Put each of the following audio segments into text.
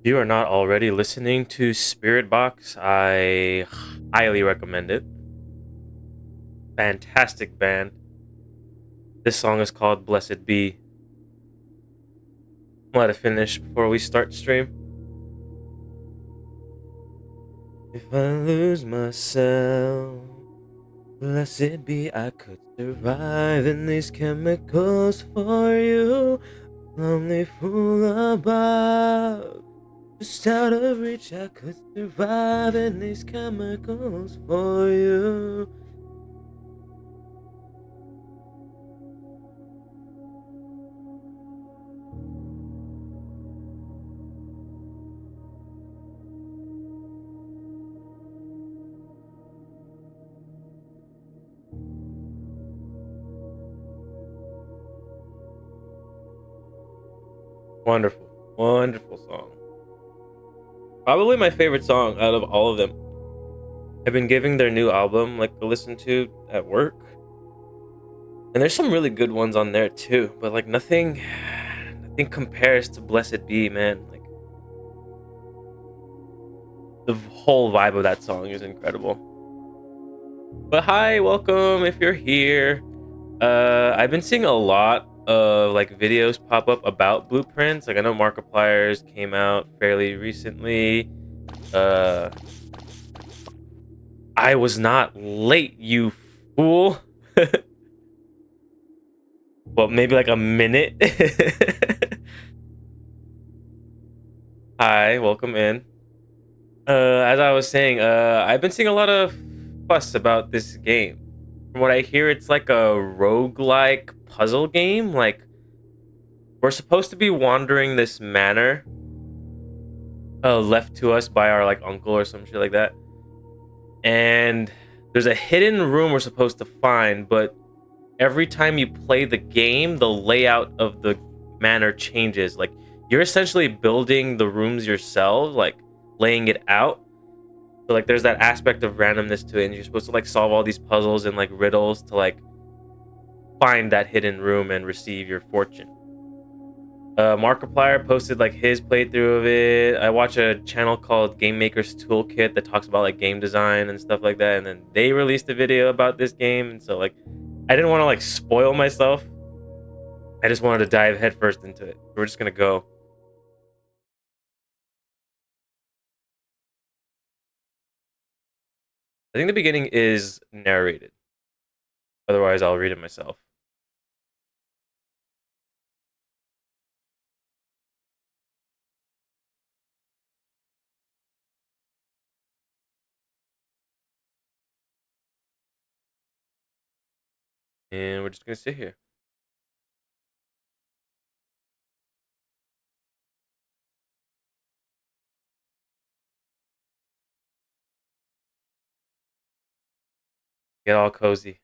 You are not already listening to Spirit Box, I highly recommend it. Fantastic band. This song is called Blessed Be. I'll let it finish before we start stream. If I lose myself, blessed be, I could survive in these chemicals for you. Lonely fool above, just out of reach, I could survive in these chemicals for you. Wonderful, wonderful song. Probably my favorite song out of all of them. I've been giving their new album like to listen to at work. And there's some really good ones on there too, but like nothing compares to Blessed Be, man. Like the whole vibe of that song is incredible. But hi, welcome if you're here. I've been seeing a lot of like videos pop up about blueprints. Like I know Markiplier's came out fairly recently. Uh I was not late, you fool. Well, maybe like a minute. Hi, welcome in. As I was saying, I've been seeing a lot of fuss about this game. From what I hear, it's like a roguelike puzzle game. Like, we're supposed to be wandering this manor left to us by our like uncle or some shit like that. And there's a hidden room we're supposed to find, but every time you play the game, the layout of the manor changes. Like you're essentially building the rooms yourself, like laying it out. So like there's that aspect of randomness to it, and you're supposed to like solve all these puzzles and like riddles to like find that hidden room and receive your fortune. Markiplier posted like his playthrough of it. I watch a channel called Game Maker's Toolkit that talks about like game design and stuff like that, and then they released a video about this game. And so like I didn't want to like spoil myself. I just wanted to dive headfirst into it. We're just gonna go. I think the beginning is narrated. Otherwise, I'll read it myself. And we're just gonna sit here. Get all cozy.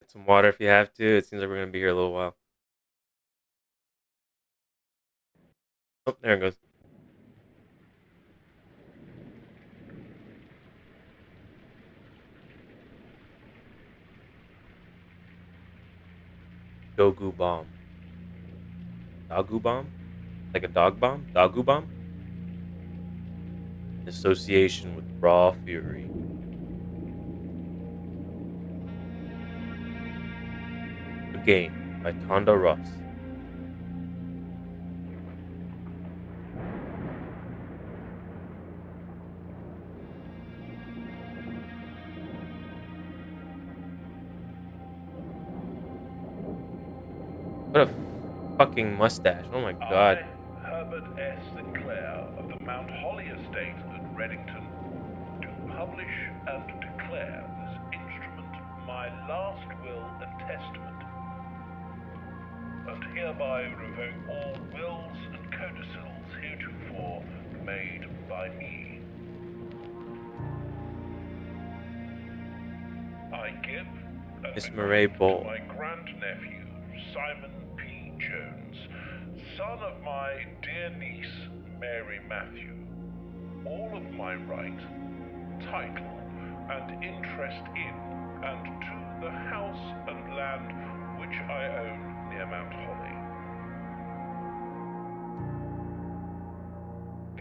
Get some water if you have to. It seems like we're gonna be here a little while. Oh, there it goes. Dogu bomb. Dogu bomb? Like a dog bomb? Dogu bomb? In association with raw fury. A game by Tonda Ross. What a fucking mustache. Oh my god. I, Herbert S. Sinclair of the Mount Holly Estate at Reddington, do publish and declare this instrument my last will and testament, and hereby revoke all wills and codicils heretofore made by me. I give Miss and Murray bequeath Bowl. to my grandnephew, Simon P. Jones, son of my dear niece, Mary Matthew, all of my right, title, and interest in and to the house and land which I own near Mount Holly.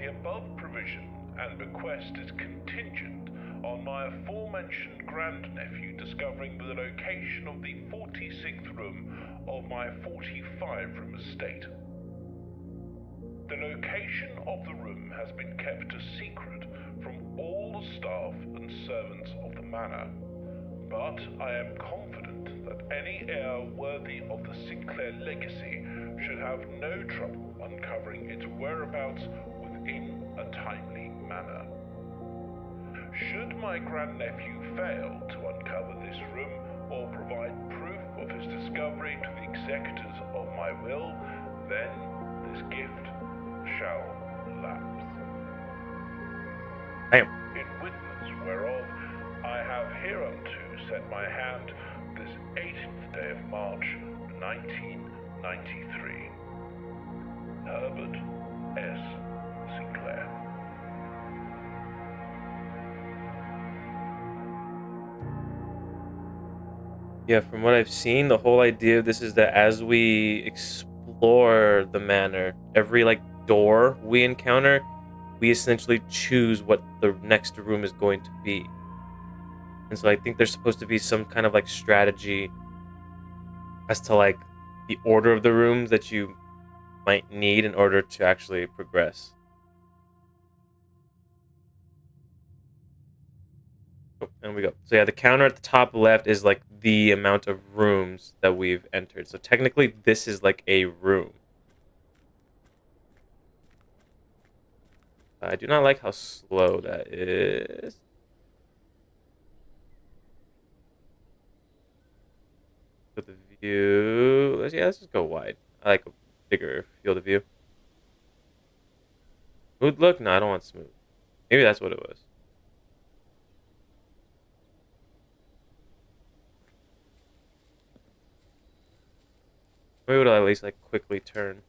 The above provision and bequest is contingent on my aforementioned grandnephew discovering the location of the 46th room of my 45-room estate. The location of the room has been kept a secret from all the staff and servants of the manor, but I am confident that any heir worthy of the Sinclair legacy should have no trouble uncovering its whereabouts within a timely manner. Should my grandnephew fail to uncover this room or provide proof of his discovery to the executors of my will, then this gift shall lapse. Damn. In witness whereof I have hereunto set my hand this 18th day of March, 1993. Herbert S. Sinclair. Yeah, from what I've seen, the whole idea of this is that as we explore the manor, every like door we encounter, we essentially choose what the next room is going to be. And so I think there's supposed to be some kind of like strategy as to like the order of the rooms that you might need in order to actually progress. Oh, and we go. So yeah, the counter at the top left is like the amount of rooms that we've entered. So technically this is like a room. I do not like how slow that is. With the view, let's just go wide. I like a bigger field of view. Smooth look? No, I don't want smooth. Maybe that's what it was. Maybe it'll at least like quickly turn.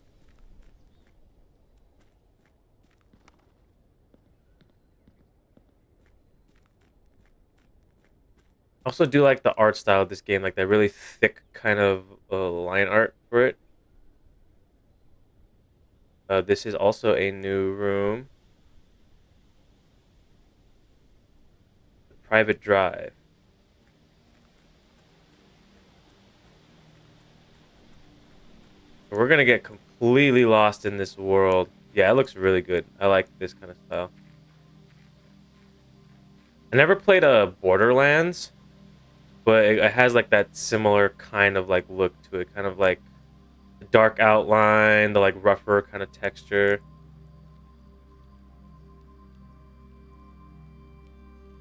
I also do like the art style of this game, like that really thick kind of line art for it. This is also a new room. Private drive. We're gonna get completely lost in this world. Yeah, it looks really good. I like this kind of style. I never played a Borderlands, but it has like that similar kind of like look to it, kind of like the dark outline, the like rougher kind of texture.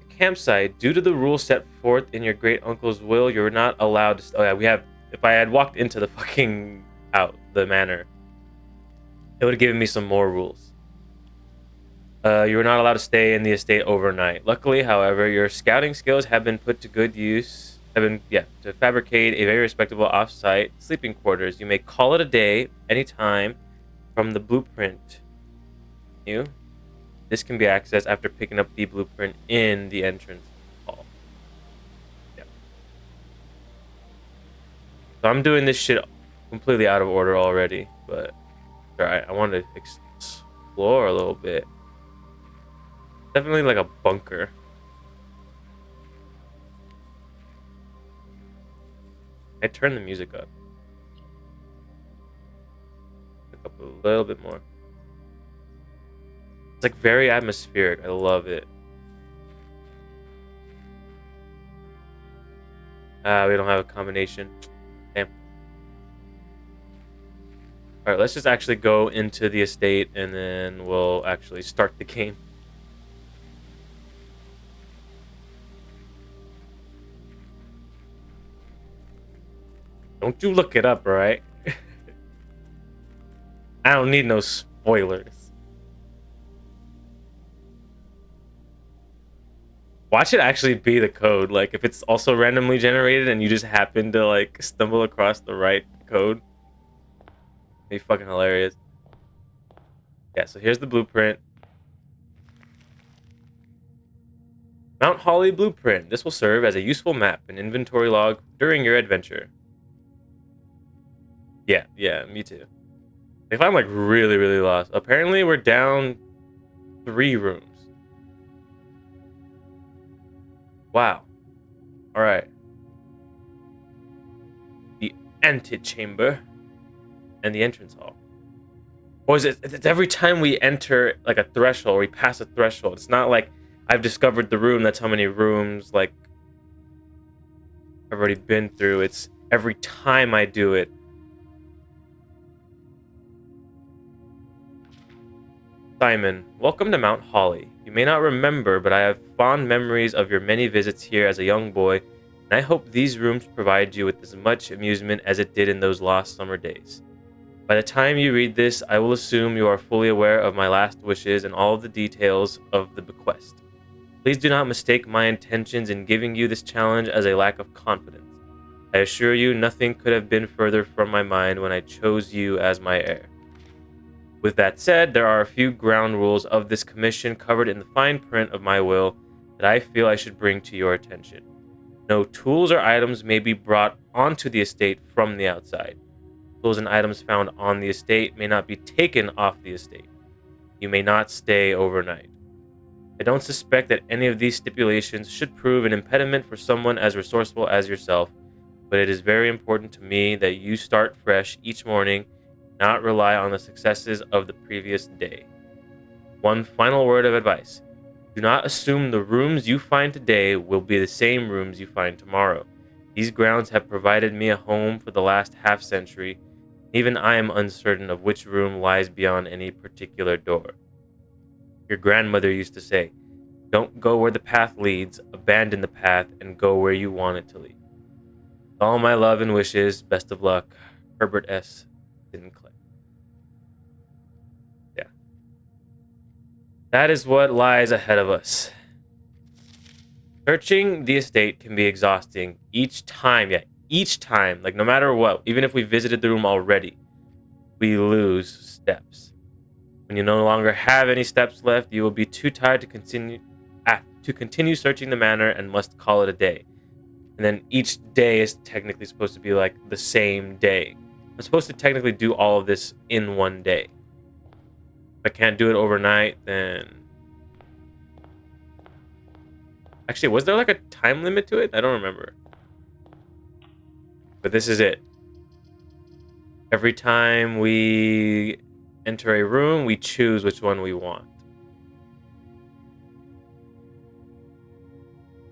Campsite. Due to the rules set forth in your great uncle's will, you're not allowed to. Oh yeah, we have. If I had walked into the fucking the manor, it would have given me some more rules. You were not allowed to stay in the estate overnight. Luckily, however, your scouting skills have been put to good use. To fabricate a very respectable off-site sleeping quarters. You may call it a day anytime from the blueprint. This can be accessed after picking up the blueprint in the entrance hall. Yeah. So I'm doing this shit completely out of order already, but alright, I want to explore a little bit. Definitely like a bunker. I turn the music up. Up a little bit more. It's like very atmospheric. I love it. We don't have a combination. Damn. Alright, let's just actually go into the estate and then we'll actually start the game. Don't you look it up, alright? I don't need no spoilers. Watch it actually be the code. Like, if it's also randomly generated and you just happen to, like, stumble across the right code. It'd be fucking hilarious. Yeah, so here's the blueprint. Mount Holly Blueprint. This will serve as a useful map and inventory log during your adventure. Yeah, me too. If I'm like really, really lost. Apparently we're down 3 rooms. Wow. All right. The antechamber and the entrance hall. Or is it? It's every time we enter like a threshold, or we pass a threshold. It's not like I've discovered the room. That's how many rooms like I've already been through. It's every time I do it. Simon, welcome to Mount Holly. You may not remember, but I have fond memories of your many visits here as a young boy, and I hope these rooms provide you with as much amusement as it did in those lost summer days. By the time you read this, I will assume you are fully aware of my last wishes and all of the details of the bequest. Please do not mistake my intentions in giving you this challenge as a lack of confidence. I assure you, nothing could have been further from my mind when I chose you as my heir. With that said, there are a few ground rules of this commission covered in the fine print of my will that I feel I should bring to your attention. No tools or items may be brought onto the estate from the outside. Tools and items found on the estate may not be taken off the estate. You may not stay overnight. I don't suspect that any of these stipulations should prove an impediment for someone as resourceful as yourself, but it is very important to me that you start fresh each morning, not rely on the successes of the previous day. One final word of advice. Do not assume the rooms you find today will be the same rooms you find tomorrow. These grounds have provided me a home for the last half century. Even I am uncertain of which room lies beyond any particular door. Your grandmother used to say, don't go where the path leads, abandon the path, and go where you want it to lead. With all my love and wishes, best of luck, Herbert S. Sinclair. Yeah. That is what lies ahead of us. Searching the estate can be exhausting each time, like no matter what, even if we visited the room already, we lose steps. When you no longer have any steps left, you will be too tired to continue searching the manor and must call it a day. And then each day is technically supposed to be like the same day. I'm supposed to technically do all of this in one day. If I can't do it overnight, then... Actually, was there like a time limit to it? I don't remember. But this is it. Every time we enter a room, we choose which one we want.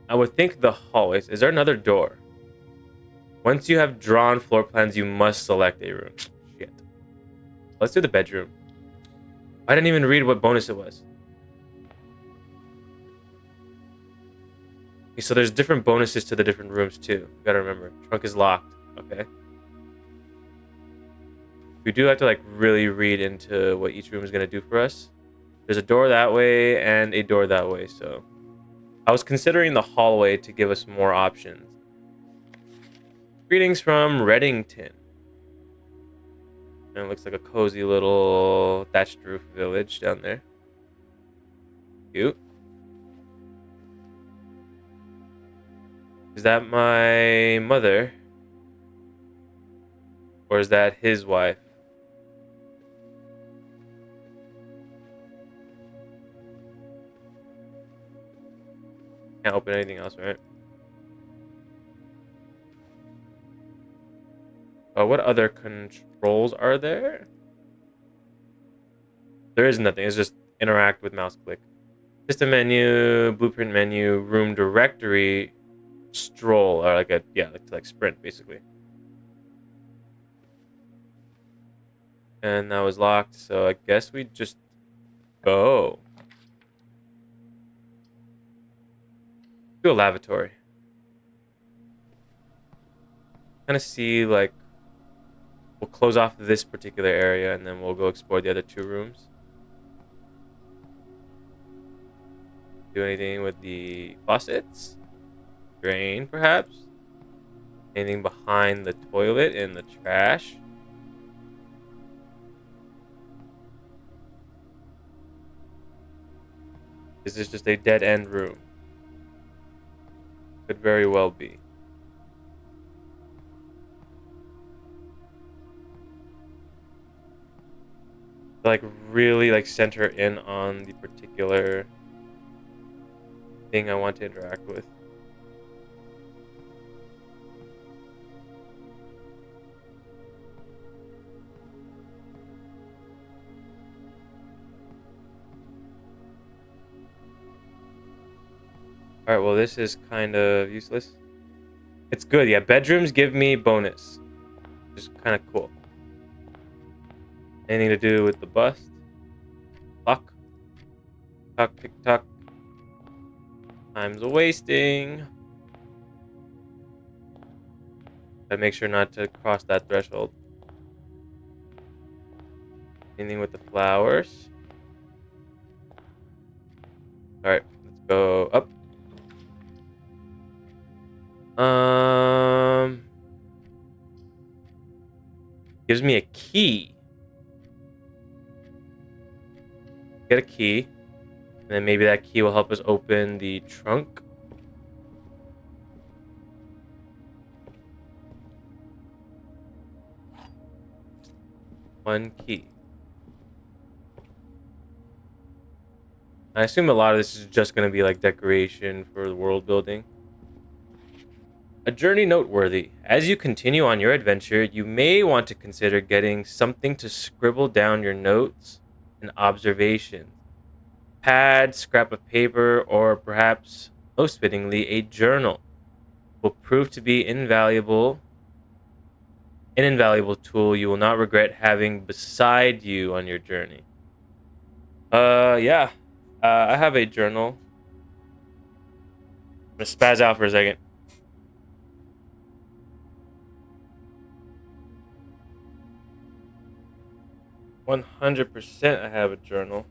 I would think the hallways. Is there another door? Once you have drawn floor plans, you must select a room. Shit. Let's do the bedroom. I didn't even read what bonus it was. Okay, so there's different bonuses to the different rooms too. You gotta remember. Trunk is locked. Okay. We do have to like really read into what each room is gonna do for us. There's a door that way and a door that way, so I was considering the hallway to give us more options. Greetings from Reddington. And it looks like a cozy little thatched roof village down there. Cute. Is that my mother? Or is that his wife? Can't open anything else, right? What other controls are there? There is nothing. It's just interact with mouse click. System menu, blueprint menu, room directory, stroll, or like sprint basically. And that was locked, so I guess we just go. Do a lavatory. Kind of see like we'll close off this particular area and then we'll go explore the other 2 rooms. Do anything with the faucets? Drain, perhaps? Anything behind the toilet and the trash? Is this just a dead end room? Could very well be. like really like center in on the particular thing I want to interact with. All right, well, this is kind of useless. It's good, yeah. Bedrooms give me bonus, which is kind of cool. Anything to do with the bust? Lock. Tuck, tick, tuck. Time's a wasting. I make sure not to cross that threshold. Anything with the flowers? All right, let's go up. Gives me a key. Get a key, and then maybe that key will help us open the trunk. One key. I assume a lot of this is just going to be like decoration for the world building. A journey noteworthy. As you continue on your adventure, you may want to consider getting something to scribble down your notes and observations. Pad, scrap of paper, or perhaps, most fittingly, a journal will prove to be an invaluable tool you will not regret having beside you on your journey. Yeah. I have a journal. I'm gonna spaz out for a second. 100% I have a journal.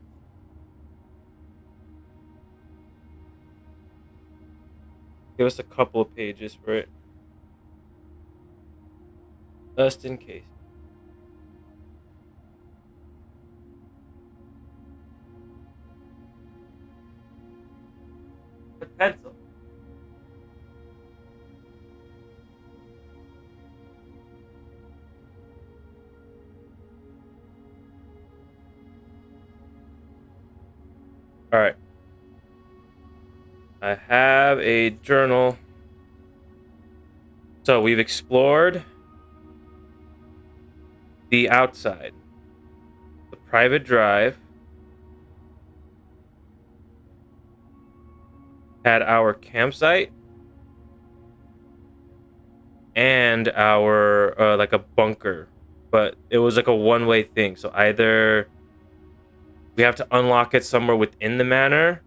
Give us a couple of pages for it. Just in case. A pencil. All right. I have a journal. So we've explored the outside, the private drive, had our campsite, and our like a bunker, but it was like a one-way thing. So either we have to unlock it somewhere within the manor,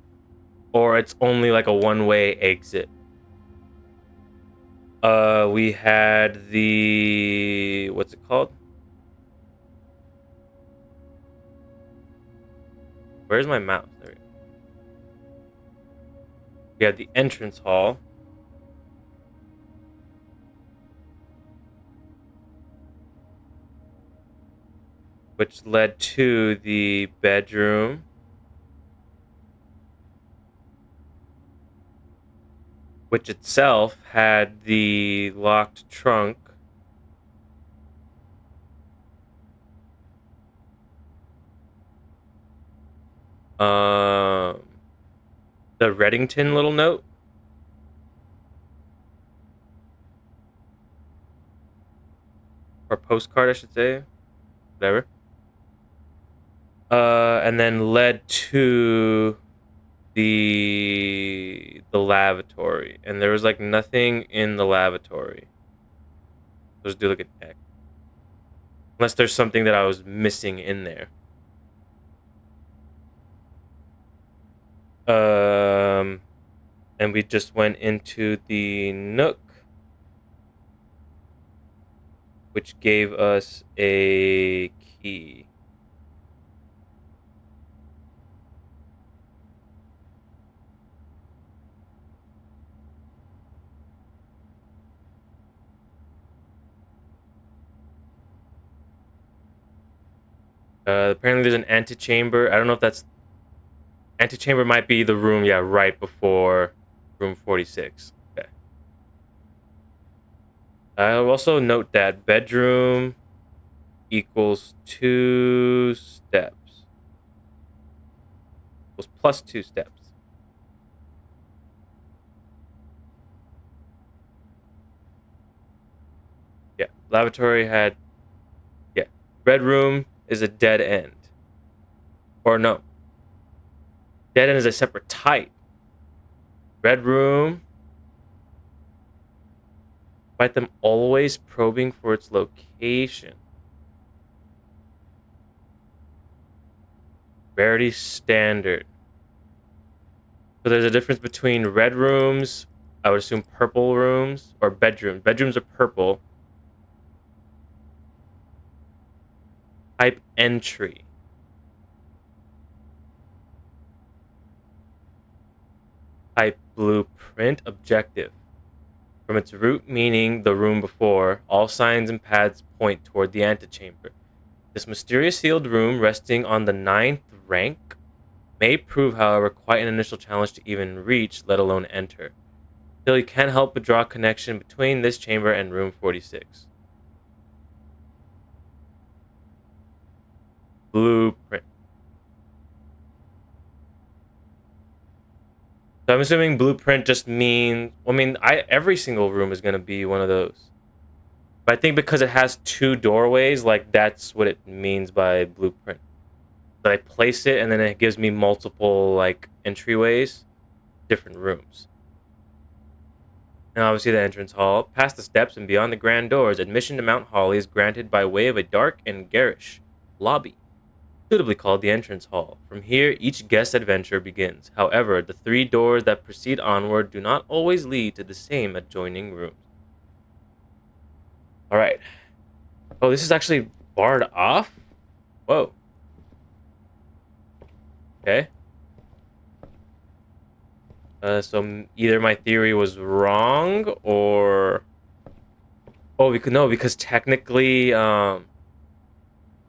or it's only like a one-way exit. We had the what's it called? Where's my mouse? There we go. We had the entrance hall. Which led to the bedroom. Which itself had the locked trunk. The Reddington little note. Or postcard, I should say. Whatever. And then led to the lavatory, and there was like nothing in the lavatory. Let's do like an X, unless there's something that I was missing in there. And we just went into the nook, which gave us a key. Apparently there's an antechamber. I don't know if that's antechamber, might be the room, yeah, right before room 46. Okay. I'll also note that bedroom equals 2 steps. Equals plus 2 steps. Yeah. Lavatory had... Yeah. Red room is a dead end. Or no. Dead end is a separate type. Red room. Despite them always probing for its location. Rarity standard. So there's a difference between red rooms, I would assume purple rooms, or bedrooms. Bedrooms are purple. Type entry. Type blueprint objective. From its root meaning, the room before, all signs and paths point toward the antechamber. This mysterious sealed room, resting on the 9th rank, may prove, however, quite an initial challenge to even reach, let alone enter. Still, you can't help but draw a connection between this chamber and room 46. Blueprint. So I'm assuming blueprint just means... I mean, every single room is going to be one of those. But I think because it has 2 doorways, like, that's what it means by blueprint. So I place it, and then it gives me multiple, like, entryways, different rooms. And obviously the entrance hall. Past the steps and beyond the grand doors, admission to Mount Holly is granted by way of a dark and garish lobby, suitably called the entrance hall. From here, each guest adventure begins. However, the 3 doors that proceed onward do not always lead to the same adjoining rooms. All right. Oh, this is actually barred off? Whoa. Okay. So either my theory was wrong, or... Oh, because technically,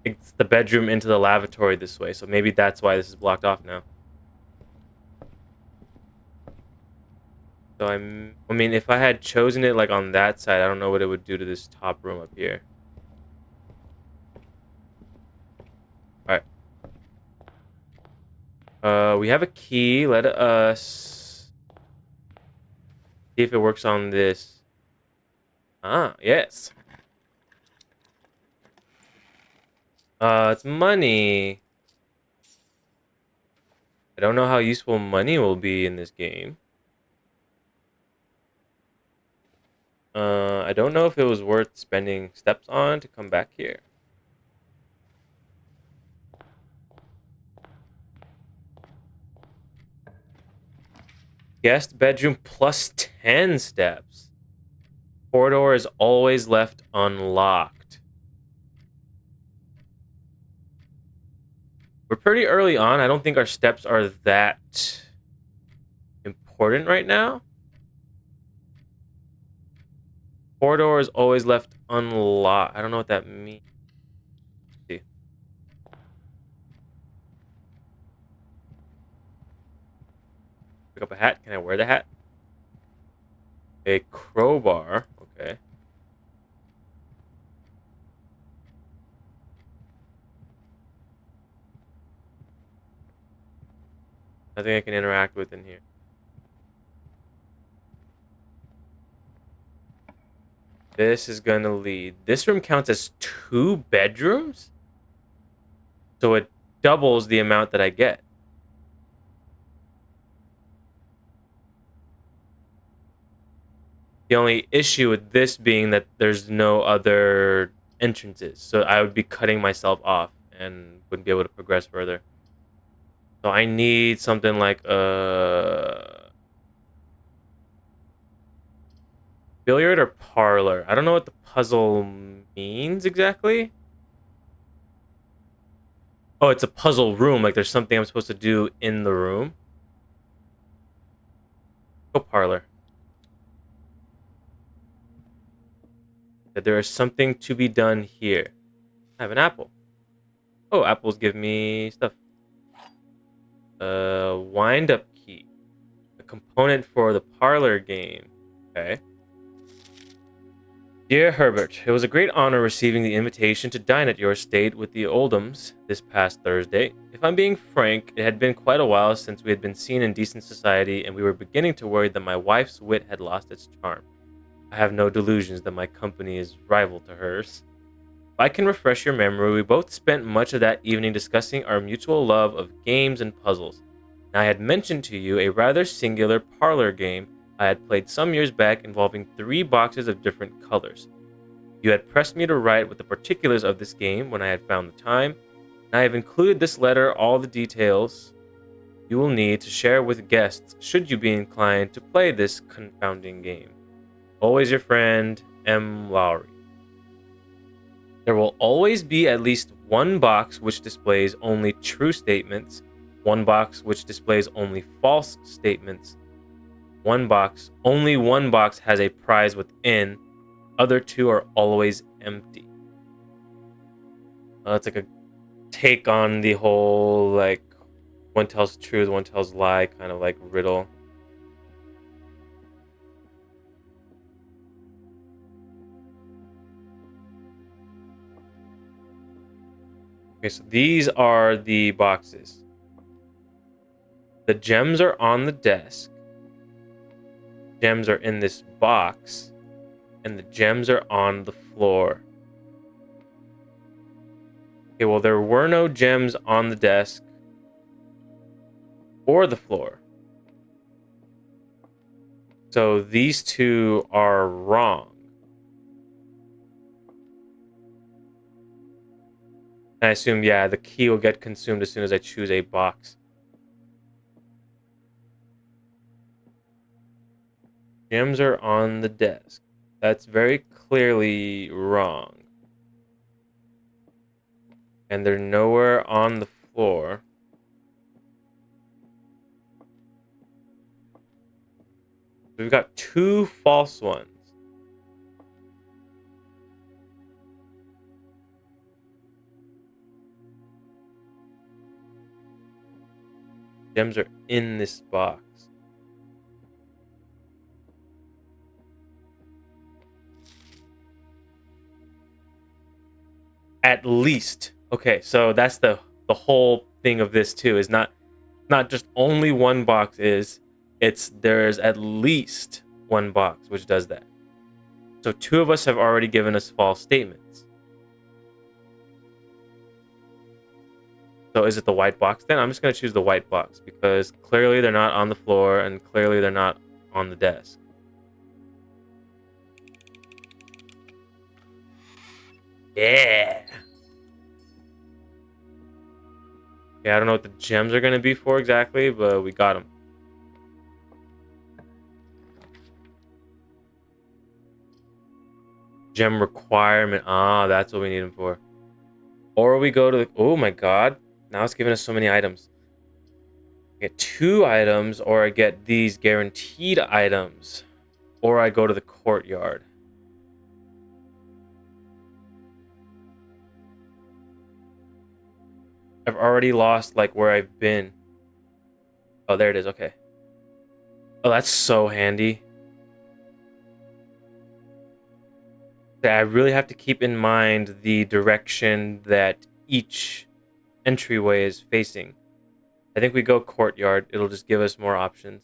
it's the bedroom into the lavatory this way, so maybe that's why this is blocked off now. So I mean, if I had chosen it like on that side, I don't know what it would do to this top room up here. All right. We have a key. Let us see if it works on this. Ah, yes. It's money. I don't know how useful money will be in this game. I don't know if it was worth spending steps on to come back here. Guest bedroom plus 10 steps. Corridor is always left unlocked. We're pretty early on. I don't think our steps are that important right now. Corridor is always left unlocked. I don't know what that means. Let's see. Pick up a hat. Can I wear the hat? A crowbar. Okay. Nothing I can interact with in here. This is gonna lead. This room counts as 2 bedrooms? So it doubles the amount that I get. The only issue with this being that there's no other entrances. So I would be cutting myself off and wouldn't be able to progress further. So I need something like billiard or parlor. I don't know what the puzzle means exactly. Oh, it's a puzzle room. Like there's something I'm supposed to do in the room. Go parlor. That there is something to be done here. I have an apple. Oh, apples give me stuff. Wind up key. A component for the parlor game. Okay. Dear Herbert, it was a great honor receiving the invitation to dine at your estate with the Oldhams this past Thursday. If I'm being frank, it had been quite a while since we had been seen in decent society, and we were beginning to worry that my wife's wit had lost its charm. I have no delusions that my company is rival to hers. If I can refresh your memory, we both spent much of that evening discussing our mutual love of games and puzzles. And I had mentioned to you a rather singular parlor game I had played some years back involving 3 boxes of different colors. You had pressed me to write with the particulars of this game when I had found the time, and I have included this letter all the details you will need to share with guests should you be inclined to play this confounding game. Always your friend, M. Lowry. There will always be at least one box which displays only true statements, one box which displays only false statements, only one box has a prize within, other two are always empty. It's like a take on the whole, like, one tells truth, one tells lie, kind of like riddle. Okay, so these are the boxes. The gems are on the desk. Gems are in this box. And the gems are on the floor. Okay, well, there were no gems on the desk or the floor. So these two are wrong. I assume, yeah, the key will get consumed as soon as I choose a box. Gems are on the desk. That's very clearly wrong. And they're nowhere on the floor. We've got 2 false ones. Gems are in this box. At least. Okay, so that's the whole thing of this too, is not just only one box it's there's at least one box which does that. So 2 of us have already given us false statements. So is it the white box then? I'm just going to choose the white box because clearly they're not on the floor and clearly they're not on the desk. Yeah. Yeah, I don't know what the gems are going to be for exactly, but we got them. Gem requirement. Ah, that's what we need them for. Or we go to the... Oh my god. Now it's giving us so many items. I get 2 items, or I get these guaranteed items. Or I go to the courtyard. I've already lost, like, where I've been. Oh, there it is. Okay. Oh, that's so handy. I really have to keep in mind the direction that each entryway is facing. I think we go courtyard. It'll just give us more options.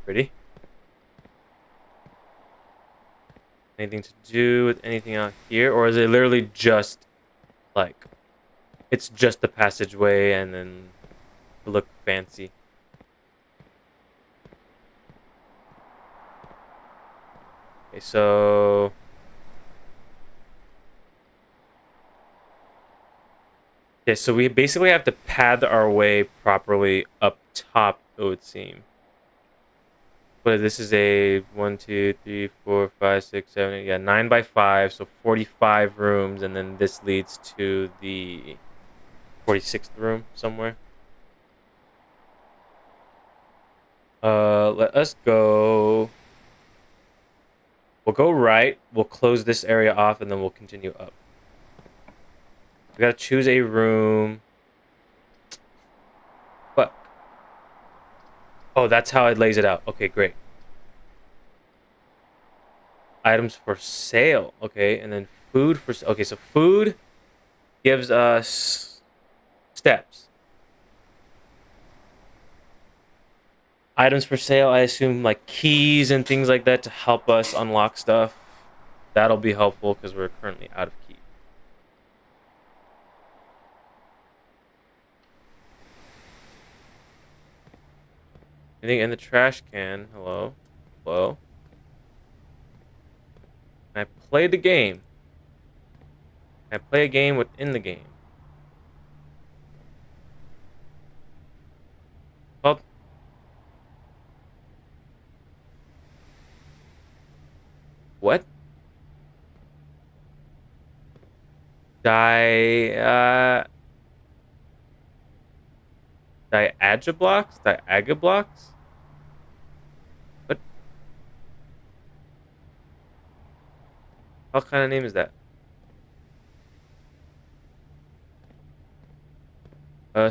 Ready? Anything to do with anything out here? Or is it literally just, like, it's just the passageway and then to look fancy? Okay, so... Okay, so we basically have to pad our way properly up top, it would seem. But this is a 1, 2, 3, 4, 5, 6, 7, 8, yeah, 9 by 5, so 45 rooms, and then this leads to the 46th room somewhere. Let us go. We'll go right. We'll close this area off, and then we'll continue up. We gotta choose a room. Fuck. Oh, that's how it lays it out. Okay, great. Items for sale. Okay, and then food for. Okay, so food gives us steps. Items for sale, I assume like keys and things like that to help us unlock stuff. That'll be helpful because we're currently out of keys. Anything in the trash can? Hello? Hello? Can I play the game? Can I play a game within the game? Well, what? Di Diageblocks? Diagablocks? What kind of name is that?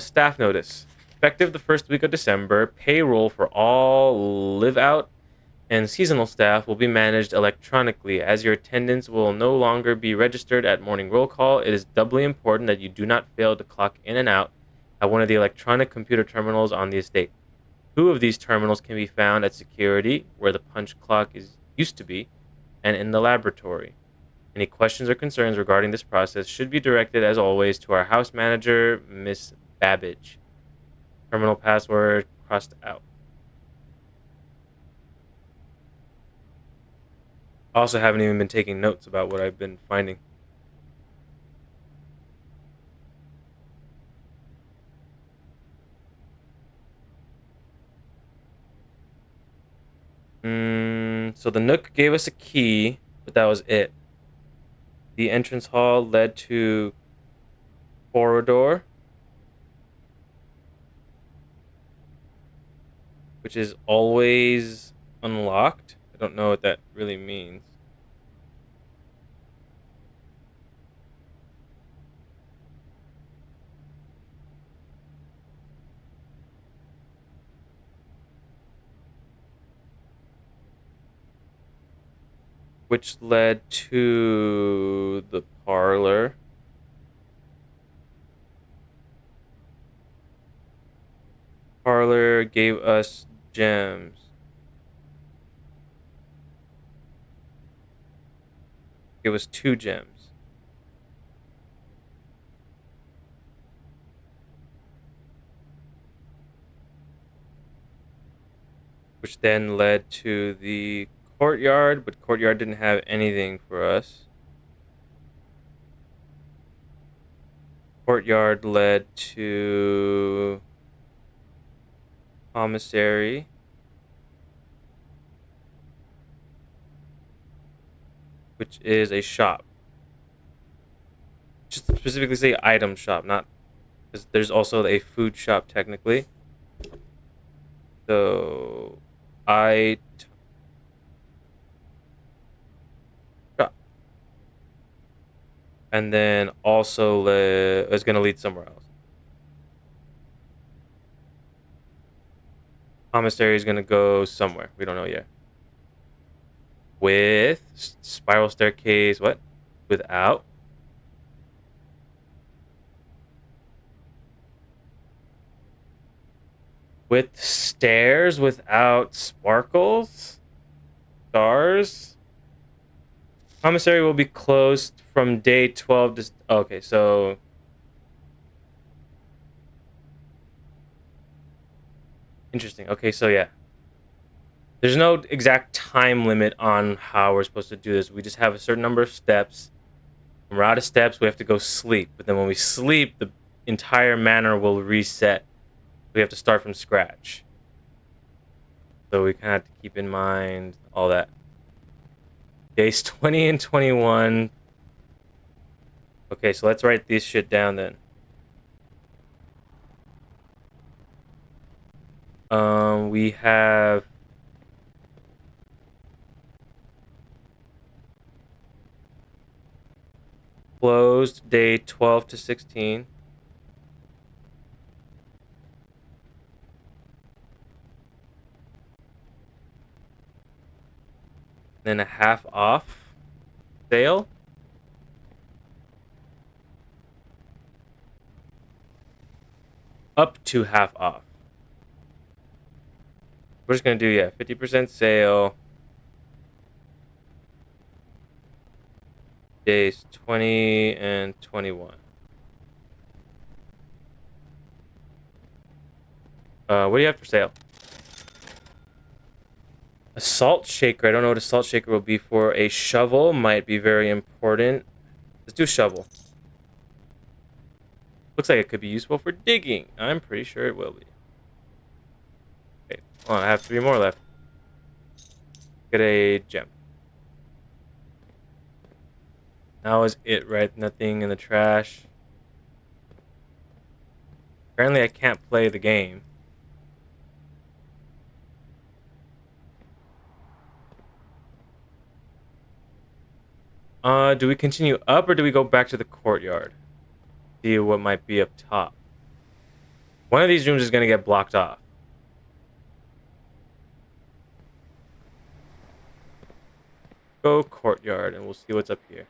Staff notice. Effective the first week of December, payroll for all live out and seasonal staff will be managed electronically. As your attendance will no longer be registered at morning roll call, it is doubly important that you do not fail to clock in and out at one of the electronic computer terminals on the estate. Two of these terminals can be found at security, where the punch clock is used to be, and in the laboratory. Any questions or concerns regarding this process should be directed, as always, to our house manager, Miss Babbage. Terminal password crossed out. I also haven't even been taking notes about what I've been finding. So the Nook gave us a key, but that was it. The entrance hall led to corridor, which is always unlocked. I don't know what that really means. Which led to the parlor. Parlor gave us gems. It was 2 gems. Which then led to the courtyard, but courtyard didn't have anything for us. Courtyard led to commissary, which is a shop. Just specifically say item shop, not because there's also a food shop technically. So I shop, and then also is gonna lead somewhere else. Commissary is gonna go somewhere. We don't know yet. With spiral staircase, what? Without? With stairs without sparkles? Stars? Commissary will be closed from day 12 to... Okay, so... Interesting. Okay, so yeah. There's no exact time limit on how we're supposed to do this. We just have a certain number of steps. When we're out of steps, we have to go sleep. But then when we sleep, the entire manor will reset. We have to start from scratch. So we kind of have to keep in mind all that. Days 20 and 21. Okay, so let's write this shit down then. We have closed day 12 to 16. then a half off sale. Up to half off. We're just gonna do 50% sale. Days 20 and 21. What do you have for sale? A salt shaker. I don't know what a salt shaker will be for. A shovel might be very important. Let's do shovel. Looks like it could be useful for digging. I'm pretty sure it will be. Okay, hold on, I have 3 more left. Get a gem. That was it, right? Nothing in the trash. Apparently I can't play the game. Do we continue up or do we go back to the courtyard? See what might be up top. One of these rooms is gonna get blocked off. Go courtyard and we'll see what's up here.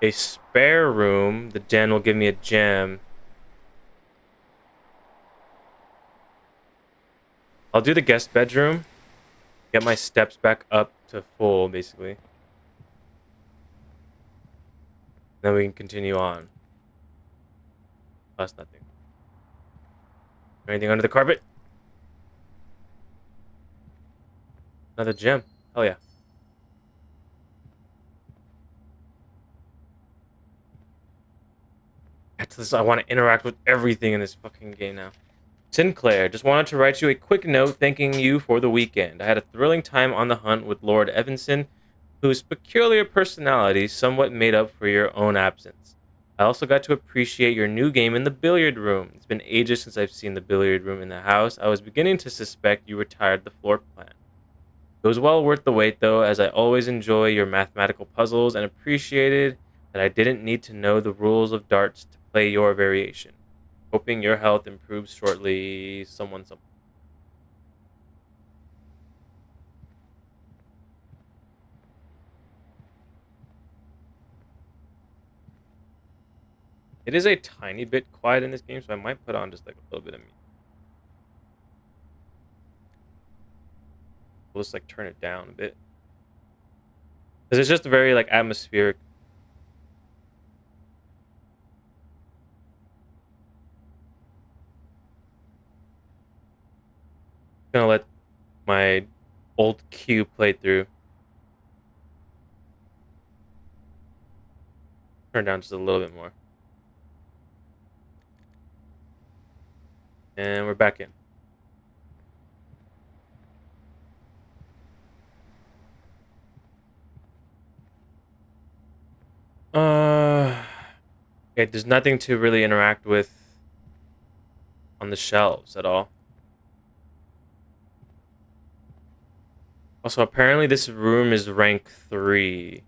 A spare room. The den will give me a gem. I'll do the guest bedroom. Get my steps back up to full, basically. Then we can continue on. That's nothing. Anything under the carpet? Another gem. Hell yeah. I want to interact with everything in this fucking game now. Sinclair, just wanted to write you a quick note thanking you for the weekend. I had a thrilling time on the hunt with Lord Evanson, whose peculiar personality somewhat made up for your own absence. I also got to appreciate your new game in the billiard room. It's been ages since I've seen the billiard room in the house. I was beginning to suspect you retired the floor plan. It was well worth the wait, though, as I always enjoy your mathematical puzzles and appreciated that I didn't need to know the rules of darts to play your variation. Hoping your health improves shortly. Someone. It is a tiny bit quiet in this game, so I might put on just like a little bit of music. We'll just like turn it down a bit. Because it's just very like atmospheric. Gonna let my old cue play through. Turn down just a little bit more. And we're back in. Okay, there's nothing to really interact with on the shelves at all. Also, apparently this room is rank 3.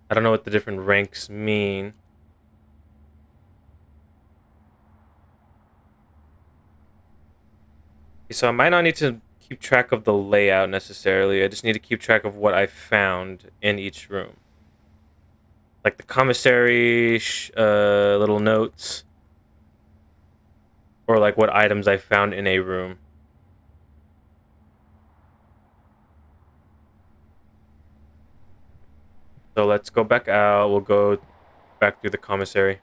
I don't know what the different ranks mean. So I might not need to keep track of the layout necessarily. I just need to keep track of what I found in each room. Like the commissary, little notes. Or like what items I found in a room. So let's go back out. We'll go back through the commissary.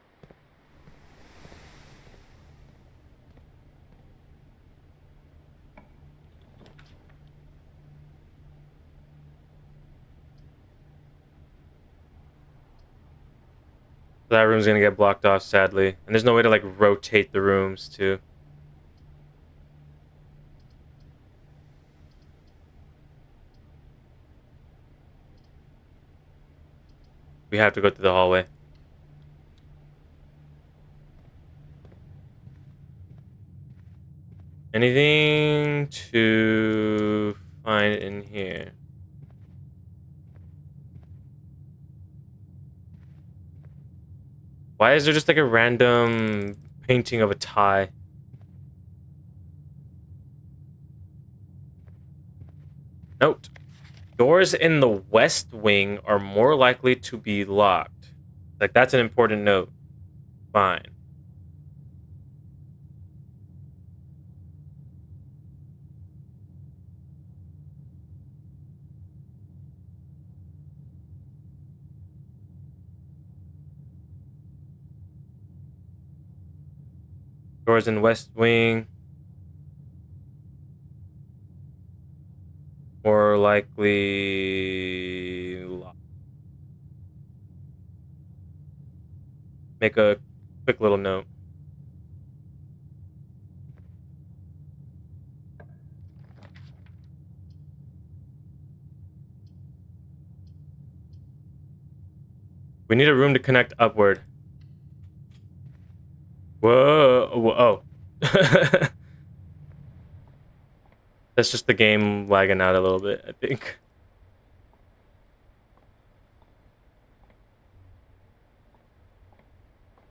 That room's gonna get blocked off, sadly. And there's no way to, like, rotate the rooms, too. We have to go through the hallway. Anything to find in here? Why is there just, like, a random painting of a tie? Note. Doors in the west wing are more likely to be locked. Like, that's an important note. Fine. Doors in west wing. More likely locked. Make a quick little note. We need a room to connect upward. Whoa. Whoa. Oh. That's just the game lagging out a little bit, I think.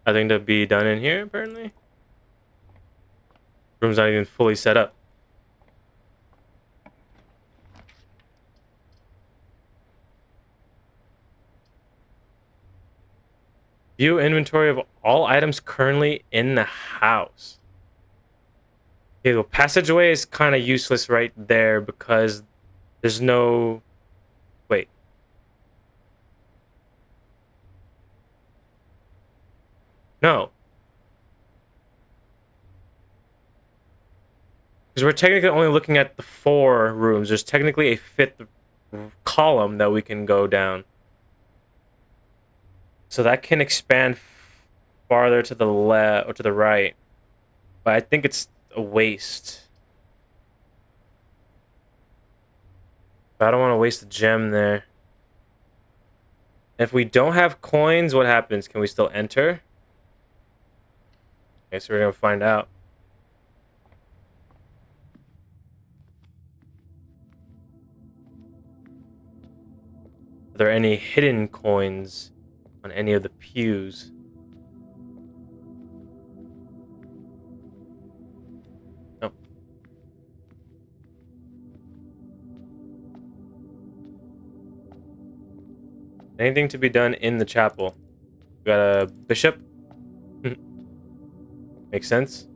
I think to be done in here, apparently. Room's not even fully set up. View inventory of all items currently in the house. Okay, well, passageway is kind of useless right there because there's no... Wait. No. Because we're technically only looking at the 4 rooms. There's technically a 5th column that we can go down. So that can expand farther to the left or to the right. But I think it's a waste. But I don't want to waste a gem there. If we don't have coins, what happens? Can we still enter? Okay, so we're going to find out. Are there any hidden coins on any of the pews? No. Anything to be done in the chapel? We got a bishop. Makes sense.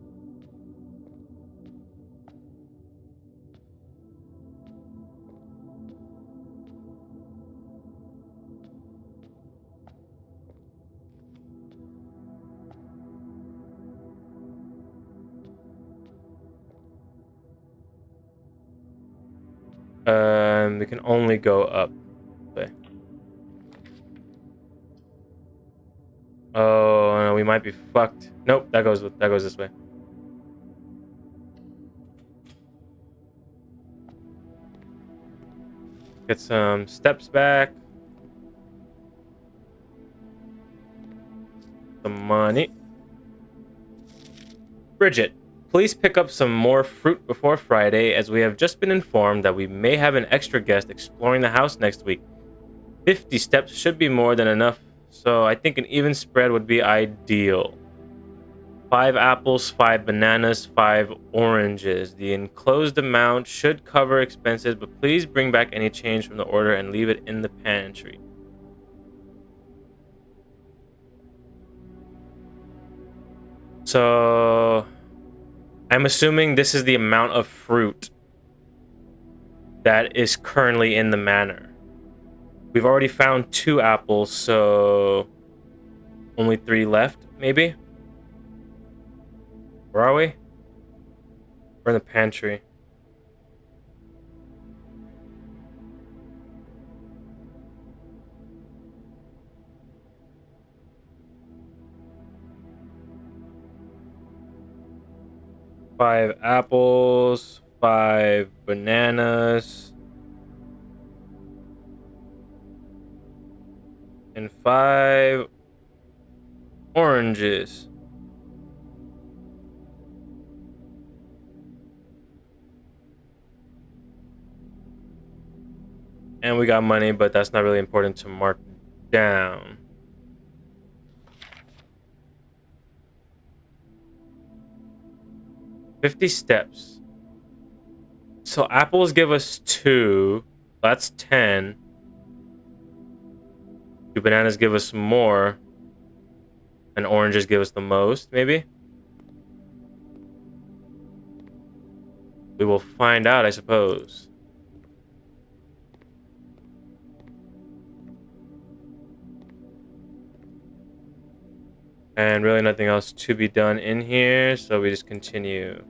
We can only go up. Okay. Oh, no, we might be fucked. Nope, that goes this way. Get some steps back. Some money. Bridget, please pick up some more fruit before Friday, as we have just been informed that we may have an extra guest exploring the house next week. 50 steps should be more than enough, so I think an even spread would be ideal. 5 apples, 5 bananas, 5 oranges. The enclosed amount should cover expenses, but please bring back any change from the order and leave it in the pantry. So, I'm assuming this is the amount of fruit that is currently in the manor. We've already found 2 apples, so only 3 left, maybe? Where are we? We're in the pantry. Five apples, 5 bananas, and 5 oranges. And we got money, but that's not really important to mark down. $50 steps. So apples give us 2. That's 10. 2 bananas give us more. And oranges give us the most, maybe? We will find out, I suppose. And really nothing else to be done in here, so we just continue.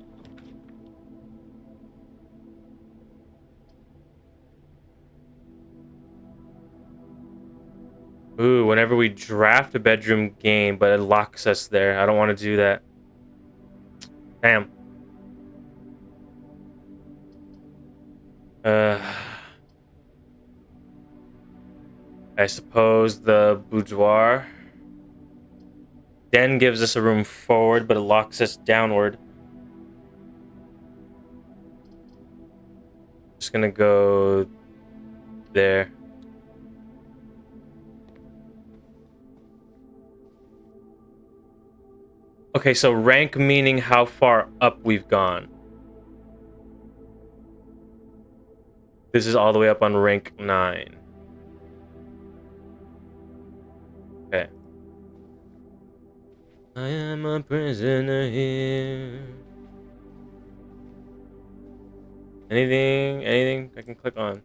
Ooh, whenever we draft a bedroom game, but it locks us there. I don't want to do that. Damn. Uh, I suppose the boudoir. Den gives us a room forward, but it locks us downward. Just gonna go there. Okay, so rank meaning how far up we've gone. This is all the way up on rank 9. Okay. I am a prisoner here. Anything I can click on?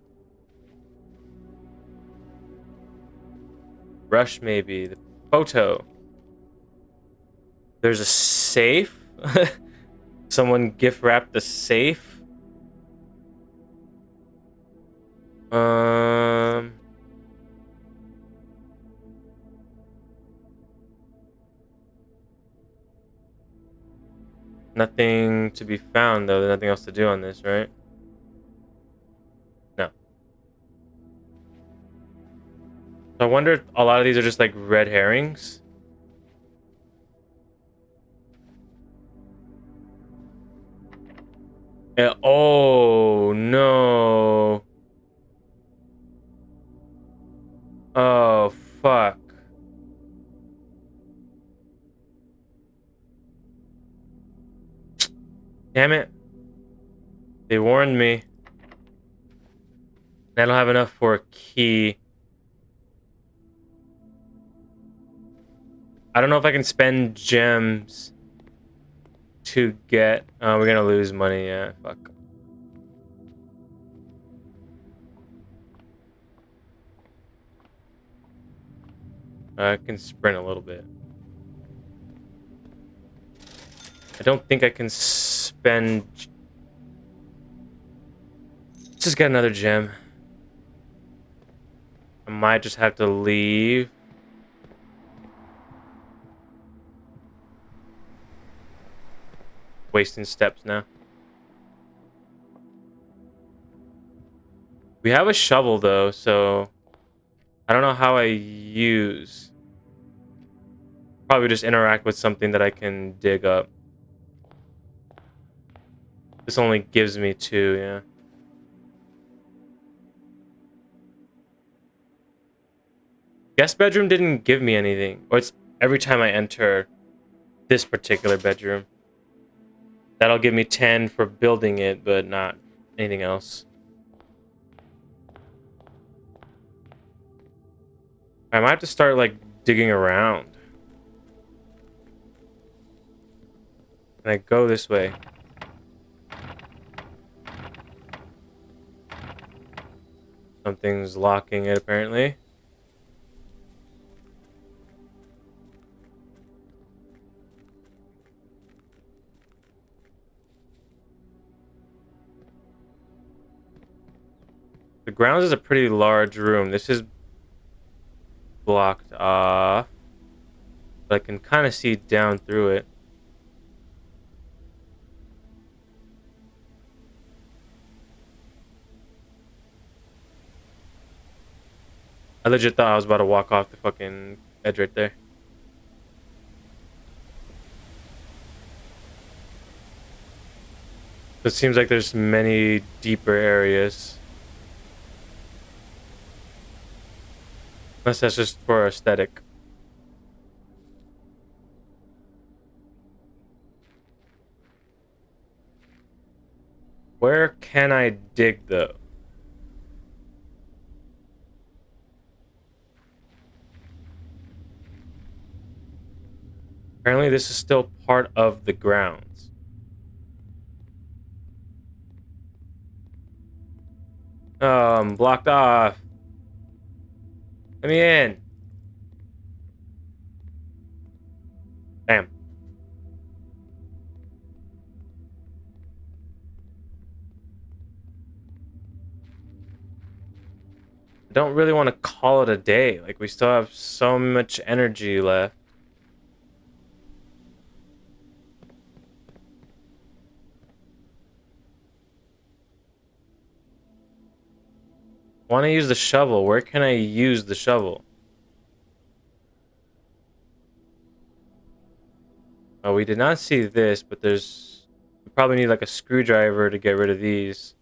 Brush maybe. The photo. There's a safe. Someone gift wrapped the safe. Nothing to be found though. There's nothing else to do on this, right? No. So I wonder if a lot of these are just like red herrings. Oh no. Oh fuck. Damn it. They warned me. I don't have enough for a key. I don't know if I can spend gems to get... we're gonna lose money, yeah. Fuck. I can sprint a little bit. I don't think I can spend... Let's just get another gem. I might just have to leave. Wasting steps now. We have a shovel though, so... I don't know how I use... Probably just interact with something that I can dig up. This only gives me 2, yeah. Guest bedroom didn't give me anything. Or it's every time I enter this particular bedroom. That'll give me 10 for building it, but not anything else. I might have to start, like, digging around. And I go this way. Something's locking it, apparently. The grounds is a pretty large room. This is blocked off. But I can kind of see down through it. I legit thought I was about to walk off the fucking edge right there. It seems like there's many deeper areas. Unless that's just for aesthetic. Where can I dig, though? Apparently, this is still part of the grounds. Oh, I'm blocked off. Let me in. Damn. I don't really want to call it a day. Like, we still have so much energy left. I want to use the shovel. Where can I use the shovel? Oh, we did not see this, but there's... We probably need like a screwdriver to get rid of these.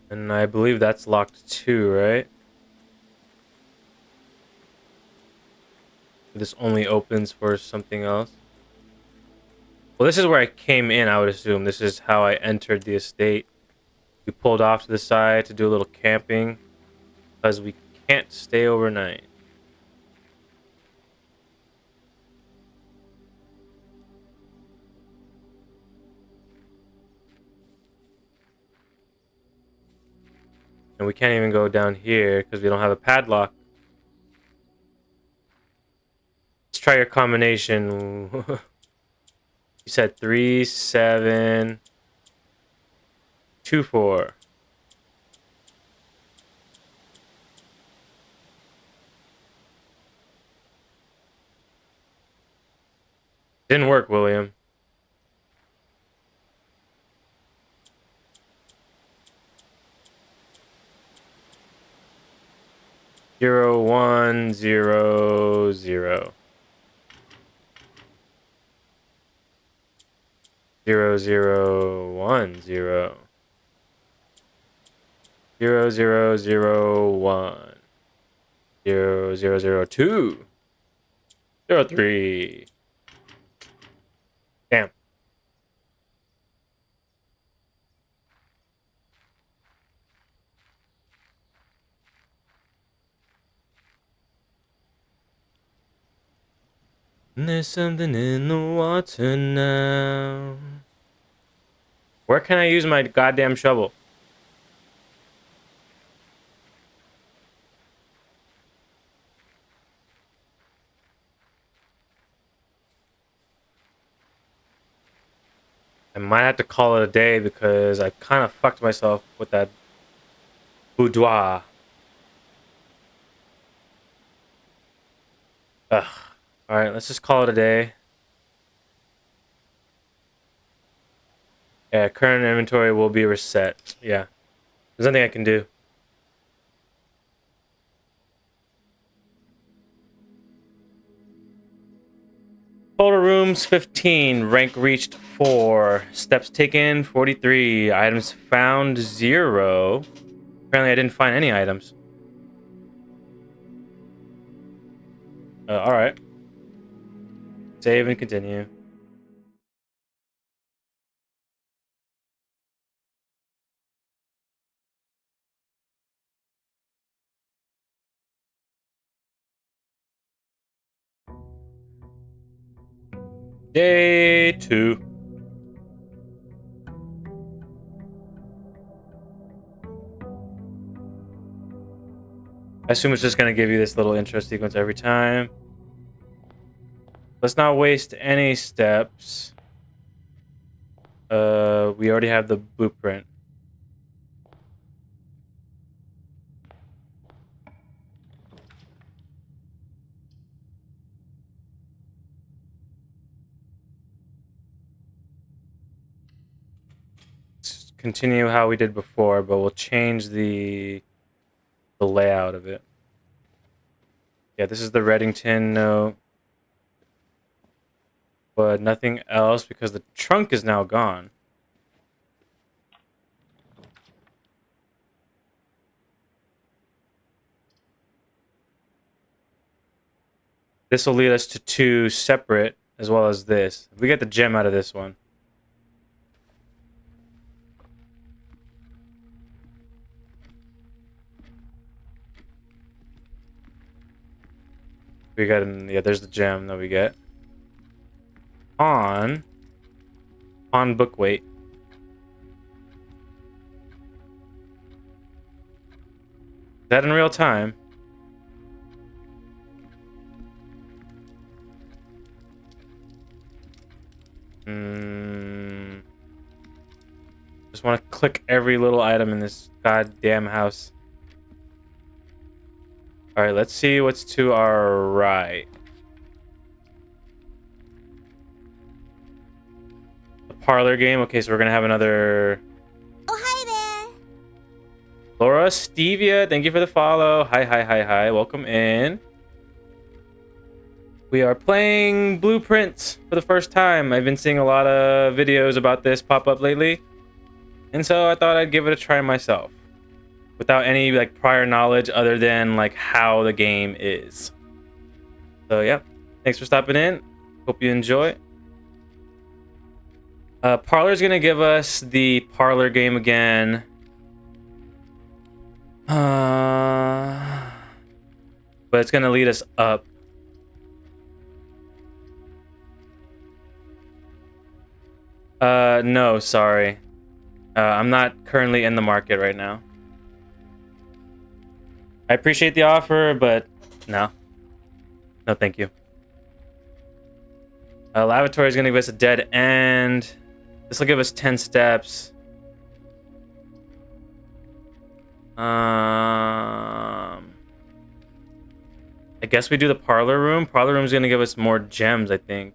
And I believe that's locked too, right? This only opens for something else. Well, this is where I came in, I would assume. This is how I entered the estate. We pulled off to the side to do a little camping because we can't stay overnight. And we can't even go down here because we don't have a padlock. Let's try your combination. You said 3, 7, 2, 4. Didn't work, William. Zero, 1, 0, 0. 0, 0, 1, 0. 0, 0, 0, 1. 0, 0, 0, 2. 0, 3. Damn. There's something in the water now. Where can I use my goddamn shovel? I might have to call it a day because I kind of fucked myself with that boudoir. Ugh. Alright, let's just call it a day. Yeah, current inventory will be reset. Yeah. There's nothing I can do. Total rooms 15. Rank reached 4. Steps taken 43. Items found 0. Apparently I didn't find any items. Alright. Save and continue. Day 2. I assume it's just going to give you this little intro sequence every time. Let's not waste any steps. We already have the blueprint. Let's continue how we did before, but we'll change the layout of it. Yeah, this is the Reddington note. but nothing else because the trunk is now gone. This will lead us to 2 separate, as well as this. We get the gem out of this one. We got, yeah, there's the gem that we get. On book weight. Is that in real time? Just want to click every little item in this goddamn house. All right, let's see what's to our right. The parlor game. Okay, so we're gonna have another. Oh, hi there. Laura Stevia, thank you for the follow. Hi. Welcome in. We are playing Blueprints for the first time. I've been seeing a lot of videos about this pop up lately, and so I thought I'd give it a try myself, without any like prior knowledge other than like how the game is. So yeah, thanks for stopping in. Hope you enjoy. Parlor's gonna give us the parlor game again. But it's gonna lead us up. No, sorry. I'm not currently in the market right now. I appreciate the offer, but no. No, thank you. Lavatory is going to give us a dead end. This will give us 10 steps. I guess we do the parlor room. Parlor room is going to give us more gems, I think.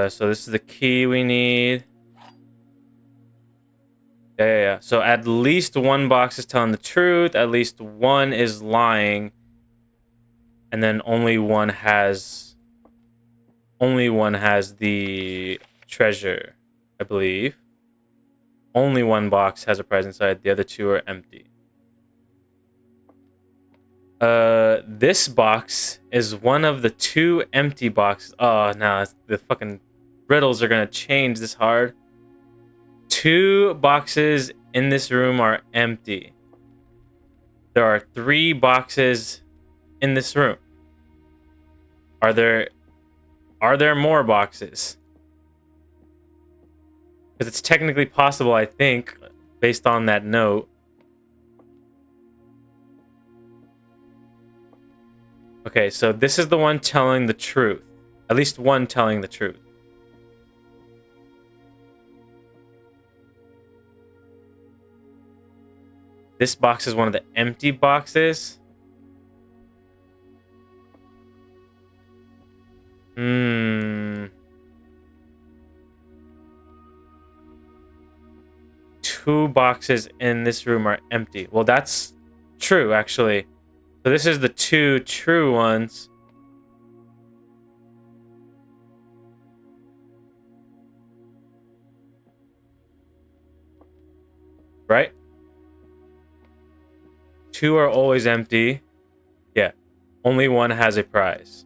So this is the key we need. Yeah. So at least one box is telling the truth. At least one is lying. And then only one has the treasure, I believe. Only one box has a prize inside. The other 2 are empty. This box is one of the 2 empty boxes. Oh, no, the fucking riddles are gonna change this hard. 2 boxes in this room are empty. There are 3 boxes in this room. Are there more boxes? Because it's technically possible, I think, based on that note. Okay, so this is the one telling the truth. At least one telling the truth. This box is one of the empty boxes. Two boxes in this room are empty. Well, that's true, actually. So this is the 2 true ones. Right? 2 are always empty. Yeah. Only one has a prize.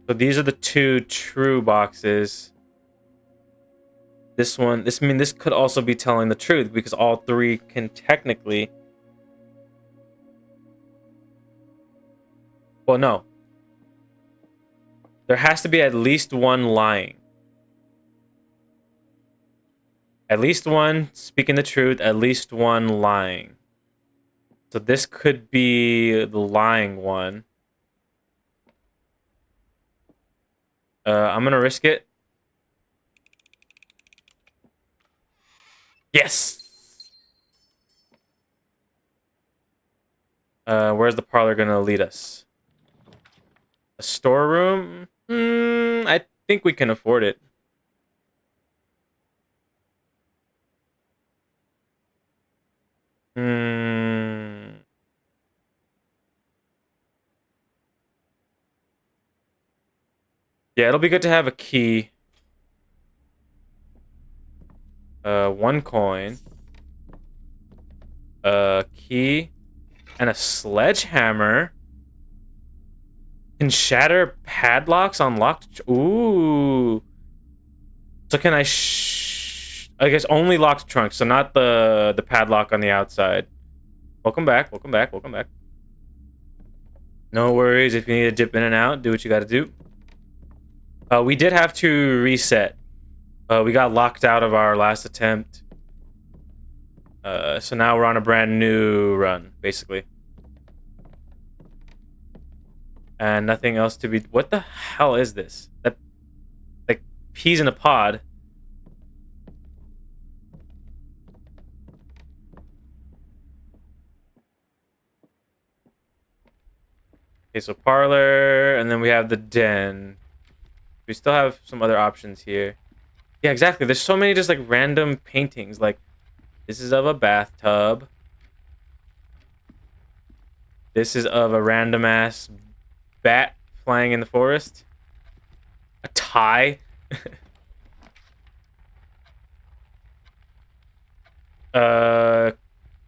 So these are the 2 true boxes. This one, this could also be telling the truth because all 3 can technically. Well, no. There has to be at least one lying. At least one speaking the truth, at least one lying. So this could be the lying one. I'm gonna risk it. Yes! Where's the parlor gonna lead us? A storeroom? I think we can afford it. Yeah, it'll be good to have a key. 1 coin. A key. And a sledgehammer. Can shatter padlocks on locked... Ooh. So can I I guess only locked trunks, so not the padlock on the outside. Welcome back, welcome back, welcome back. No worries if you need to dip in and out. Do what you gotta do. We did have to reset. We got locked out of our last attempt. So now we're on a brand new run, basically. And nothing else to be... What the hell is this? That, like, peas in a pod. Okay, so parlor, and then we have the den. We still have some other options here. Yeah, exactly. There's so many just, like, random paintings. Like, this is of a bathtub. This is of a random-ass bat flying in the forest. A tie.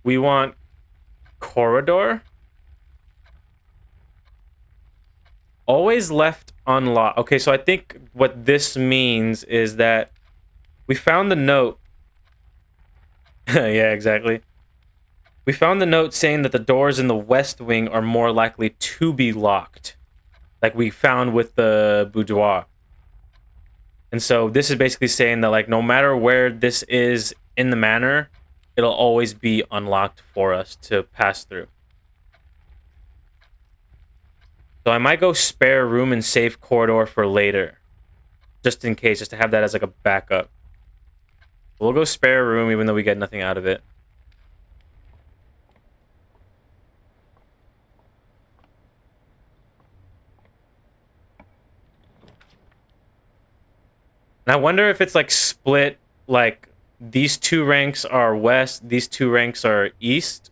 We want corridor. Always left unlocked. Okay, so I think what this means is that we found the note. Yeah, exactly. We found the note saying that the doors in the west wing are more likely to be locked. Like we found with the boudoir. And so this is basically saying that, like, no matter where this is in the manor, it'll always be unlocked for us to pass through. So I might go spare room and safe corridor for later. Just in case, just to have that as like a backup. We'll go spare room even though we get nothing out of it. And I wonder if it's like split, like these 2 ranks are west, these 2 ranks are east.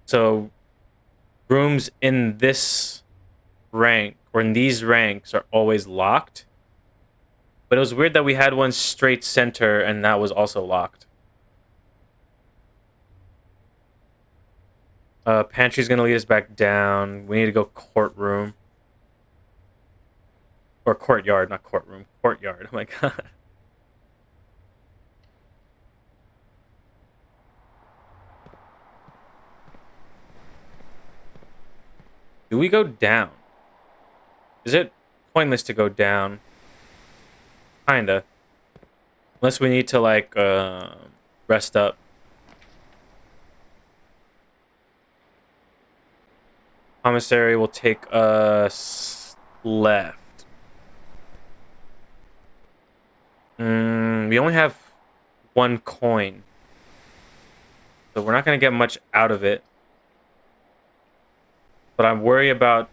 So rooms in this rank or in these ranks are always locked. But it was weird that we had one straight center and that was also locked. Pantry's gonna lead us back down. We need to go courtroom. Or courtyard, not courtroom. Courtyard. Oh my god. Do we go down? Is it pointless to go down? Kinda. Unless we need to, like, rest up. Commissary will take us left. We only have 1 coin. So we're not going to get much out of it. But I'm worried about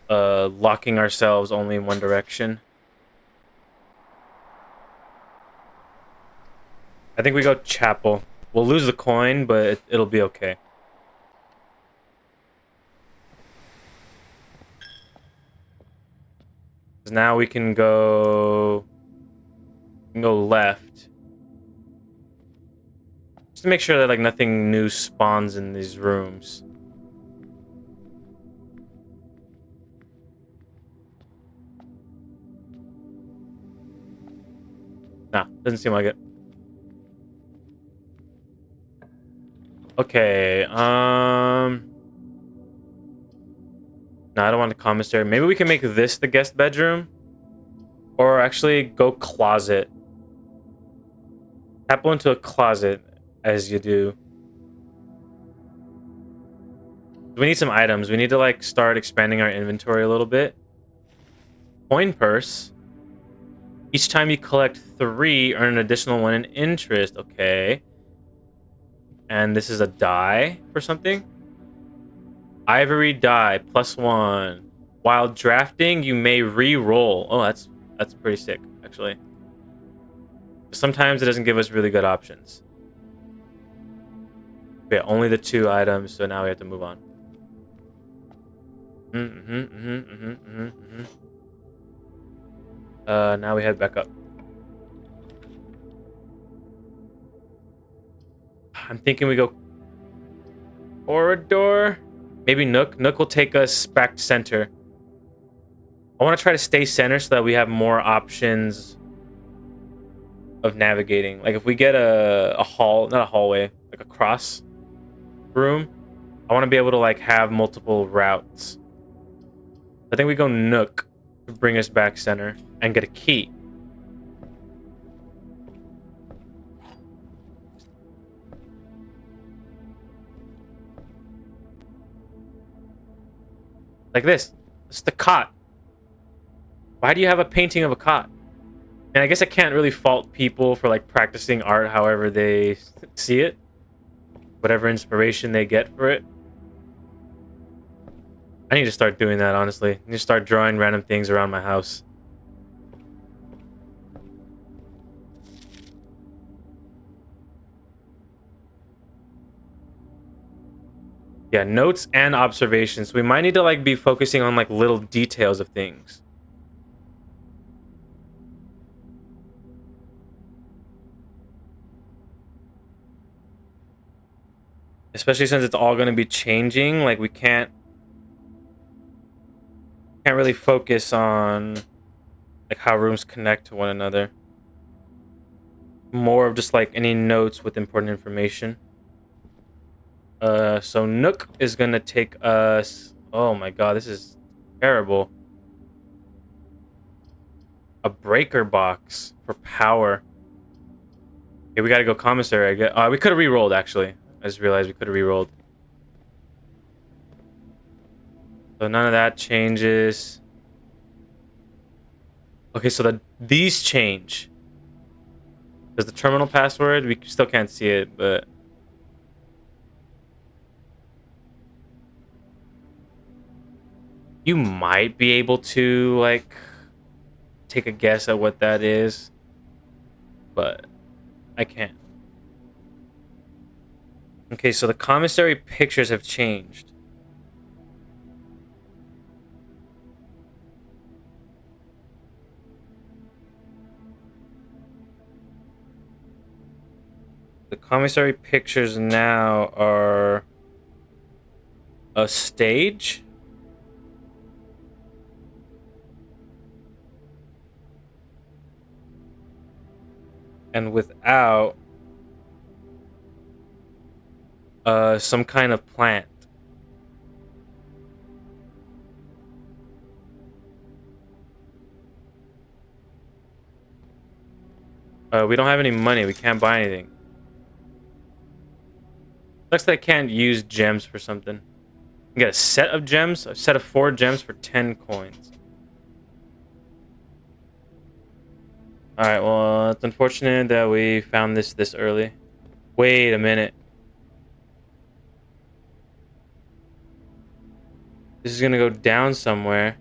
locking ourselves only in one direction. I think we go chapel. We'll lose the coin, but it'll be okay. Now we can go left. Just to make sure that, like, nothing new spawns in these rooms. Nah, doesn't seem like it. Okay, no, I don't want the commissary. Maybe we can make this the guest bedroom. Or actually go closet. Tap into a closet as you do. We need some items. We need to, like, start expanding our inventory a little bit. Coin purse. Each time you collect 3, earn an additional 1 in interest. Okay. And this is a die for something. Ivory die, +1. While drafting, you may re-roll. Oh, that's pretty sick, actually. Sometimes it doesn't give us really good options. Okay, only the 2 items, so now we have to move on. Now we head back up. I'm thinking we go corridor. Maybe Nook. Nook will take us back to center. I want to try to stay center so that we have more options of navigating. Like if we get a hall, not a hallway, like a cross room, I want to be able to like have multiple routes. I think we go Nook to bring us back center and get a key. Like this. It's the cot. Why do you have a painting of a cot? And I guess I can't really fault people for like practicing art however they see it. Whatever inspiration they get for it. I need to start doing that, honestly. I need to start drawing random things around my house. Yeah, notes and observations. We might need to like be focusing on like little details of things. Especially since it's all going to be changing, like we can't really focus on like how rooms connect to one another. More of just like any notes with important information. So Nook is going to take us. Oh my god, this is terrible. A breaker box for power. Okay, we got to go commissary. We could have re-rolled actually. I just realized we could have re-rolled. So none of that changes. Okay, so these change. Does the terminal password? We still can't see it, but... You might be able to, like, take a guess at what that is. But I can't. Okay, so the commissary pictures have changed. The commissary pictures now are a stage. And without some kind of plant. We don't have any money. We can't buy anything. Looks like I can't use gems for something. I get a set of gems, a set of 4 gems for 10 coins. Alright, well, it's unfortunate that we found this early. Wait a minute. This is gonna go down somewhere.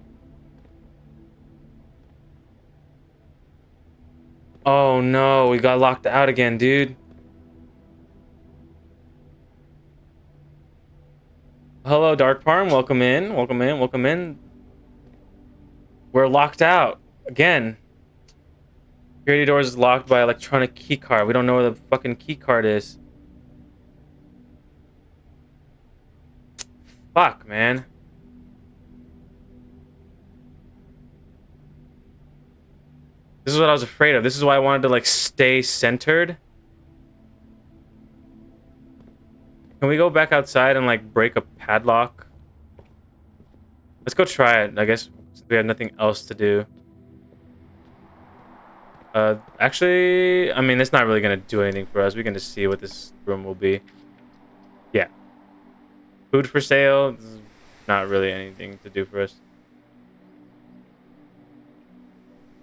Oh no, we got locked out again, dude. Hello, Dark Parm. Welcome in. Welcome in. Welcome in. We're locked out again. Security doors is locked by electronic key card. We don't know where the fucking key card is. Fuck, man. This is what I was afraid of. This is why I wanted to like stay centered. Can we go back outside and like break a padlock? Let's go try it. I guess we have nothing else to do. Actually, I mean, it's not really gonna do anything for us. We can just see what this room will be. Yeah. Food for sale. This is not really anything to do for us.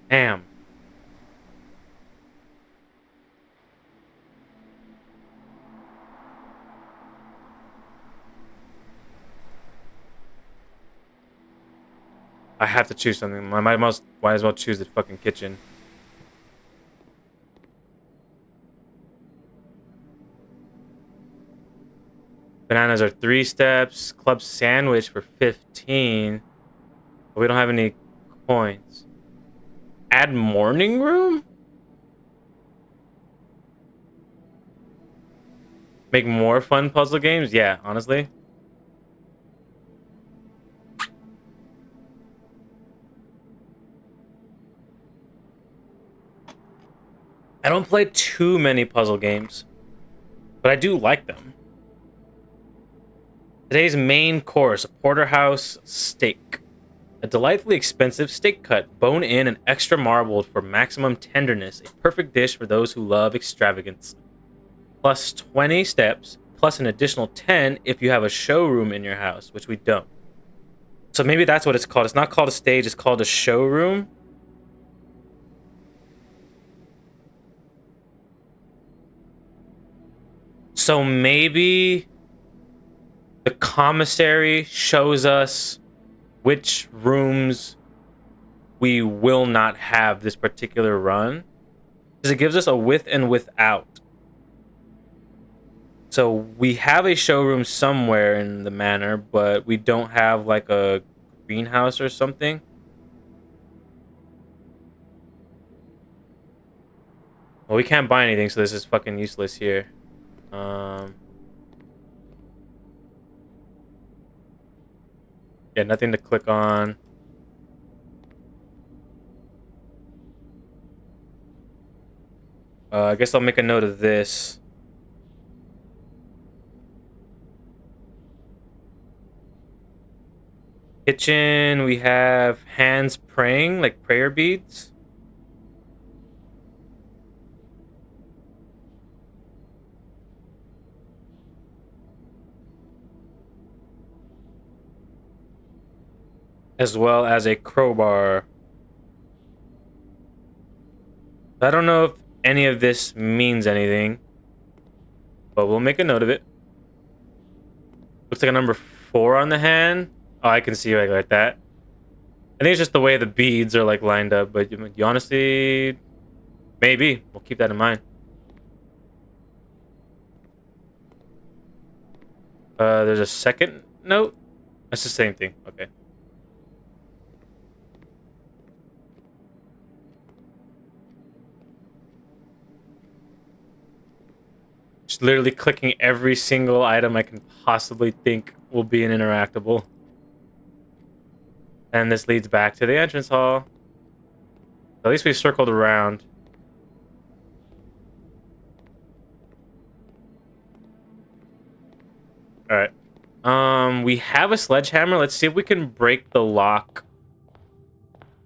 Damn. I have to choose something. I might as well choose the fucking kitchen. Bananas are 3 steps. Club sandwich for 15. But we don't have any coins. Add morning room? Make more fun puzzle games? Yeah, honestly. I don't play too many puzzle games, but I do like them. Today's main course, a porterhouse steak. A delightfully expensive steak cut, bone-in and extra marbled for maximum tenderness. A perfect dish for those who love extravagance. Plus 20 steps, plus an additional 10 if you have a showroom in your house, which we don't. So maybe that's what it's called. It's not called a stage, it's called a showroom. So maybe the commissary shows us which rooms we will not have this particular run. Because it gives us a with and without. So we have a showroom somewhere in the manor, but we don't have like a greenhouse or something. Well, we can't buy anything, so this is fucking useless here. Yeah, nothing to click on. I guess I'll make a note of this. Kitchen, we have hands praying, like prayer beads. As well as a crowbar. I don't know if any of this means anything, but we'll make a note of it. Looks like a number 4 on the hand. Oh, I can see like that. I think it's just the way the beads are like lined up, but you honestly, maybe. We'll keep that in mind. There's a second note. That's the same thing. Okay. Just literally clicking every single item I can possibly think will be an interactable. And this leads back to the entrance hall. At least we've circled around. Alright. We have a sledgehammer. Let's see if we can break the lock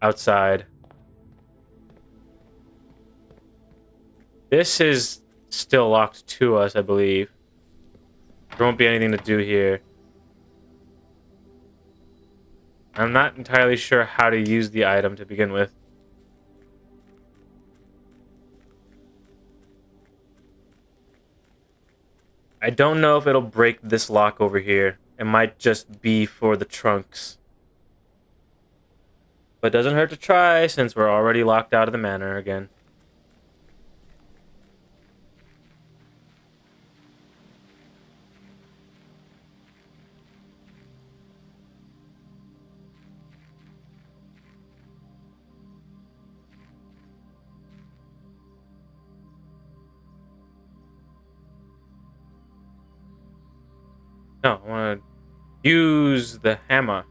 outside. This is still locked to us, I believe. There won't be anything to do here. I'm not entirely sure how to use the item to begin with. I don't know if it'll break this lock over here. It might just be for the trunks. But it doesn't hurt to try since we're already locked out of the manor again. No, I want to use the hammer.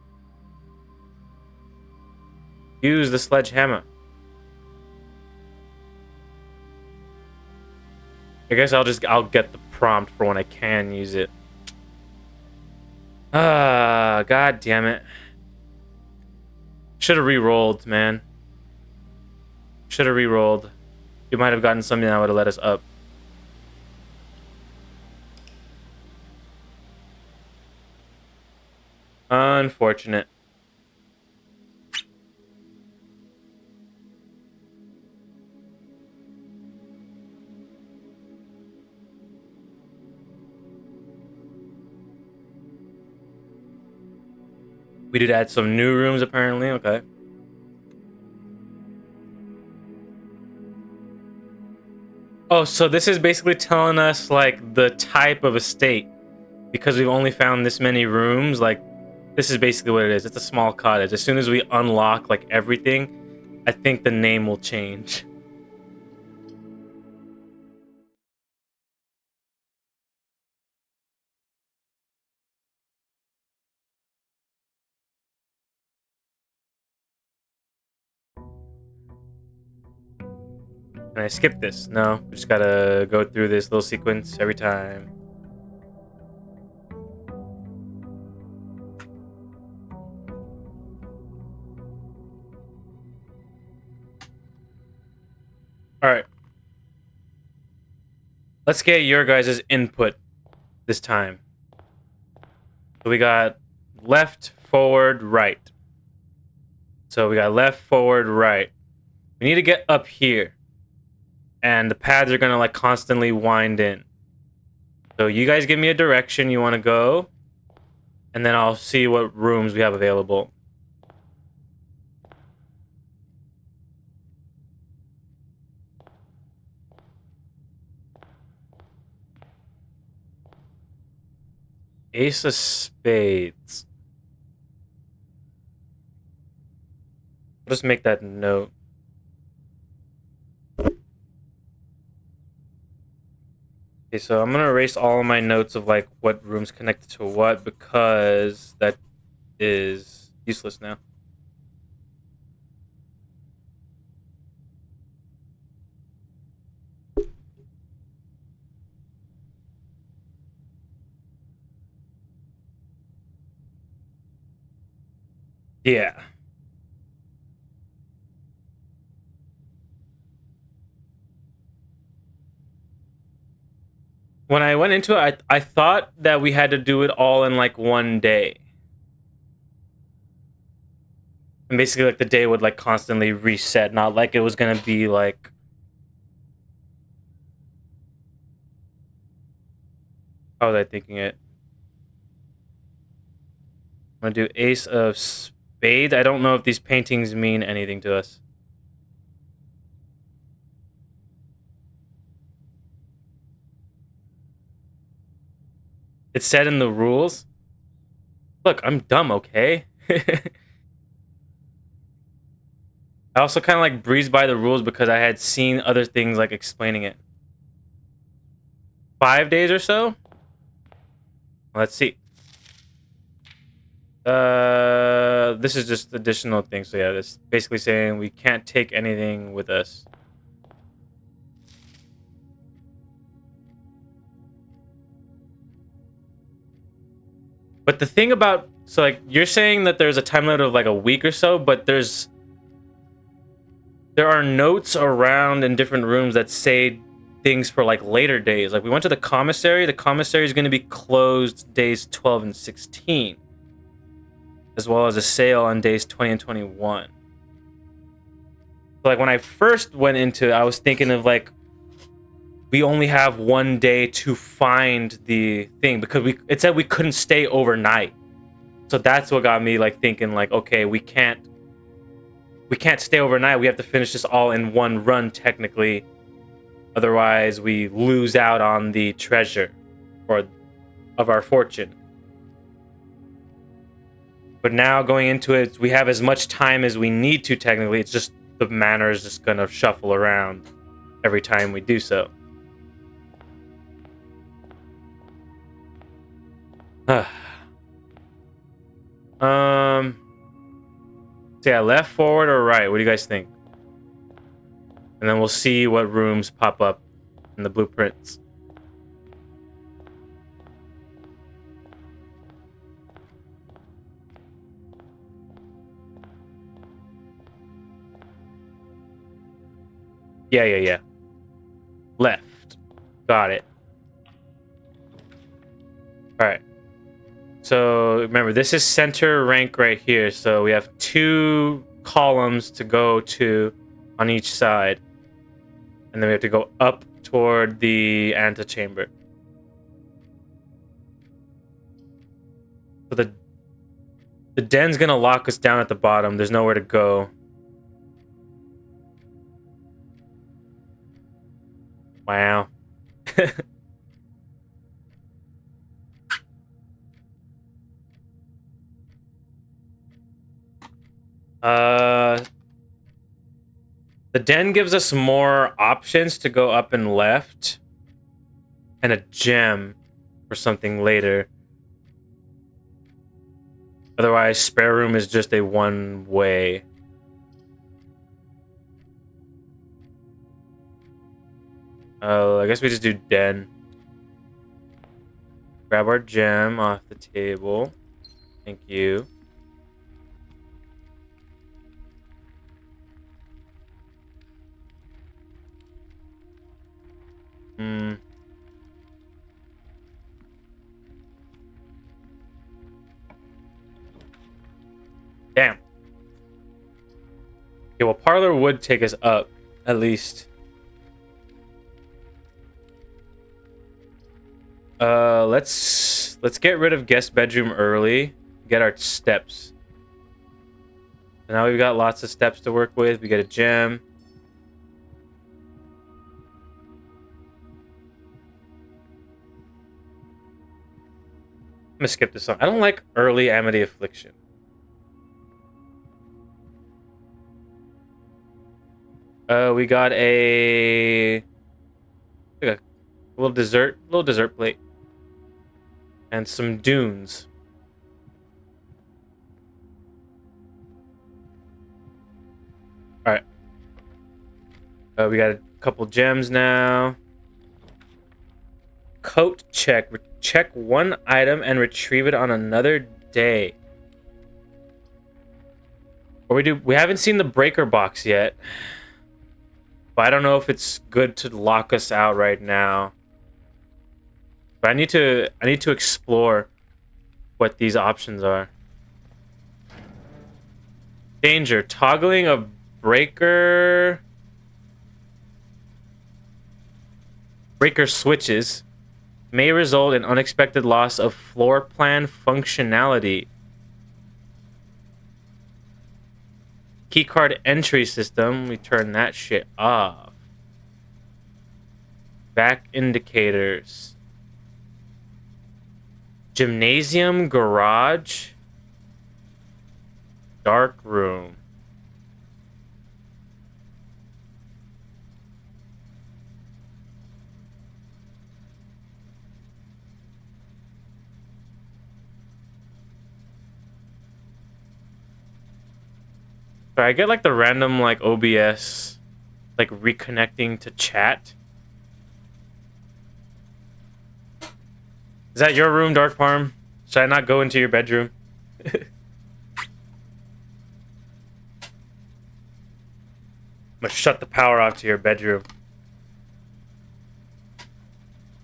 Use the sledgehammer. I guess I'll get the prompt for when I can use it. Ah, god damn it. Should have re-rolled, man. Should have re-rolled. You might have gotten something that would have let us up. Unfortunate. We did add some new rooms, apparently. Okay. Oh, so this is basically telling us, like, the type of estate. Because we've only found this many rooms, like, this is basically what it is. It's a small cottage. As soon as we unlock, like, everything, I think the name will change. Can I skip this? No, we just gotta go through this little sequence every time. All right. Let's get your guys' input this time. So we got left, forward, right. So we got left, forward, right. We need to get up here. And the pads are gonna like constantly wind in. So you guys give me a direction you want to go. And then I'll see what rooms we have available. Ace of Spades. I'll just make that note. Okay, so I'm gonna erase all of my notes of like what rooms connected to what because that is useless now. Yeah. When I went into it, I thought that we had to do it all in like one day. And basically like the day would like constantly reset, not like it was gonna be like how was I thinking it? I'm gonna do Ace of Spades. I don't know if these paintings mean anything to us. It's said in the rules. Look, I'm dumb, okay? I also kind of like breezed by the rules because I had seen other things like explaining it. 5 days or so? Let's see. This is just additional things. So yeah, that's basically saying we can't take anything with us. But the thing about so like you're saying that there's a time limit of like a week or so, but there are notes around in different rooms that say things for like later days. Like we went to the commissary. The commissary is going to be closed days 12 and 16, as well as a sale on days 20 and 21. So like when I first went into it, I was thinking of like we only have one day to find the thing because it said we couldn't stay overnight. So that's what got me like thinking like, okay, we can't stay overnight. We have to finish this all in one run technically. Otherwise, we lose out on the treasure or of our fortune. But now going into it, we have as much time as we need to technically. It's just the manor is just going to shuffle around every time we do so. So yeah, left, forward, or right? What do you guys think? And then we'll see what rooms pop up in the blueprints. Yeah. Left. Got it. All right. So remember, this is center rank right here. So we have 2 columns to go to on each side. And then we have to go up toward the antechamber. So the den's going to lock us down at the bottom. There's nowhere to go. Wow. The den gives us more options to go up and left. And a gem for something later. Otherwise, spare room is just a one way. I guess we just do den. Grab our gem off the table. Thank you. Damn. Okay, well, parlor would take us up, at least. Let's get rid of guest bedroom early. Get our steps. So now we've got lots of steps to work with. We get a gem. I'm gonna skip this one. I don't like early Amity Affliction. We got a little dessert plate, and some dunes. All right. We got a couple gems now. Coat check. Check one item and retrieve it on another day. Or we haven't seen the breaker box yet. But I don't know if it's good to lock us out right now. But I need to explore what these options are. Danger. Toggling of breaker switches may result in unexpected loss of floor plan functionality. Keycard entry system, we turn that shit off. Back indicators. Gymnasium, garage. Dark room. So I get like the random like OBS like reconnecting to chat. Is that your room, Dark Parm? Should I not go into your bedroom? I'm gonna shut the power off to your bedroom.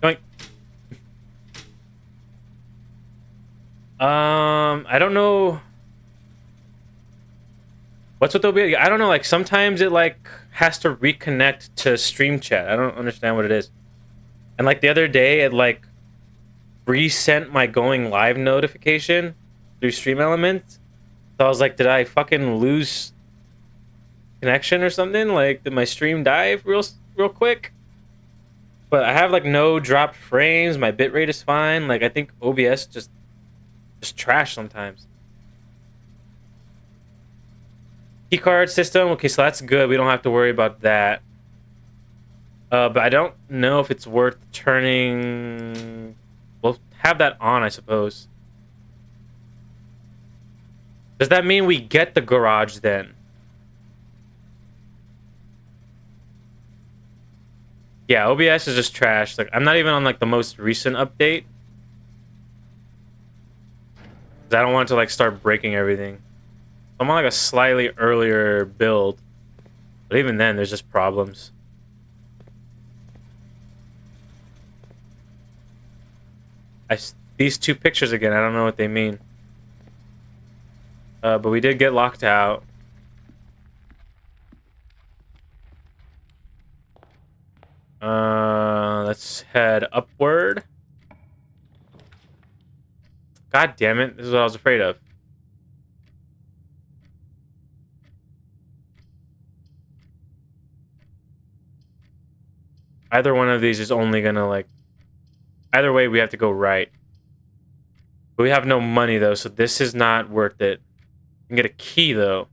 Doink. I don't know. What's with OBS? I don't know, like sometimes it like has to reconnect to stream chat. I don't understand what it is. And like the other day it like resent my going live notification through Stream Elements. So I was like, did I fucking lose connection or something? Like, did my stream die real quick? But I have like no dropped frames. My bitrate is fine. Like I think OBS just trash sometimes. Keycard system. Okay, so that's good. We don't have to worry about that. But I don't know if it's worth turning. We'll have that on, I suppose. Does that mean we get the garage then? Yeah, OBS is just trash. Like I'm not even on like the most recent update. 'Cause I don't want it to like start breaking everything. I'm on like a slightly earlier build. But even then, there's just problems. These two pictures again, I don't know what they mean. But we did get locked out. Let's head upward. God damn it, this is what I was afraid of. Either one of these is only gonna like... Either way, we have to go right. But we have no money though, so this is not worth it. We can get a key though.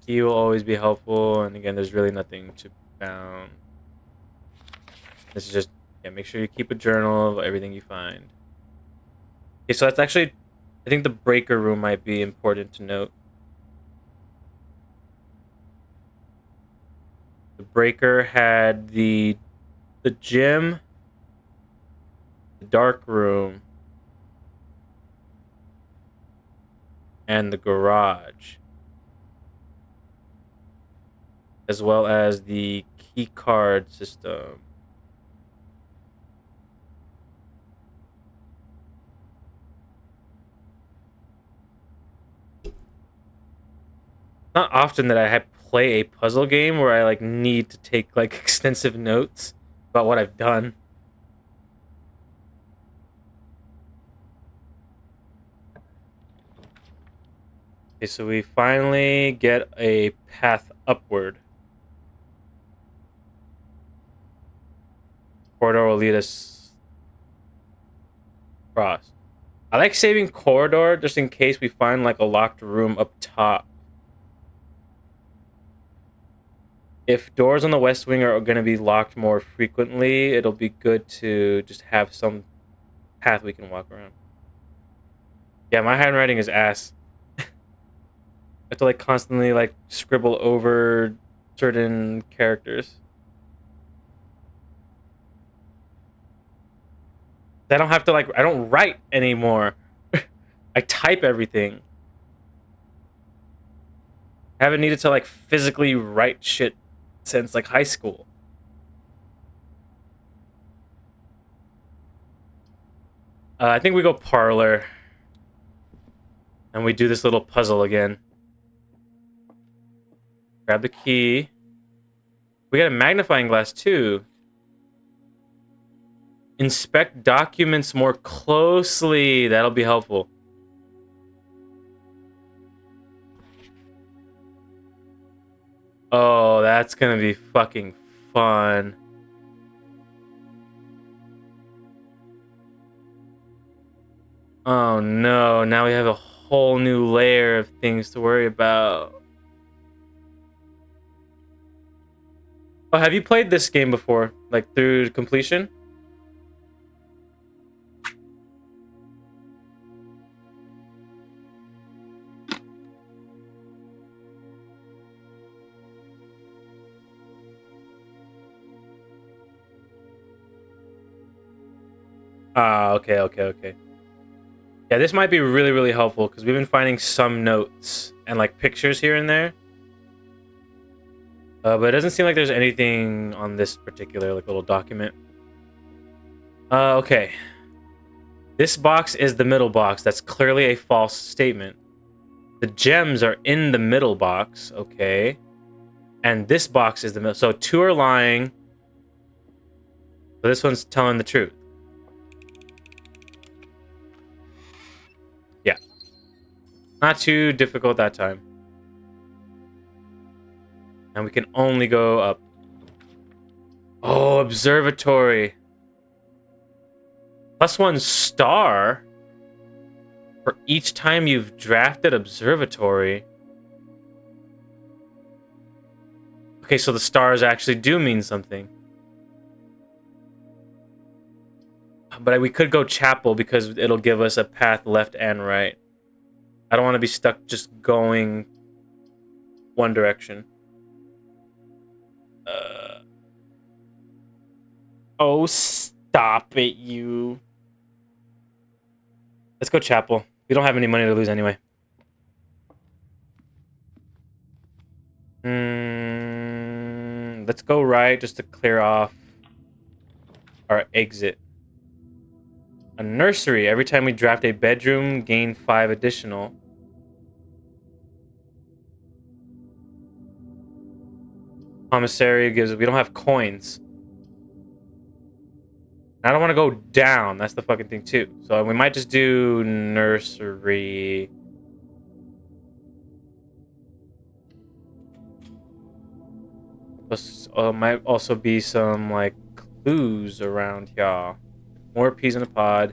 key will always be helpful. And again, there's really nothing to be found. This is just, yeah, make sure you keep a journal of everything you find. Okay, so that's actually, I think the breaker room might be important to note. The breaker had the gym, the dark room, and the garage, as well as the key card system. Not often that I play a puzzle game where I like need to take like extensive notes about what I've done. Okay, so we finally get a path upward. Corridor will lead us across. I like saving corridor just in case we find like a locked room up top. If doors on the West Wing are going to be locked more frequently, it'll be good to just have some path we can walk around. Yeah, my handwriting is ass. I have to like constantly like scribble over certain characters. I don't have to like, I don't write anymore. I type everything. I haven't needed to like physically write shit since like high school. I think we go parlor. And we do this little puzzle again. Grab the key. We got a magnifying glass too. Inspect documents more closely. That'll be helpful. Oh, that's gonna be fucking fun. Oh no, now we have a whole new layer of things to worry about. Oh, have you played this game before? Like through completion? Ah, okay. Yeah, this might be really, really helpful because we've been finding some notes and like pictures here and there. But it doesn't seem like there's anything on this particular like little document. Okay. This box is the middle box. That's clearly a false statement. The gems are in the middle box. Okay. And this box is the middle. So two are lying. So this one's telling the truth. Yeah. Not too difficult that time. And we can only go up. Oh, observatory. +1 star for each time you've drafted observatory. Okay, so the stars actually do mean something. But we could go chapel because it'll give us a path left and right. I don't want to be stuck just going one direction. Oh, stop it, you. Let's go chapel. We don't have any money to lose anyway. Let's go right just to clear off our exit. A nursery. Every time we draft a bedroom, gain 5 additional. Commissary gives... We don't have coins. I don't want to go down. That's the fucking thing, too. So we might just do nursery. Might also be some, like, clues around here. More peas in a pod.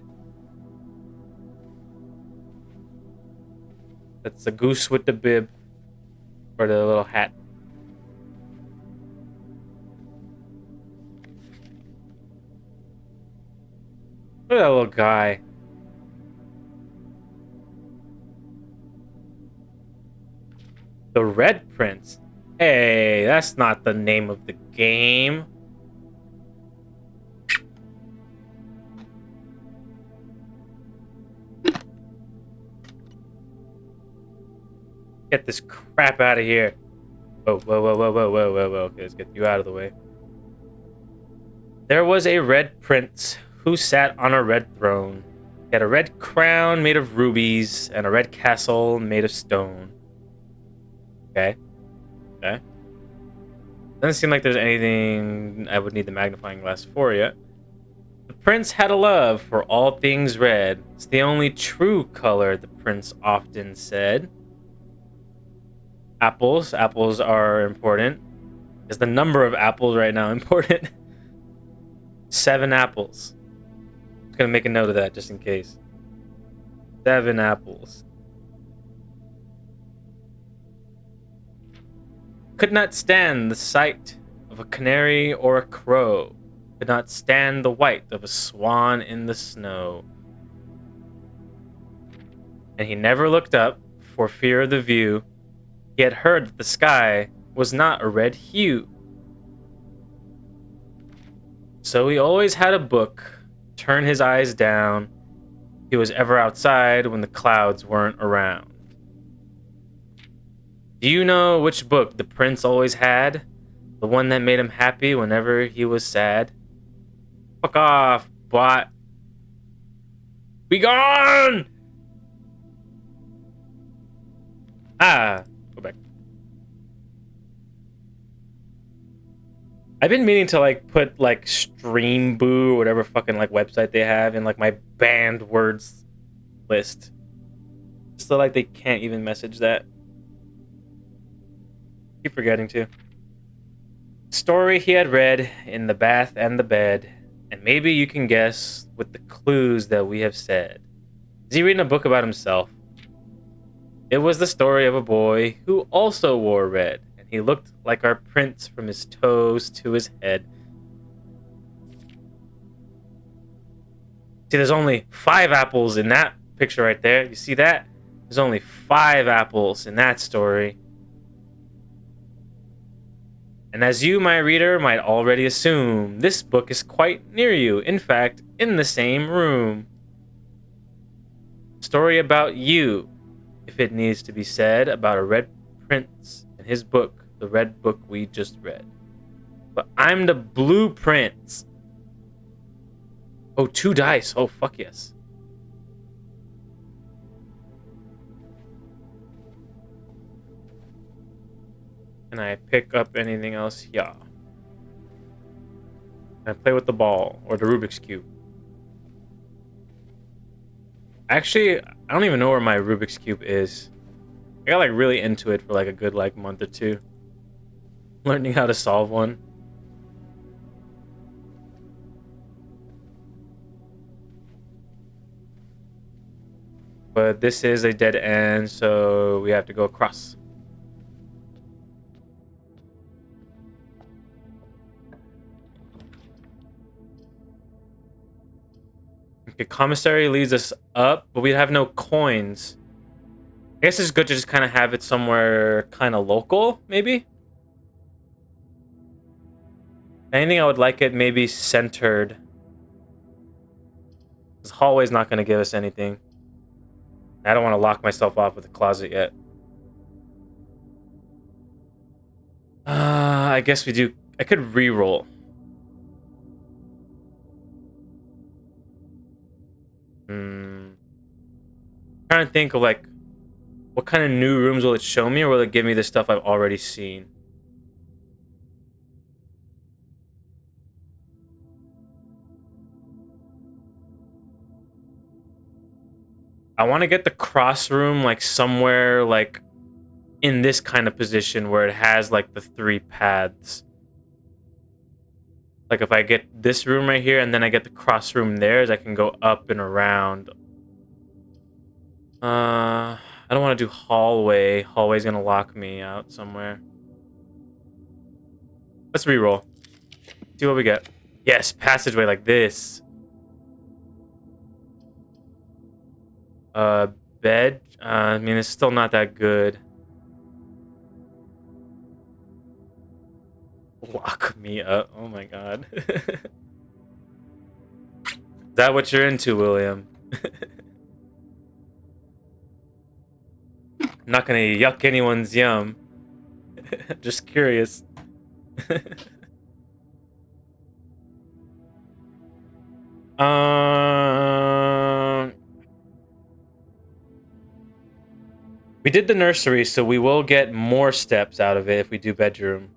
That's the goose with the bib. For the little hat. Look at that little guy. The Red Prince. Hey, that's not the name of the game. Get this crap out of here. Whoa, whoa, whoa, whoa, whoa, whoa, whoa, whoa. Okay, let's get you out of the way. There was a red prince who sat on a red throne. He had a red crown made of rubies and a red castle made of stone. Okay. Okay. Doesn't seem like there's anything I would need the magnifying glass for yet. The prince had a love for all things red. It's the only true color, the prince often said. Apples. Apples are important. Is the number of apples right now important? 7 apples. I'm just gonna make a note of that just in case. 7 apples. Could not stand the sight of a canary or a crow. Could not stand the white of a swan in the snow. And he never looked up for fear of the view. He had heard that the sky was not a red hue. So he always had a book, turn his eyes down. He was ever outside when the clouds weren't around. Do you know which book the prince always had? The one that made him happy whenever he was sad? Fuck off, bot. Be gone! Ah, go back. I've been meaning to like put like Stream Boo or whatever fucking like website they have in like my banned words list. So like they can't even message that. Keep forgetting to. Story he had read in the bath and the bed, and maybe you can guess with the clues that we have said. Is he reading a book about himself? It was the story of a boy who also wore red, and he looked like our prince from his toes to his head. See, there's only 5 apples in that picture right there. You see that? There's only 5 apples in that story. And as you, my reader, might already assume, this book is quite near you. In fact, in the same room. Story about you, if it needs to be said, about a red prince and his book, the red book we just read. But I'm the blue prince. Oh, 2 dice. Oh, fuck yes. Can I pick up anything else? Yeah. Can I play with the ball or the Rubik's Cube? Actually, I don't even know where my Rubik's Cube is. I got like really into it for like a good like month or 2. Learning how to solve one. But this is a dead end, so we have to go across. Okay, commissary leads us up, but we have no coins. I guess it's good to just kind of have it somewhere kind of local, maybe? Anything I would like it maybe centered. This hallway's not going to give us anything. I don't want to lock myself off with a closet yet. I guess we do. I could re-roll. Trying to think of like what kind of new rooms will it show me, or will it give me the stuff I've already seen? I want to get the cross room like somewhere like in this kind of position where it has like the 3 paths. Like if I get this room right here and then I get the cross room there, I can go up and around. I don't want to do hallway. Hallway's gonna lock me out somewhere. Let's reroll. See what we get. Yes, passageway like this. Uh, bed. I mean, it's still not that good. Lock me up. Oh my god. Is that what you're into, William? I'm not gonna yuck anyone's yum. Just curious. Um, we did the nursery, so we will get more steps out of it if we do bedroom.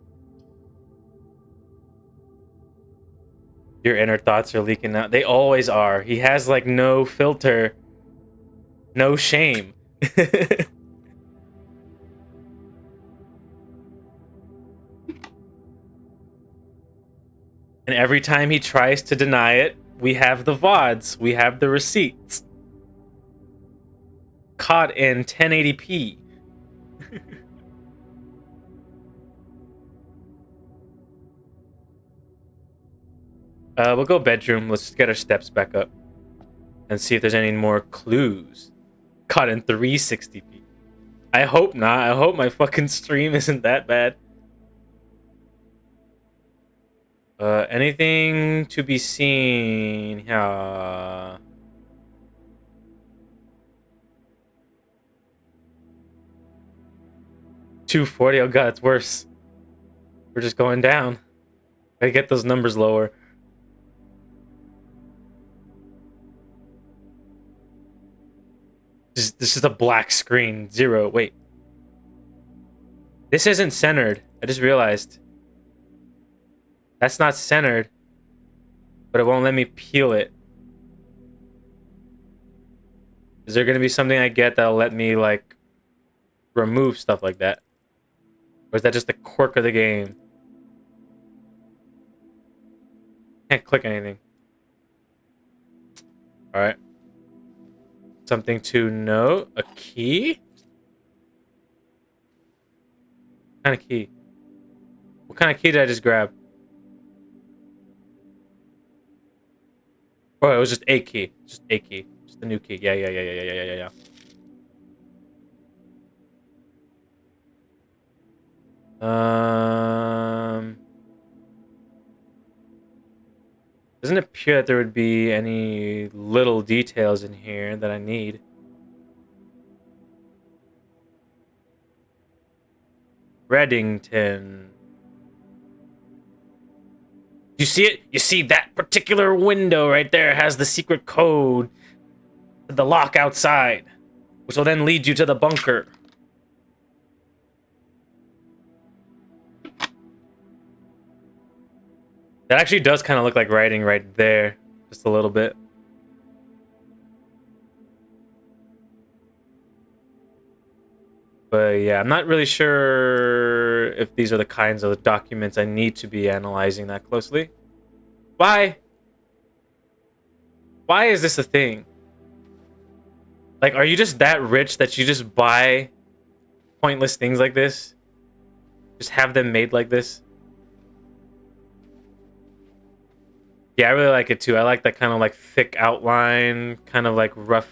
Your inner thoughts are leaking out. They always are. He has like no filter, no shame. And every time he tries to deny it, we have the VODs, we have the receipts. Caught in 1080p. We'll go bedroom. Let's get our steps back up and see if there's any more clues. Caught in 360p. I hope not. I hope my fucking stream isn't that bad. Anything to be seen? 240. Oh god, it's worse. We're just going down. Gotta get those numbers lower. This is a black screen. 0. Wait. This isn't centered. I just realized. That's not centered. But it won't let me peel it. Is there gonna be something I get that'll let me, like, remove stuff like that? Or is that just the quirk of the game? Can't click anything. Alright. Something to note. A key? What kind of key? What kind of key did I just grab? Oh, it was just a key. Just a key. Just a new key. Yeah. Doesn't appear that there would be any little details in here that I need. Reddington. You see it? You see that particular window right there has the secret code to the lock outside, which will then lead you to the bunker. That actually does kind of look like writing right there, just a little bit. But yeah, I'm not really sure if these are the kinds of documents I need to be analyzing that closely. Why? Why is this a thing? Like, are you just that rich that you just buy pointless things like this? Just have them made like this? Yeah, I really like it too. I like that kind of like thick outline, kind of like rough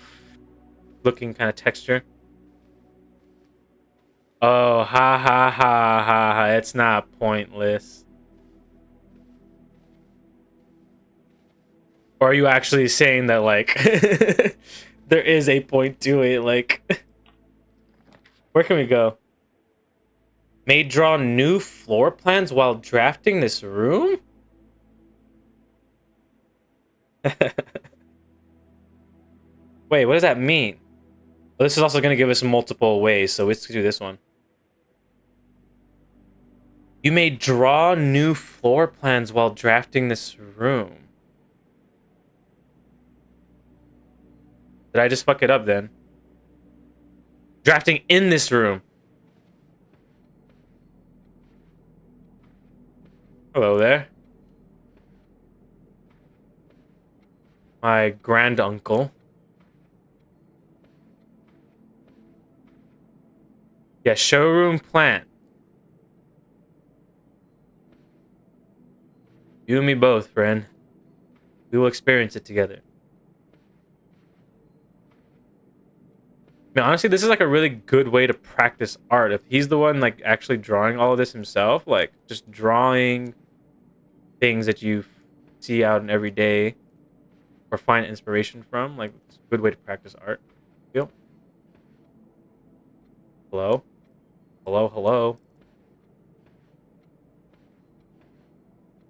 looking kind of texture. Oh, ha. It's not pointless. Or are you actually saying that, like, there is a point to it? Like, where can we go? May draw new floor plans while drafting this room? Wait, what does that mean? Well, this is also going to give us multiple ways, so let's do this one. You may draw new floor plans while drafting this room. Did I just fuck it up then? Drafting in this room. Hello there. My granduncle. Yeah, showroom plant. You and me both, friend. We will experience it together. I mean, honestly, this is like a really good way to practice art. If he's the one like actually drawing all of this himself, like just drawing things that you see out in every day or find inspiration from, like it's a good way to practice art. Feel? Hello? Hello, hello.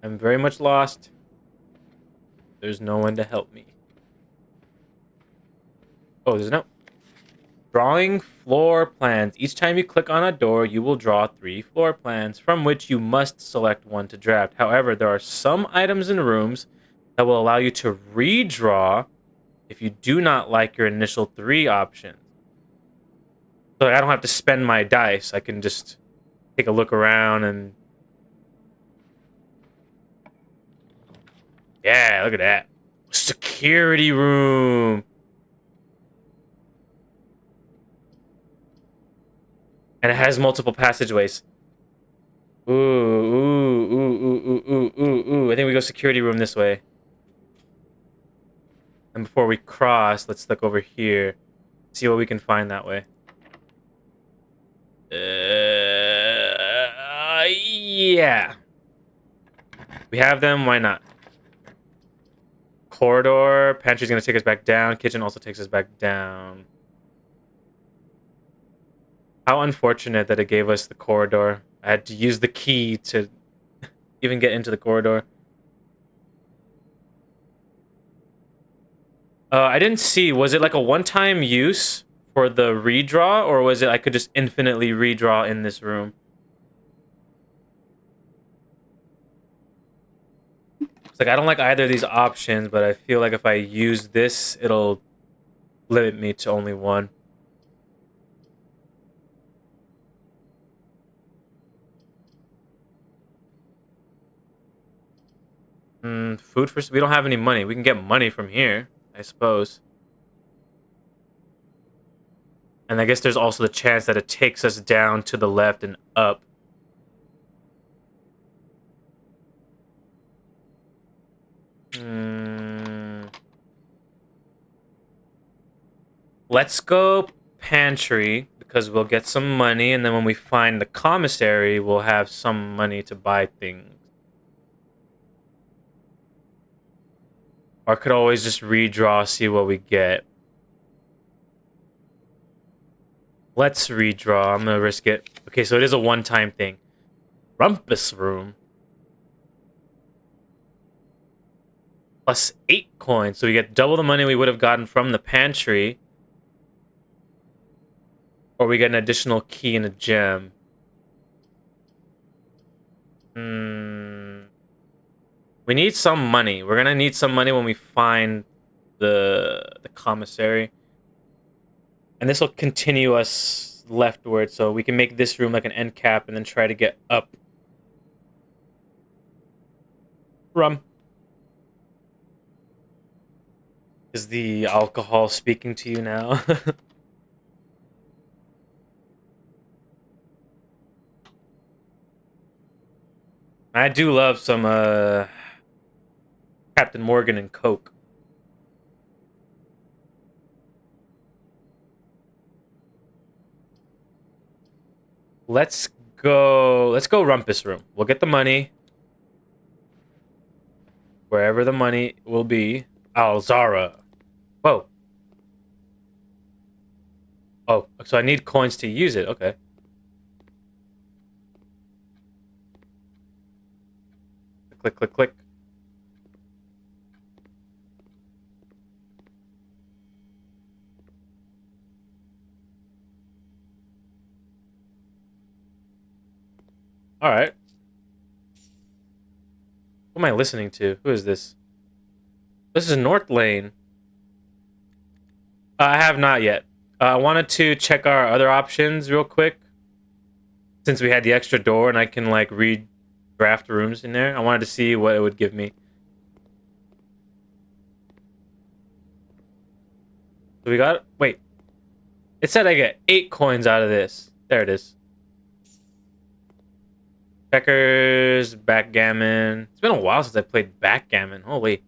I'm very much lost. There's no one to help me. Oh, there's no drawing floor plans. Each time you click on a door, you will draw 3 floor plans, from which you must select one to draft. However, there are some items in rooms that will allow you to redraw if you do not like your initial 3 options. So I don't have to spend my dice. I can just take a look around and... Yeah, look at that. Security room. And it has multiple passageways. Ooh, ooh, ooh, ooh, ooh, ooh, ooh, ooh. I think we go security room this way. And before we cross, let's look over here. See what we can find that way. Yeah. We have them, why not? Corridor. Pantry's gonna take us back down. Kitchen also takes us back down. How unfortunate that it gave us the corridor. I had to use the key to even get into the corridor. I didn't see. Was it like a one-time use for the redraw, or was it I could just infinitely redraw in this room? It's like I don't like either of these options, but I feel like if I use this, it'll limit me to only one. Food for... We don't have any money. We can get money from here, I suppose. And I guess there's also the chance that it takes us down to the left and up. Let's go pantry, because we'll get some money, and then when we find the commissary, we'll have some money to buy things. Or I could always just redraw, see what we get. Let's redraw. I'm gonna risk it. Okay, so it is a one-time thing. Rumpus room. Plus 8 coins. So we get double the money we would have gotten from the pantry. Or we get an additional key and a gem. We need some money. We're gonna need some money when we find the commissary. And this will continue us leftward, so we can make this room like an end cap and then try to get up. Rum. Is the alcohol speaking to you now? I do love some Captain Morgan and Coke. Let's go Rumpus room. We'll get the money. Wherever the money will be. Alzara. Whoa. Oh, so I need coins to use it. Okay. Click, click, click. All right. Who am I listening to? Who is this? This is North Lane. I have not yet. I wanted to check our other options real quick. Since we had the extra door and I can like read draft rooms in there. I wanted to see what it would give me. So we got... Wait. It said I get 8 coins out of this. There it is. Checkers, backgammon. It's been a while since I played backgammon. Holy.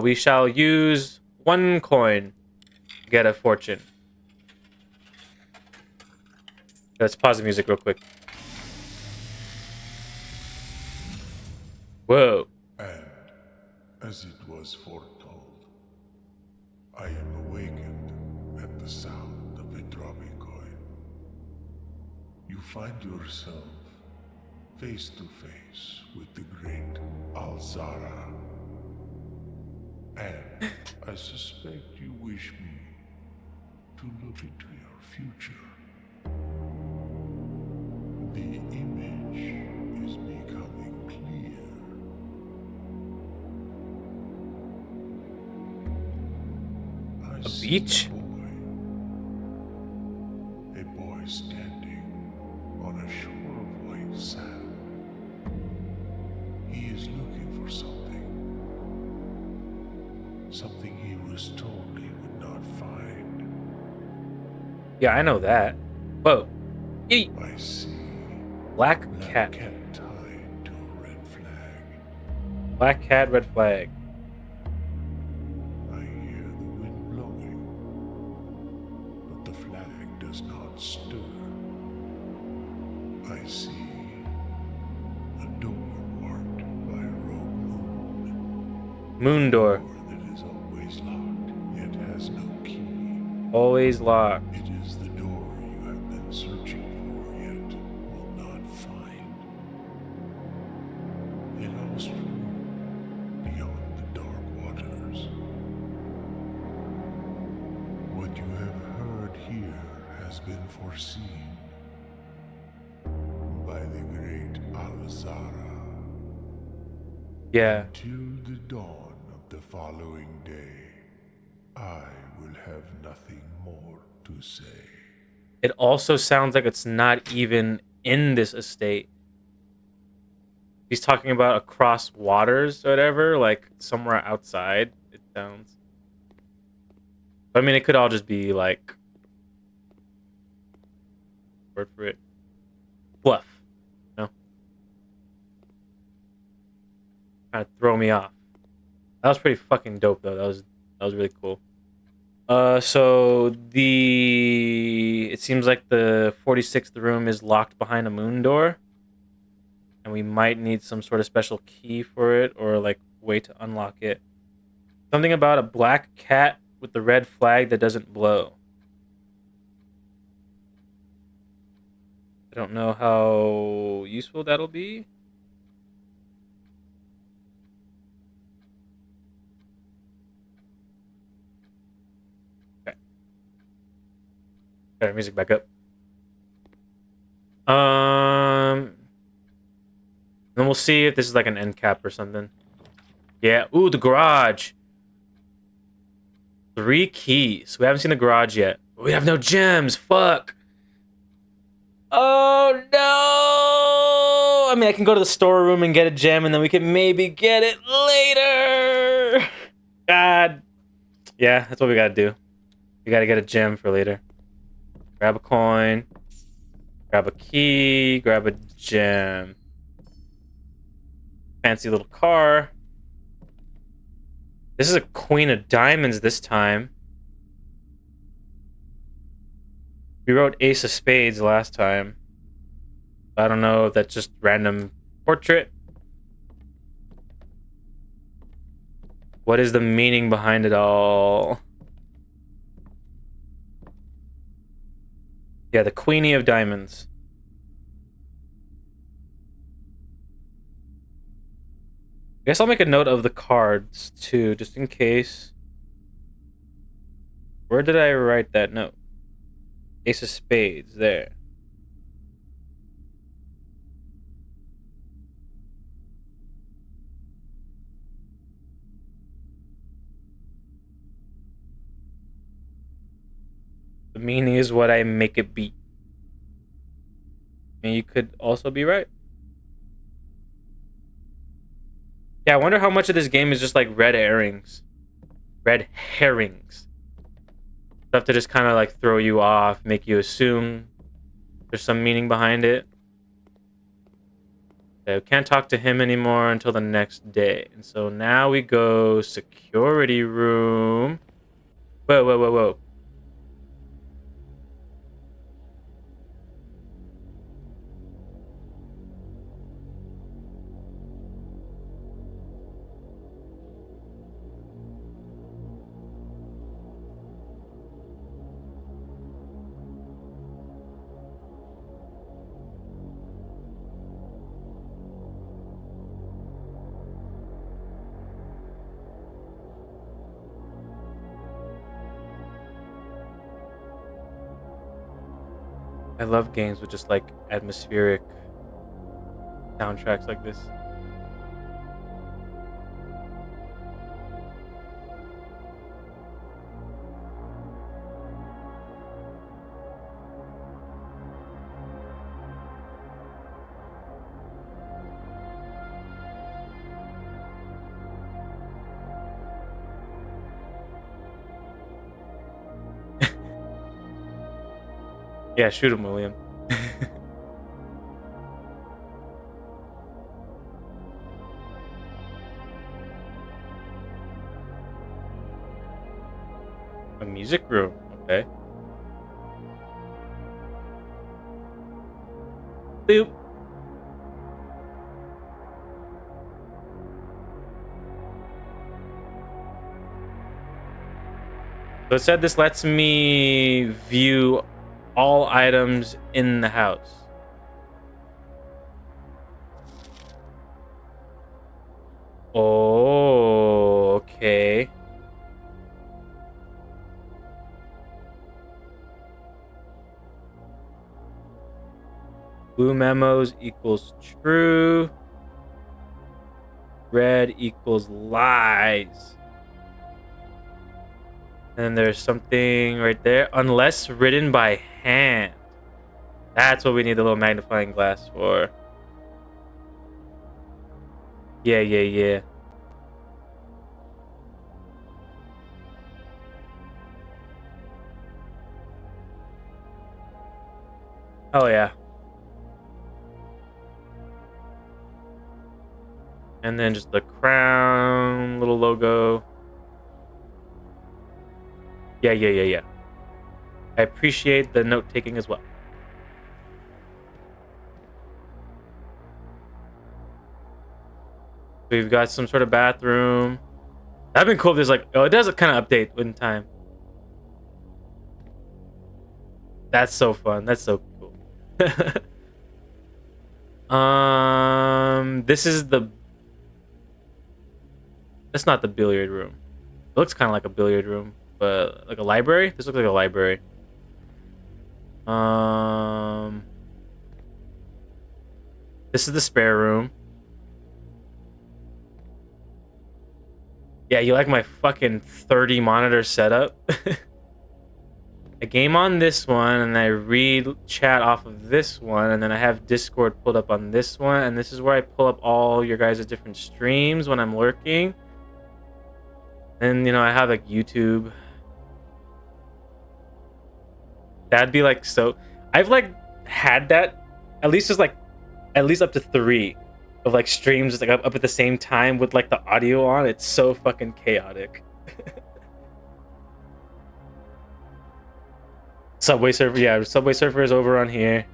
We shall use 1 coin to get a fortune. Let's pause the music real quick. Whoa. And as it was foretold, I am awakened at the sound of a dropping coin. You find yourself face to face with the great Alzara. And I suspect you wish me to look into your future. The image is becoming clear. I see beach? a boy standing on a shore of white sand. He is looking for something he was told he would not find. Yeah, I know that. Whoa. Eat. I see Black a cat. cat tied to a red flag. Black cat, red flag. I hear the wind blowing, but the flag does not stir. I see a door marked by a rogue moon. Moon door. Door that is always locked, yet has no key. Always locked. It is the door you have been searching for, yet will not find. A lost room beyond the dark waters. What you have heard here has been foreseen by the great Alzara. Yeah. Till the dawn of the following day, I will have nothing more to say. It also sounds like it's not even in this estate. He's talking about across waters or whatever, like somewhere outside, it sounds. I mean, it could all just be like, word for it, fluff. You know? Kind of throw me off. That was pretty fucking dope, though. That was really cool. So it seems like the 46th room is locked behind a moon door. And we might need some sort of special key for it or like way to unlock it. Something about a black cat with the red flag that doesn't blow. I don't know how useful that'll be. Okay. Got our music back up. Then we'll see if this is like an end cap or something. Yeah. Ooh, the garage. 3 keys. We haven't seen the garage yet. We have no gems. Fuck. Oh, no. I mean, I can go to the storeroom and get a gem, and then we can maybe get it later. God. Yeah, that's what we gotta do. We gotta get a gem for later. Grab a coin. Grab a key. Grab a gem. Fancy little car. This is a queen of diamonds this time. We wrote ace of spades last time. I don't know if that's just random portrait. What is the meaning behind it all? Yeah, the queenie of diamonds. I guess I'll make a note of the cards too, just in case. Where did I write that note? Ace of spades, there. The meaning is what I make it be. And you could also be right. Yeah, I wonder how much of this game is just like red herrings. Red herrings. Stuff to just kind of like throw you off, make you assume there's some meaning behind it. Okay, we can't talk to him anymore until the next day. And so now we go security room. Whoa, whoa, whoa, whoa. I love games with just like atmospheric soundtracks like this. Yeah, shoot him, William. A music room, okay. Boop. So it said this lets me view all items in the house. Oh, okay. Blue memos equals true. Red equals lies. And then there's something right there. Unless written by hand. That's what we need the little magnifying glass for. Yeah, yeah, yeah. Oh, yeah. And then just the crown, little logo. Yeah, yeah, yeah, yeah. I appreciate the note taking as well. We've got some sort of bathroom. That'd been cool if there's like, oh, it does kind of update in time. That's so fun. That's so cool. This is the. That's not the billiard room. It looks kind of like a billiard room, but like a library. This looks like a library. This is the spare room. Yeah, you like my fucking 30 monitor setup? I game on this one, and I read chat off of this one, and then I have Discord pulled up on this one, and this is where I pull up all your guys' different streams when I'm lurking. And, you know, I have, like, YouTube. That'd be, like, so... I've, like, had that, at least just, like, at least up to 3 of, like, streams, like, up at the same time with, like, the audio on. It's so fucking chaotic. Subway Surfer, yeah, Subway Surfer is over on here.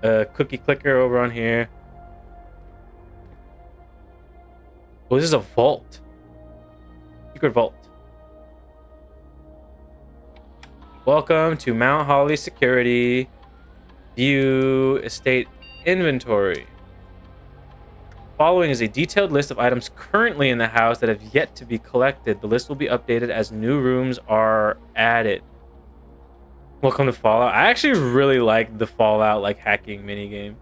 Cookie Clicker over on here. Oh, this is a vault. Secret vault. Welcome to Mount Holly Security. View estate inventory. Following is a detailed list of items currently in the house that have yet to be collected. The list will be updated as new rooms are added. Welcome to Fallout. I actually really like the Fallout like hacking minigame.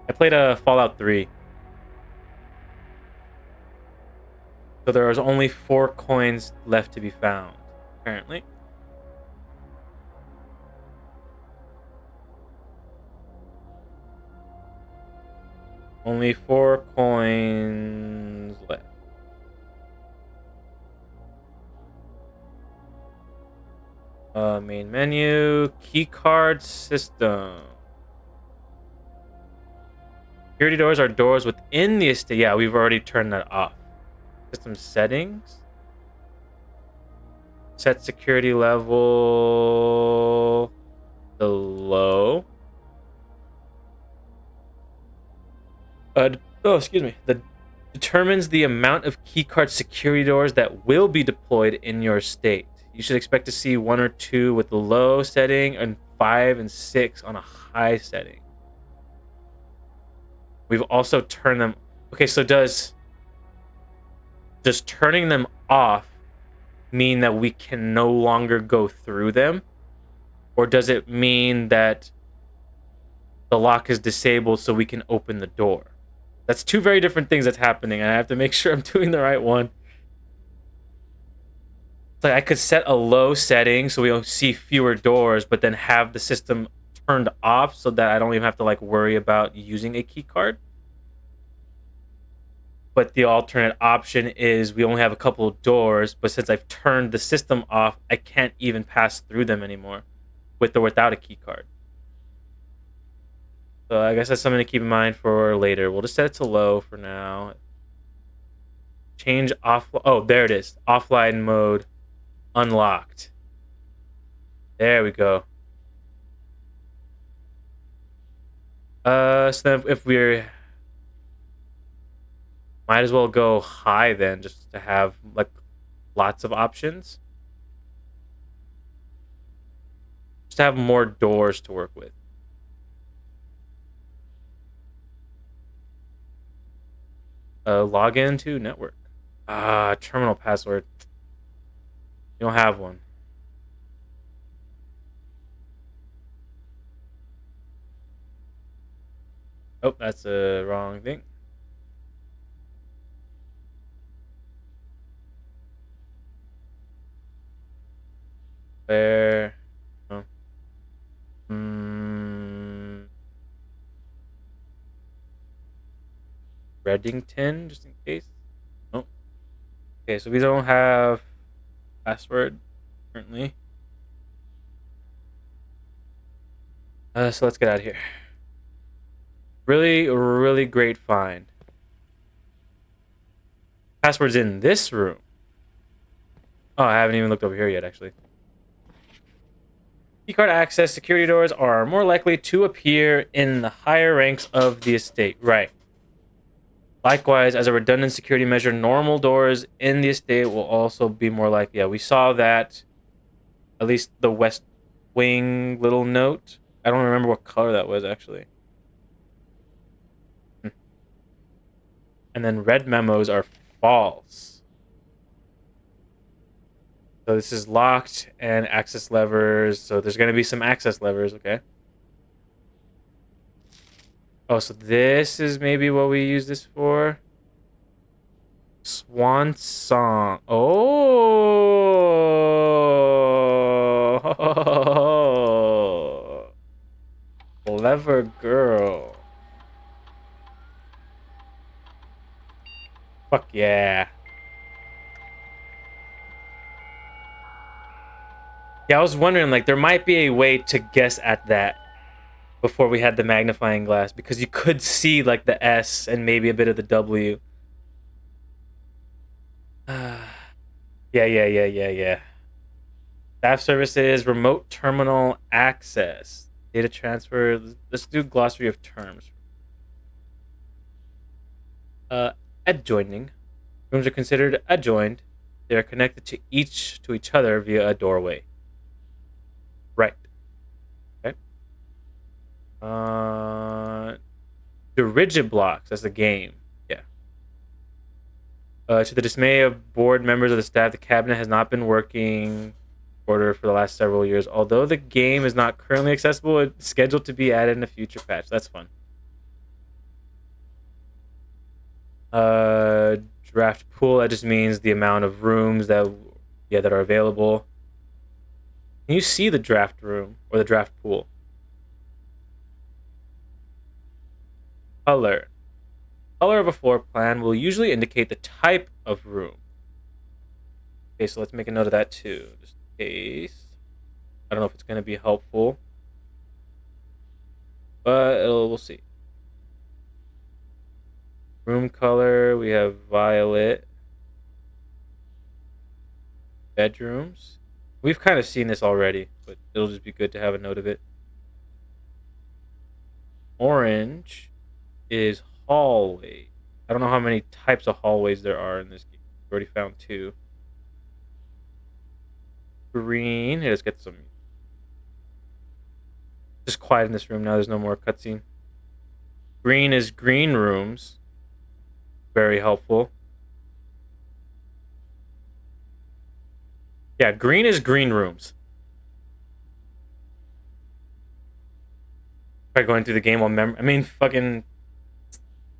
I played a Fallout 3. So there was only 4 coins left to be found, apparently. Only 4 coins left. Main menu, keycard system. Security doors are doors within the estate. Yeah, we've already turned that off. System settings. Set security level to low. Excuse me. The determines the amount of keycard security doors that will be deployed in your state. You should expect to see 1 or 2 with the low setting and 5 and 6 on a high setting. We've also turned them. Okay, so does turning them off mean that we can no longer go through them? Or does it mean that the lock is disabled so we can open the door? That's two very different things that's happening, and I have to make sure I'm doing the right one. It's like I could set a low setting so we'll see fewer doors, but then have the system turned off so that I don't even have to like worry about using a key card. But the alternate option is we only have a couple of doors, but since I've turned the system off, I can't even pass through them anymore with or without a key card. So I guess that's something to keep in mind for later. We'll just set it to low for now. Change off. Oh, there it is. Offline mode unlocked. There we go. So then if we're... Might as well go high then, just to have like lots of options. Just to have more doors to work with. Log into network. Terminal password. You don't have one. Oh, that's a wrong thing. There. Oh. Reddington, just in case. Oh. Okay, so we don't have password currently. So let's get out of here. Really, really great find. Password's in this room. Oh, I haven't even looked over here yet, actually. Keycard access security doors are more likely to appear in the higher ranks of the estate. Right. Likewise, as a redundant security measure, normal doors in the estate will also be more likely. Yeah, we saw that. At least the west wing little note. I don't remember what color that was, actually. And then red memos are false. So this is locked and access levers. So there's going to be some access levers, okay? Oh, so this is maybe what we use this for? Swan song. Oh. Clever girl. Fuck yeah. Yeah, I was wondering, like, there might be a way to guess at that before we had the magnifying glass, because you could see, like, the S and maybe a bit of the W. Yeah. Staff services, remote terminal access, data transfer. Let's do glossary of terms. Adjoining. Rooms are considered adjoined. They are connected to each other via a doorway. Right. Okay. The rigid blocks. That's the game. Yeah. To the dismay of board members of the staff, the cabinet has not been working order for the last several years. Although the game is not currently accessible, it's scheduled to be added in a future patch. That's fun. Draft pool. That just means the amount of rooms that are available. Can you see the draft room or the draft pool? Color. Color of a floor plan will usually indicate the type of room. Okay, so let's make a note of that too, just in case. I don't know if it's going to be helpful, but we'll see. Room color, we have violet. Bedrooms. We've kind of seen this already, but it'll just be good to have a note of it. Orange is hallway. I don't know how many types of hallways there are in this game. We've already found 2. Green. Hey, let's get some. Just quiet in this room now. There's no more cutscene. Green is green rooms. Very helpful. Yeah, green is green rooms. Try going through the game on memory. I mean, fucking.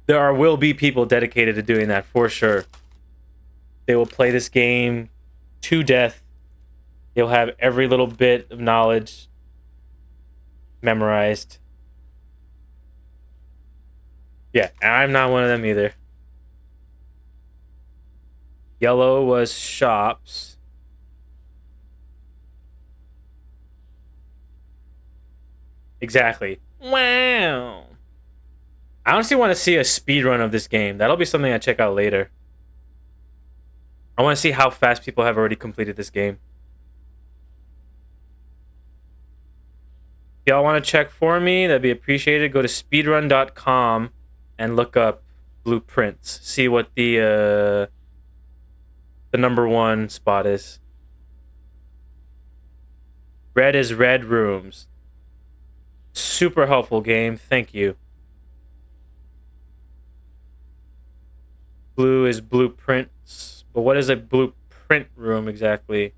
Will be people dedicated to doing that for sure. They will play this game to death. They'll have every little bit of knowledge memorized. Yeah, I'm not one of them either. Yellow was shops. Exactly. Wow. I honestly want to see a speed run of this game. That'll be something I check out later. I want to see how fast people have already completed this game. If y'all want to check for me, that'd be appreciated. Go to speedrun.com and look up blueprints. See what the number 1 spot is. Red is red rooms. Super helpful game. Thank you. Blue is blueprints. But what is a blueprint room exactly?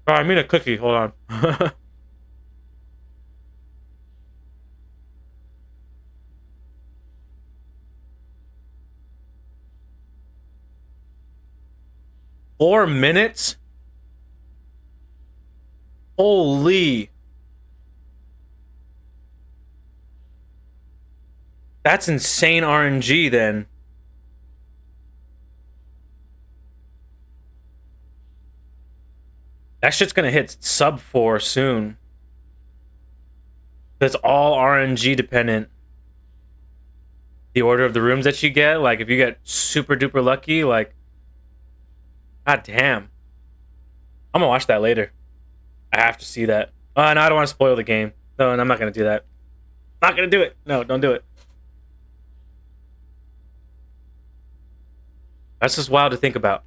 Oh, I mean a cookie. Hold on. 4 minutes? Holy. That's insane RNG then. That shit's gonna hit sub 4 soon. That's all RNG dependent. The order of the rooms that you get, like if you get super duper lucky, like, god damn. I'm gonna watch that later. I have to see that. No, I don't want to spoil the game. No, and I'm not gonna do that. Not gonna do it. No, don't do it. That's just wild to think about.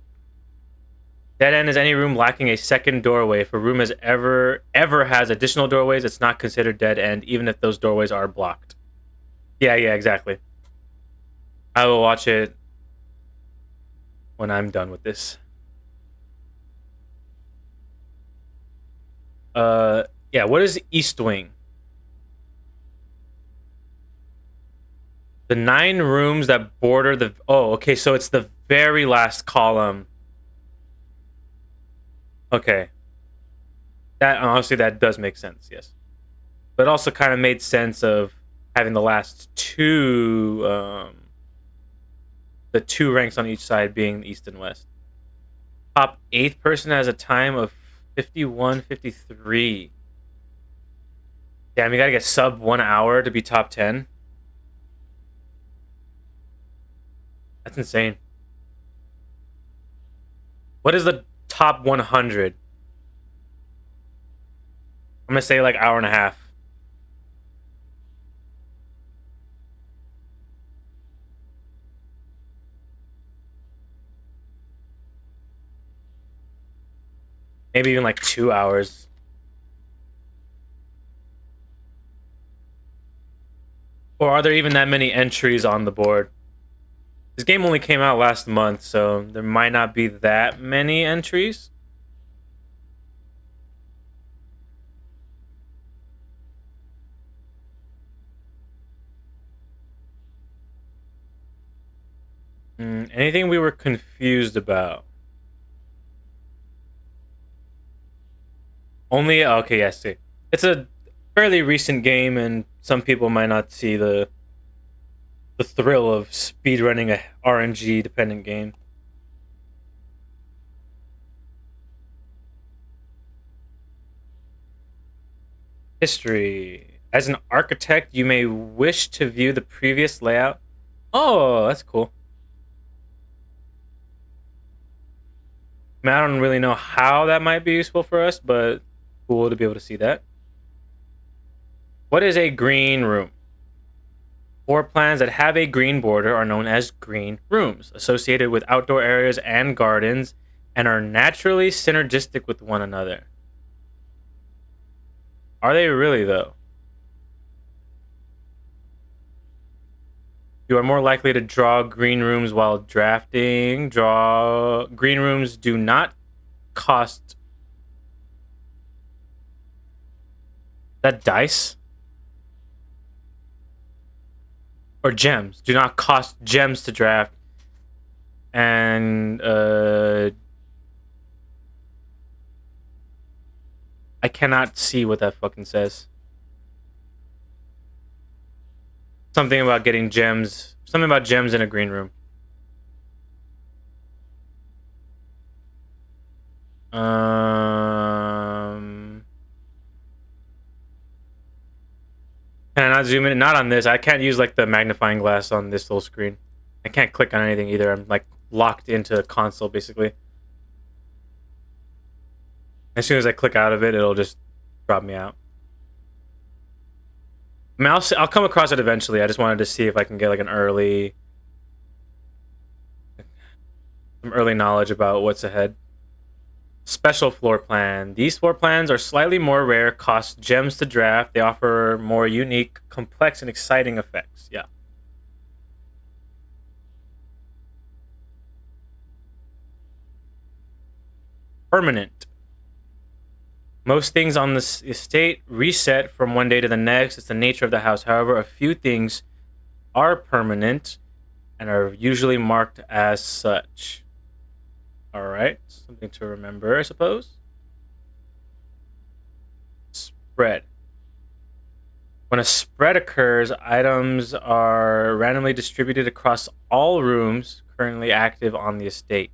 Dead end is any room lacking a second doorway. If a room has ever has additional doorways, it's not considered dead end, even if those doorways are blocked. Yeah, exactly. I will watch it when I'm done with this. Yeah, what is East Wing? The 9 rooms that border the... Oh, okay, so it's the very last column. Okay. That, honestly, that does make sense, yes. But also kind of made sense of having the last 2... the 2 ranks on each side being East and West. Top 8th person has a time of 51:53. Damn, you gotta get sub 1 hour to be top 10. That's insane. What is the top 100? I'm gonna say like hour and a half. Maybe even like 2 hours. Or are there even that many entries on the board? This game only came out last month, so there might not be that many entries. Anything we were confused about? Only okay, yes. See, it's a fairly recent game, and some people might not see the thrill of speedrunning a RNG dependent game. History. As an architect, you may wish to view the previous layout. Oh, that's cool. I mean, I don't really know how that might be useful for us, but cool to be able to see that. What is a green room? Floor plans that have a green border are known as green rooms, associated with outdoor areas and gardens, and are naturally synergistic with one another. Are they really, though? You are more likely to draw green rooms while drafting. Draw green rooms do not cost that dice or gems. Do not cost gems to draft. And I cannot see what that fucking says. Something about getting gems. Something about gems in a green room. Can I not zoom in? Not on this. I can't use like the magnifying glass on this little screen. I can't click on anything either. I'm like locked into the console basically. As soon as I click out of it, it'll just drop me out. I mean, I'll come across it eventually. I just wanted to see if I can get like some early knowledge about what's ahead. Special floor plan. These floor plans are slightly more rare, cost gems to draft. They offer more unique, complex, and exciting effects. Yeah. Permanent. Most things on this estate reset from one day to the next. It's the nature of the house. However, a few things are permanent and are usually marked as such. All right, something to remember, I suppose. Spread. When a spread occurs, items are randomly distributed across all rooms currently active on the estate.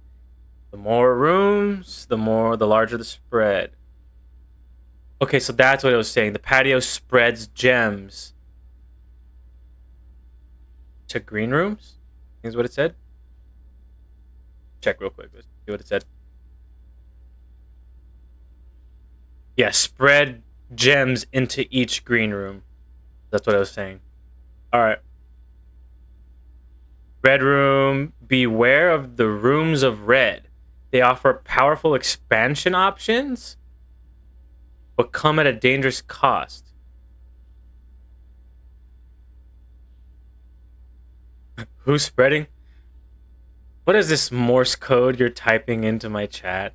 The more rooms, the larger the spread. Okay, so that's what it was saying. The patio spreads gems to green rooms. Is what it said. Check real quick. Let's see what it said. Yeah, spread gems into each green room. That's what I was saying. All right. Red room. Beware of the rooms of red. They offer powerful expansion options, but come at a dangerous cost. Who's spreading? What is this Morse code you're typing into my chat?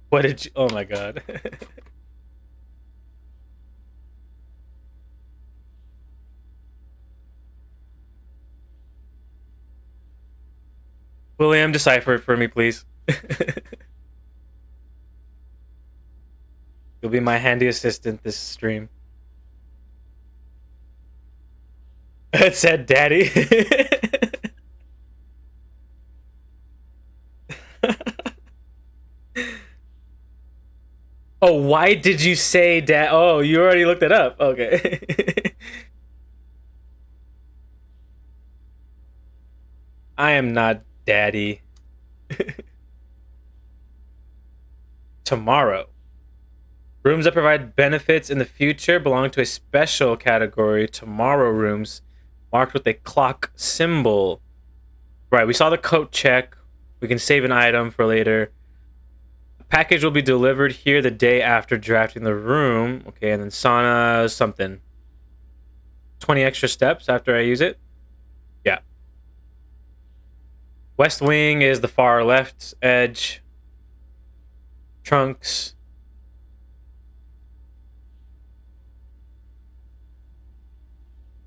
What did you... Oh my god. William, decipher it for me, please. You'll be my handy assistant this stream. It said daddy. Oh, why did you say dad? Oh, you already looked it up. Okay. I am not daddy. Tomorrow. Rooms that provide benefits in the future belong to a special category, tomorrow rooms, marked with a clock symbol. Right, we saw the coat check. We can save an item for later. A package will be delivered here the day after drafting the room. Okay, and then sauna something. 20 extra steps after I use it. Yeah. West wing is the far left edge. Trunks.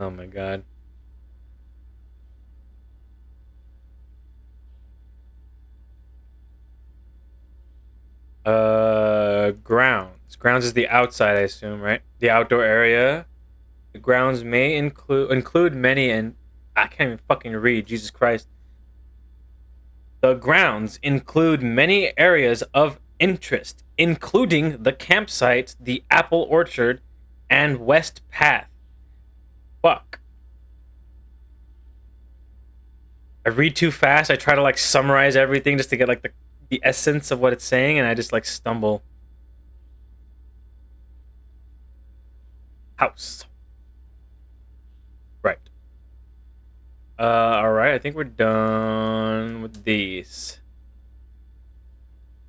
Oh my god. Grounds. Grounds is the outside, I assume, right? The outdoor area. The grounds may include many, and I can't even fucking read. Jesus Christ. The grounds include many areas of interest, including the campsite, the apple orchard, and West Path. Fuck. I read too fast. I try to like summarize everything just to get like the essence of what it's saying, and I just like stumble. House. Right. All right. I think we're done with these.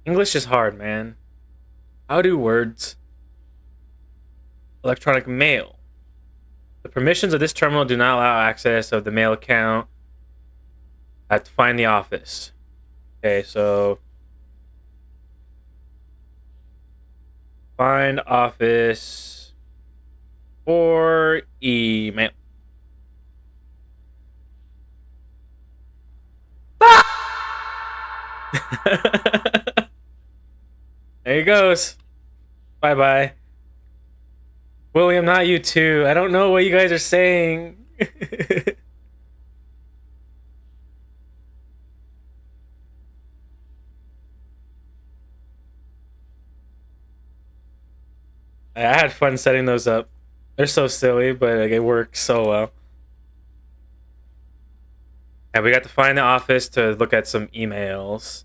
English is hard, man. How do words? Electronic mail. The permissions of this terminal do not allow access of the mail account. I have to find the office. Okay, so find office for email. There he goes. Bye bye. William, not you too. I don't know what you guys are saying. I had fun setting those up. They're so silly, but like, it works so well. And we got to find the office to look at some emails.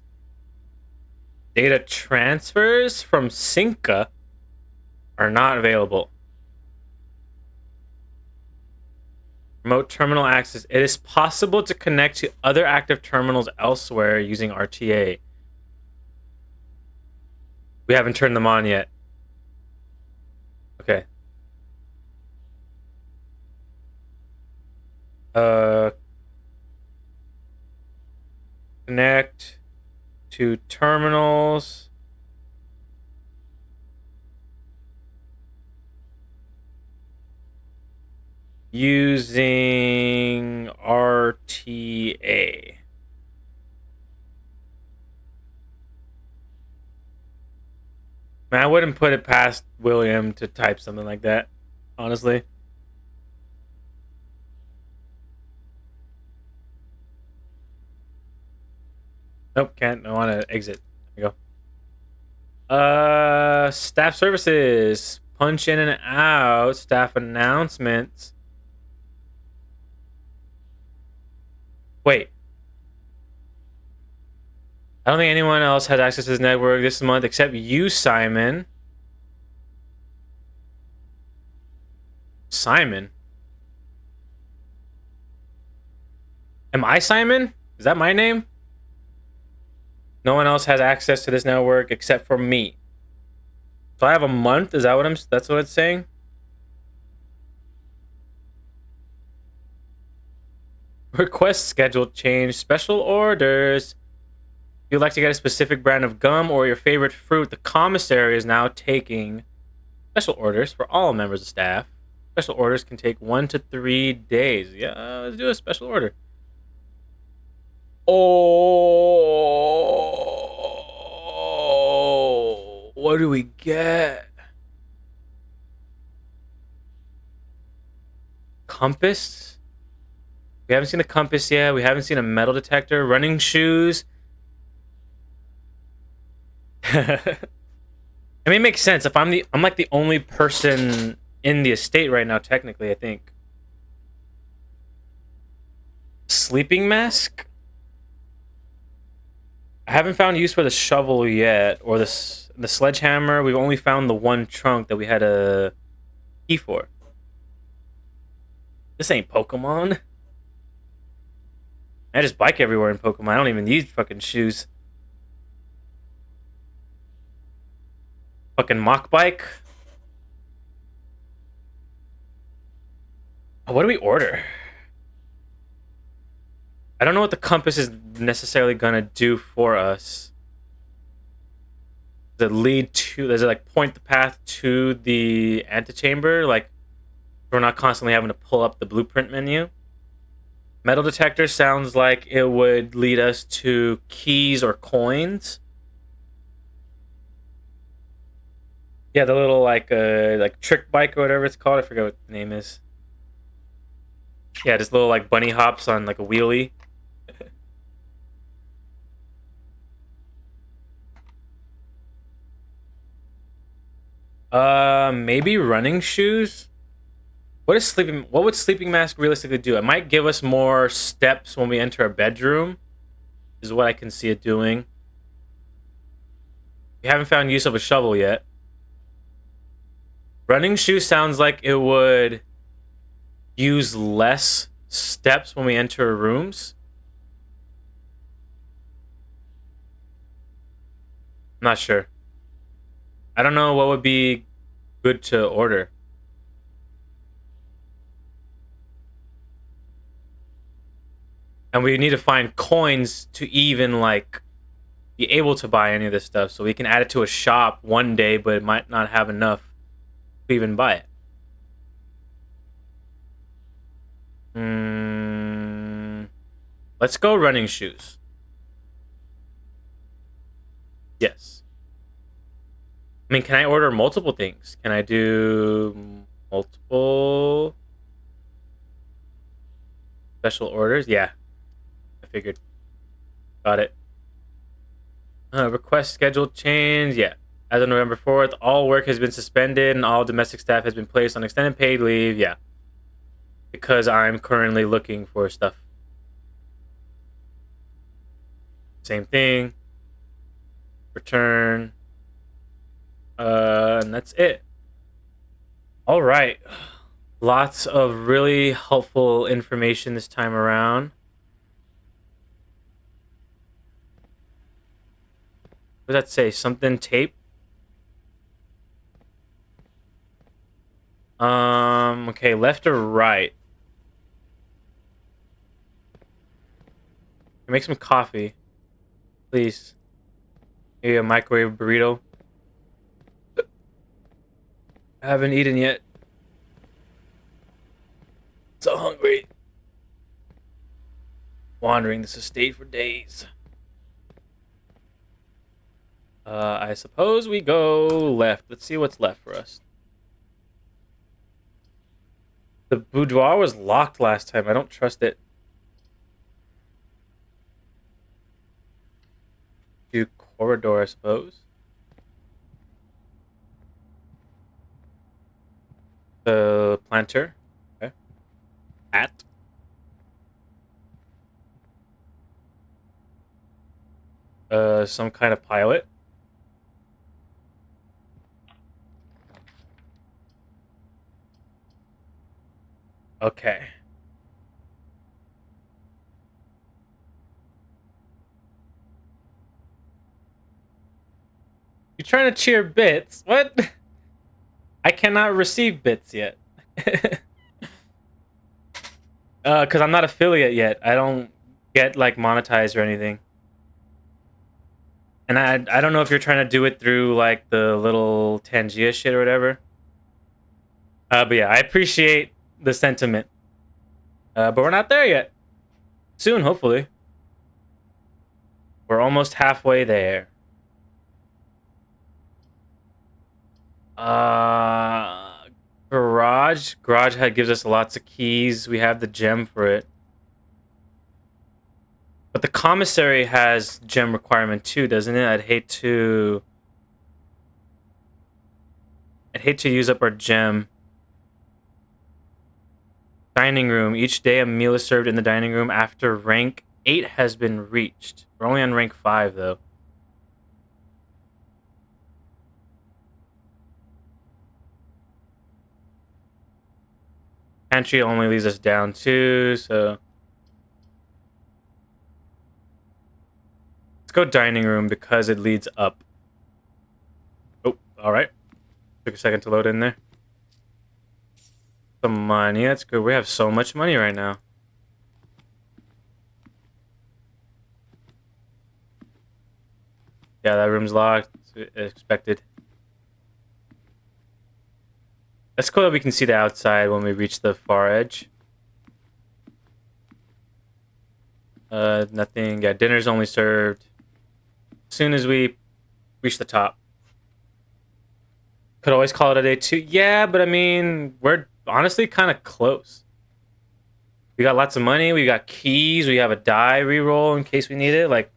Data transfers from Synca are not available. Remote terminal access. It is possible to connect to other active terminals elsewhere using RTA. We haven't turned them on yet. Okay. Connect to terminals. Using RTA. Man, I wouldn't put it past William to type something like that, honestly. Nope, can't. I want to exit. There you go. Staff services. Punch in and out. Staff announcements. Wait. I don't think anyone else has access to this network this month except you, Simon. Simon? Am I Simon? Is that my name? No one else has access to this network except for me. So I have a month? Is that what that's what it's saying? Request schedule change. Special orders. If you'd like to get a specific brand of gum or your favorite fruit, the commissary is now taking special orders for all members of staff. Special orders can take 1 to 3 days. Yeah, let's do a special order. Oh, what do we get? Compass? We haven't seen a compass yet. We haven't seen a metal detector. Running shoes. I mean, it makes sense. If I'm like the only person in the estate right now, technically, I think. Sleeping mask? I haven't found use for the shovel yet, or the sledgehammer. We've only found the one trunk that we had a key for. This ain't Pokemon. I just bike everywhere in Pokemon. I don't even need fucking shoes. Fucking mock bike. Oh, what do we order? I don't know what the compass is necessarily gonna do for us. Does it lead to? Does it like point the path to the antechamber? Like, We're not constantly having to pull up the blueprint menu. Metal detector sounds like it would lead us to keys or coins. Yeah, the little like trick bike or whatever it's called. I forget what the name is. Yeah, just little like bunny hops on like a wheelie. Maybe running shoes. What would sleeping mask realistically do? It might give us more steps when we enter a bedroom, is what I can see it doing. We haven't found use of a shovel yet. Running shoe sounds like it would use less steps when we enter rooms. I'm not sure. I don't know what would be good to order. And we need to find coins to even like be able to buy any of this stuff, so we can add it to a shop one day, but it might not have enough to even buy it. Let's go running shoes. Yes. I mean, can I order multiple things? Can I do multiple special orders? Yeah, I figured. Got it. Request schedule change. Yeah. As of November 4th, all work has been suspended and all domestic staff has been placed on extended paid leave. Yeah. Because I'm currently looking for stuff. Same thing. Return. And that's it. All right. Lots of really helpful information this time around. What does that say? Something tape? Okay, left or right? Make some coffee. Please. Maybe a microwave burrito. I haven't eaten yet. So hungry. Wandering this estate for days. I suppose we go left. Let's see what's left for us. The boudoir was locked last time. I don't trust it. To corridor, I suppose. The planter. Okay. At. Some kind of pilot. Okay. You trying to cheer bits? What? I cannot receive bits yet. Because I'm not affiliate yet. I don't get like monetized or anything. And I don't know if you're trying to do it through like the little Tangia shit or whatever. But yeah, I appreciate the sentiment. But we're not there yet. Soon, hopefully. We're almost halfway there. Garage. Garage gives us lots of keys. We have the gem for it. But the commissary has gem requirement too, doesn't it? I'd hate to use up our gem. Dining room. Each day a meal is served in the dining room after rank 8 has been reached. We're only on rank 5 though. Pantry only leads us down 2, so let's go dining room because it leads up. Oh, alright. Took a second to load in there. Some money, that's good. We have so much money right now. Yeah, that room's locked. Expected. That's cool that we can see the outside when we reach the far edge. Nothing. Yeah, dinner's only served as soon as we reach the top. Could always call it a day too. Yeah, but I mean, we're honestly kind of close. We got lots of money. We got keys. We have a die reroll in case we need it. Like,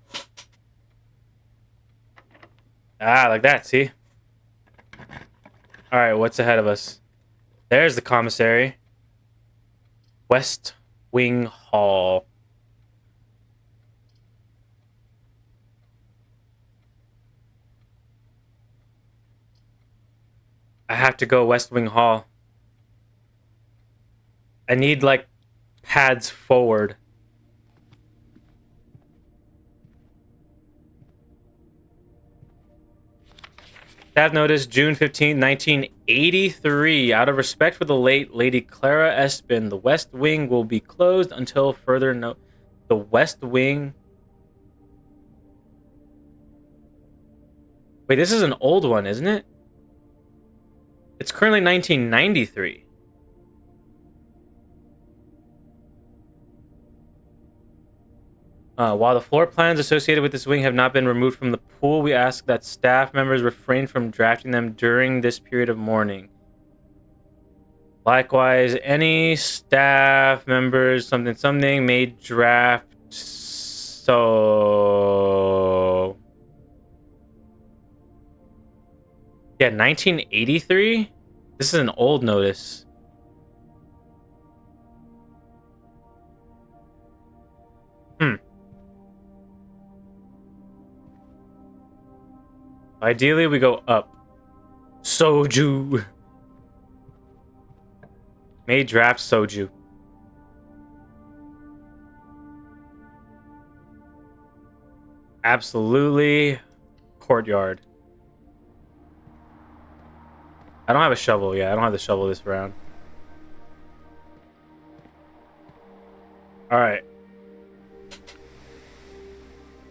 like that. See? All right, what's ahead of us? There's the commissary. West Wing Hall. I have to go West Wing Hall. I need, like, pads forward. Staff notice, June 15th, 1983. Out of respect for the late Lady Clara Espin, the West Wing will be closed until further note. The West Wing... Wait, this is an old one, isn't it? It's currently 1993. While the floor plans associated with this wing have not been removed from the pool, we ask that staff members refrain from drafting them during this period of mourning. Likewise, any staff members, something, may draft so... Yeah, 1983? This is an old notice. Ideally, we go up. Soju. May draft Soju. Absolutely. Courtyard. I don't have a shovel. Yeah, I don't have the shovel this round. All right.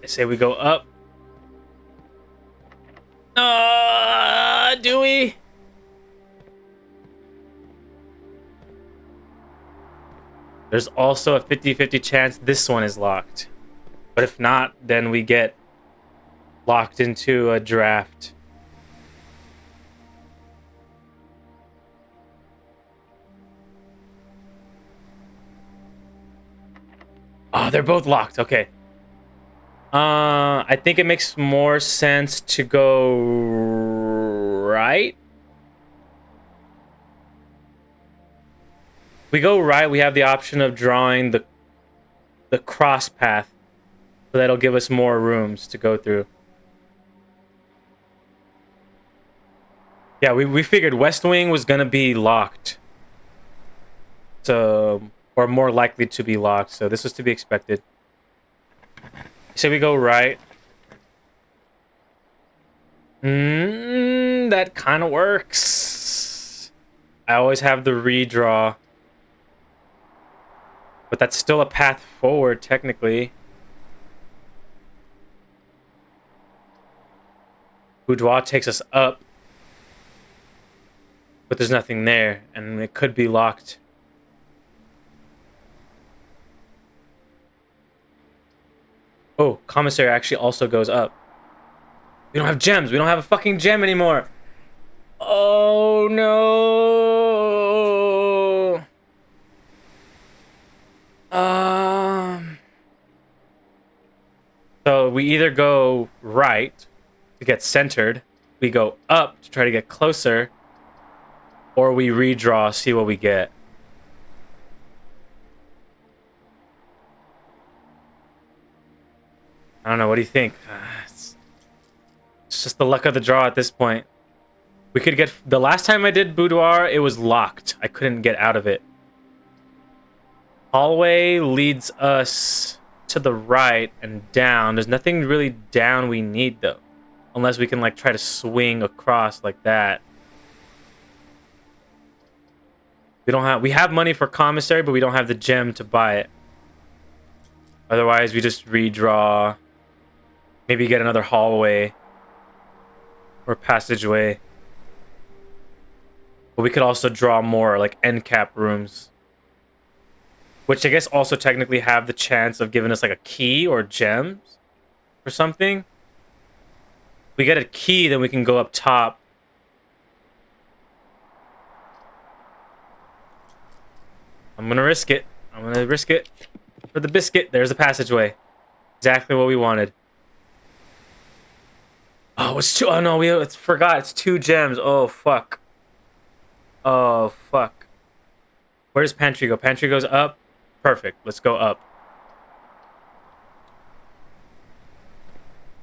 I say we go up. Do we? There's also a 50-50 chance this one is locked. But if not, then we get locked into a draft. Oh, they're both locked. Okay. I think it makes more sense to go right. We go right, we have the option of drawing the cross path. So that'll give us more rooms to go through. Yeah, we figured West Wing was gonna be locked. So, or more likely to be locked. So this was to be expected. So we go right. That kind of works. I always have the redraw. But that's still a path forward, technically. Boudoir takes us up. But there's nothing there, and it could be locked. Oh, commissary actually also goes up. We don't have gems. We don't have a fucking gem anymore. Oh, no. So we either go right to get centered, we go up to try to get closer, or we redraw, see what we get. I don't know. What do you think? It's just the luck of the draw at this point. We could get... The last time I did Boudoir, it was locked. I couldn't get out of it. Hallway leads us to the right and down. There's nothing really down we need, though. Unless we can, like, try to swing across like that. We don't have... We have money for commissary, but we don't have the gem to buy it. Otherwise, we just redraw... Maybe get another hallway or passageway. But we could also draw more like end cap rooms, which I guess also technically have the chance of giving us like a key or gems or something. If we get a key, then we can go up top. I'm gonna risk it. I'm gonna risk it for the biscuit. There's the passageway. Exactly what we wanted. Oh, it's two. Oh no, we forgot. It's 2 gems. Oh fuck. Oh fuck. Where does pantry go? Pantry goes up. Perfect. Let's go up.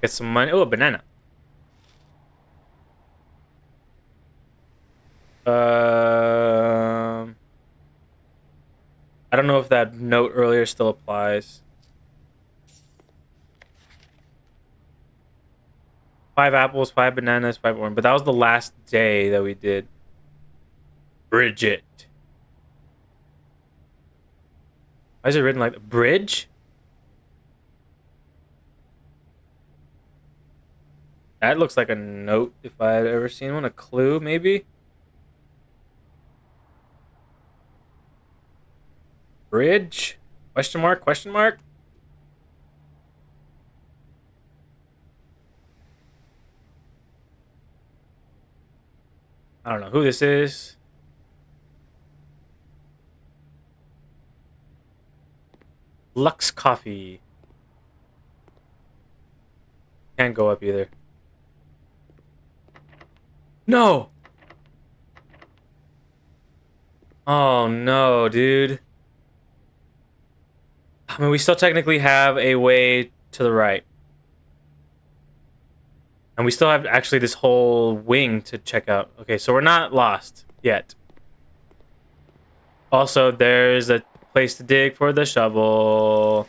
Get some money. Oh, a banana. I don't know if that note earlier still applies. 5 apples, 5 bananas, 5 orange. But that was the last day that we did. Bridget. Why is it written like bridge? That looks like a note if I had ever seen one. A clue, maybe? Bridge? Question mark? Question mark? I don't know who this is. Lux Coffee. Can't go up either. No! Oh no, dude. I mean, we still technically have a way to the right. And we still have actually this whole wing to check out. Okay, so we're not lost yet. Also, there's a place to dig for the shovel.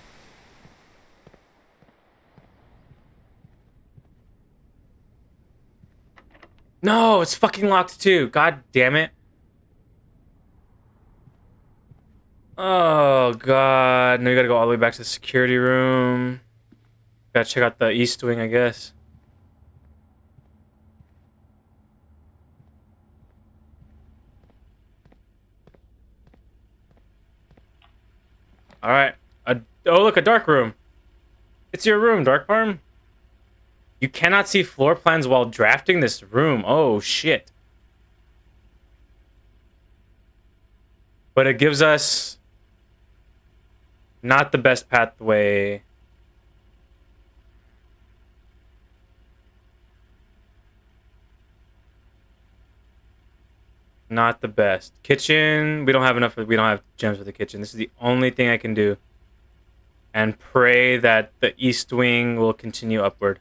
No, it's fucking locked too. God damn it. Oh, God. Now we gotta go all the way back to the security room. Gotta check out the east wing, I guess. Alright. Oh, look, a dark room. It's your room, Dark Farm. You cannot see floor plans while drafting this room. Oh, shit. But it gives us not the best pathway. Not the best. Kitchen. We don't have enough. We don't have gems for the kitchen. This is the only thing I can do. And pray that the east wing will continue upward.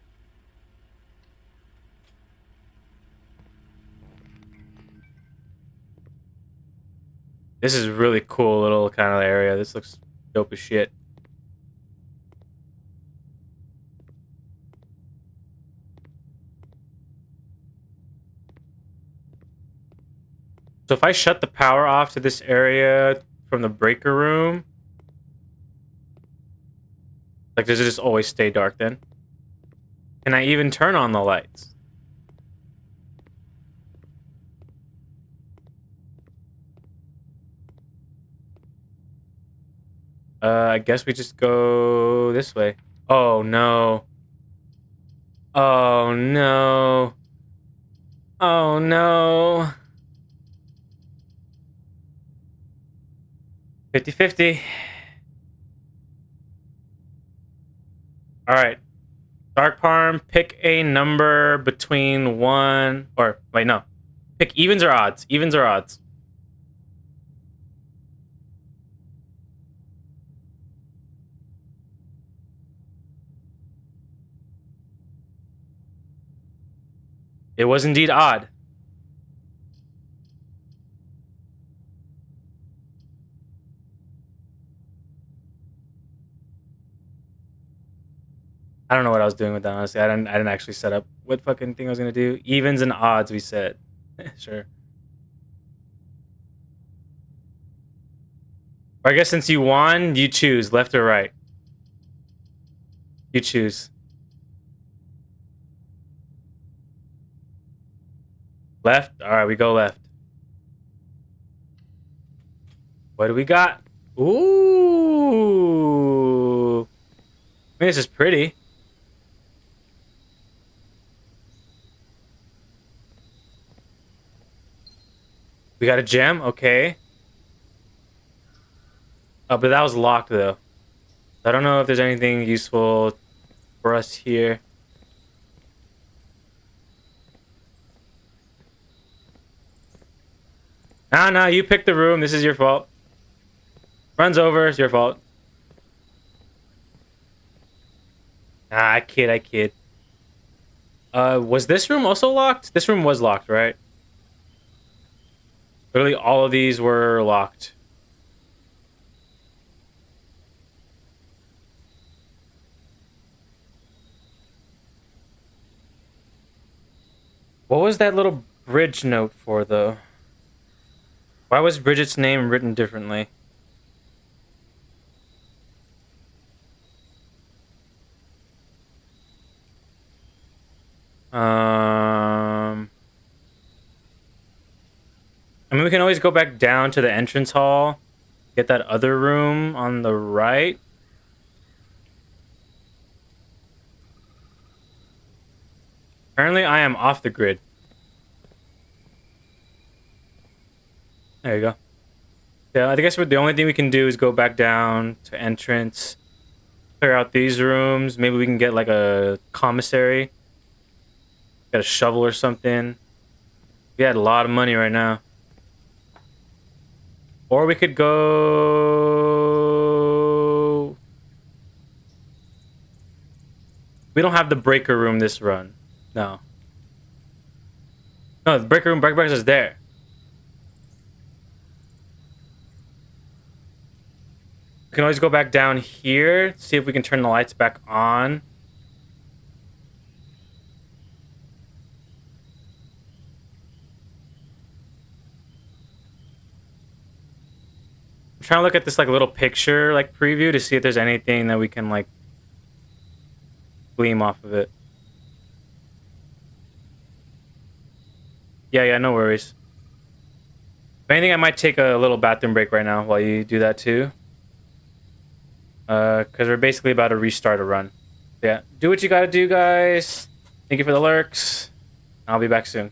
This is a really cool little kind of area. This looks dope as shit. So if I shut the power off to this area from the breaker room, like, does it just always stay dark then? Can I even turn on the lights? I guess we just go this way. Oh, no. Oh, no. Oh, no. 50-50. All right. Dark Parm, pick a number between 1... Or, wait, no. Pick evens or odds. Evens or odds. It was indeed odd. I don't know what I was doing with that, honestly. I didn't actually set up what fucking thing I was gonna do. Evens and odds, we said. Sure. Or I guess since you won, you choose left or right. You choose. Left? Alright, we go left. What do we got? Ooh. I mean, this is pretty. We got a gem. Okay. Oh, but that was locked, though. I don't know if there's anything useful for us here. No, you picked the room. This is your fault. Runs over. It's your fault. I kid. I kid. Was this room also locked? This room was locked, right? Literally all of these were locked. What was that little bridge note for, though? Why was Bridget's name written differently? I mean, we can always go back down to the entrance hall, get that other room on the right. Apparently, I am off the grid. There you go. Yeah, I guess the only thing we can do is go back down to entrance, clear out these rooms. Maybe we can get like a commissary, get a shovel or something. We had a lot of money right now. Or we could go. We don't have the breaker room this run. No. No, the breaker room, breakers is there. We can always go back down here, see if we can turn the lights back on. I'm trying to look at this like little picture like preview to see if there's anything that we can like gleam off of it. Yeah, no worries. If anything, I might take a little bathroom break right now while you do that too. Because we're basically about to restart a run. Yeah, do what you gotta do, guys. Thank you for the lurks. I'll be back soon.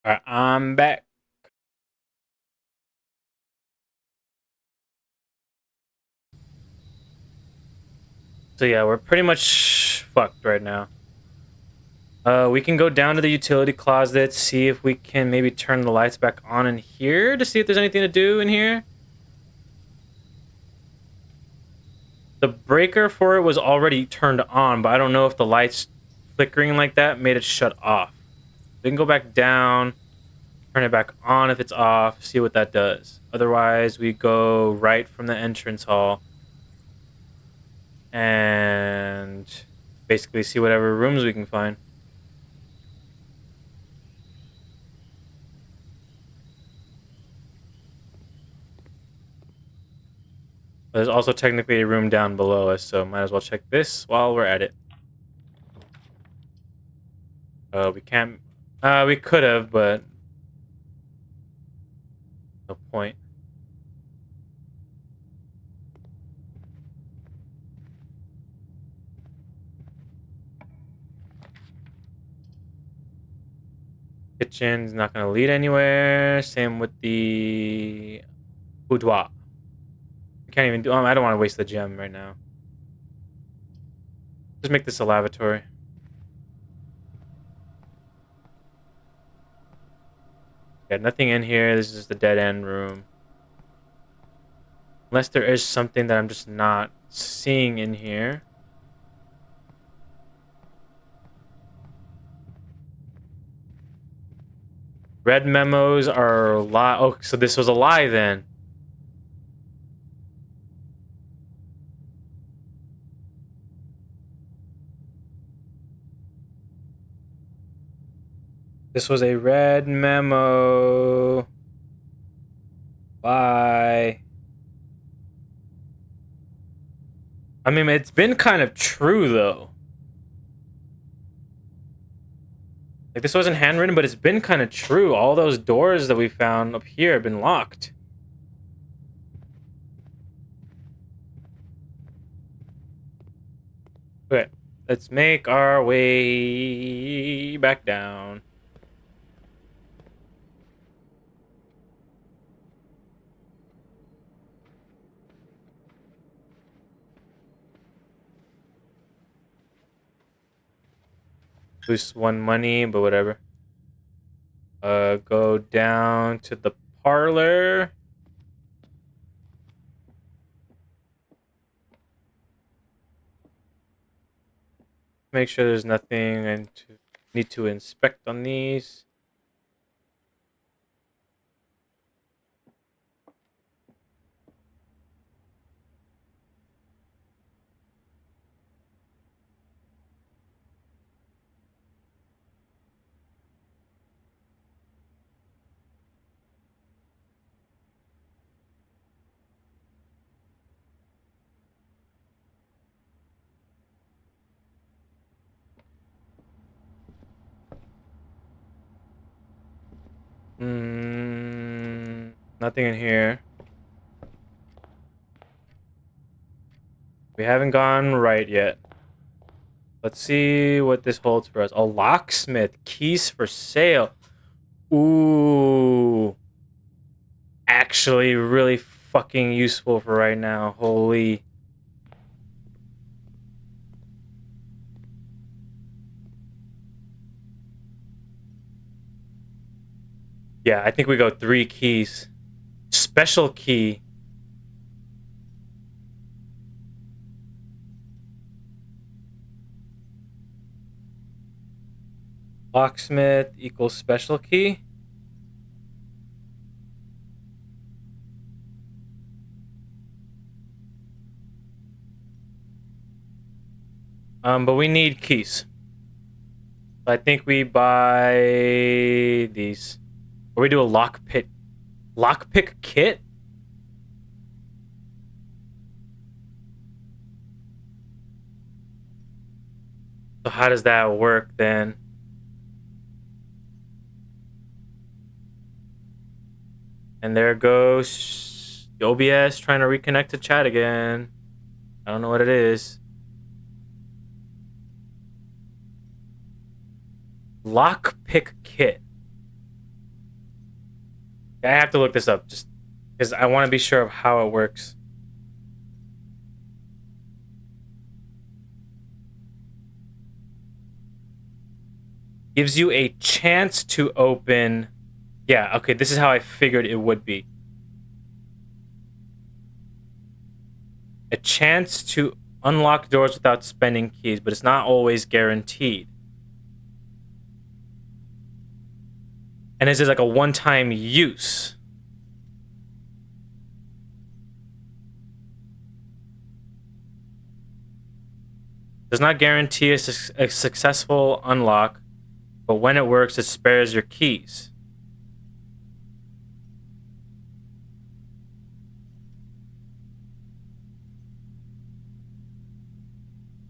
Alright, I'm back. So yeah, we're pretty much fucked right now. We can go down to the utility closet, see if we can maybe turn the lights back on in here to see if there's anything to do in here. The breaker for it was already turned on, but I don't know if the lights flickering like that made it shut off. We can go back down, turn it back on if it's off, see what that does. Otherwise, we go right from the entrance hall and basically see whatever rooms we can find. There's also technically a room down below us, so might as well check this while we're at it. We can't... we could have, but... no point. Kitchen's not going to lead anywhere. Same with the... boudoir. We can't even do... I don't want to waste the gem right now. Just make this a lavatory. Yeah, nothing in here. This is just a dead end room. Unless there is something that I'm just not seeing in here. Red memos are a lie. Oh, so this was a lie then. This was a red memo. Bye. I mean, it's been kind of true, though. Like, this wasn't handwritten, but it's been kind of true. All those doors that we found up here have been locked. Okay, let's make our way back down. Lose one money, but whatever. Go down to the parlor. Make sure there's nothing I need to inspect on these. Nothing in here. We haven't gone right yet. Let's see what this holds for us. A locksmith. Keys for sale. Ooh. Actually really fucking useful for right now. Holy. Yeah, I think we go 3 keys. Special key. Locksmith equals special key. But we need keys. I think we buy these. Or we do a lockpick kit? So how does that work then? And there goes the OBS trying to reconnect to chat again. I don't know what it is. Lockpick kit. I have to look this up just because I want to be sure of how it works. Gives you a chance to open. Yeah, okay, this is how I figured it would be. A chance to unlock doors without spending keys, but it's not always guaranteed. And this is like a one-time use. Does not guarantee a successful unlock, but when it works, it spares your keys.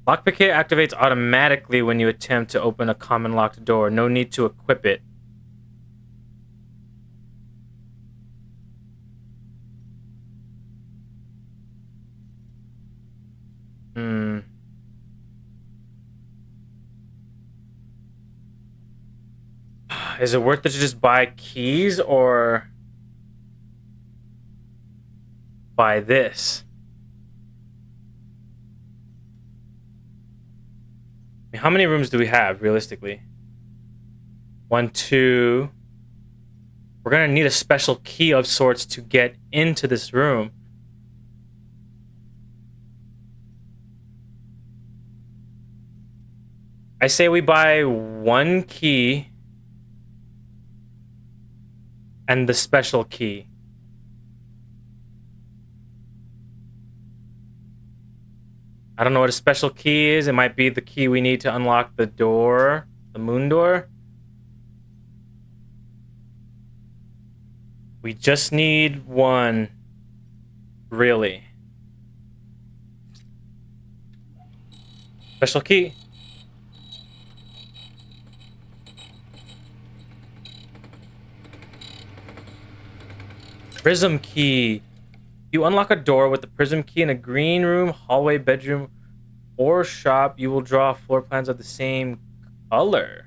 Lockpick kit activates automatically when you attempt to open a common locked door. No need to equip it. Is it worth it to just buy keys or buy this? I mean, how many rooms do we have realistically? 1, 2. We're gonna need a special key of sorts to get into this room. I say we buy 1 key and the special key. I don't know what a special key is. It might be the key we need to unlock the door, the moon door. We just need 1, really. Special key. Prism key. You unlock a door with the prism key in a green room, hallway, bedroom, or shop. You will draw floor plans of the same color.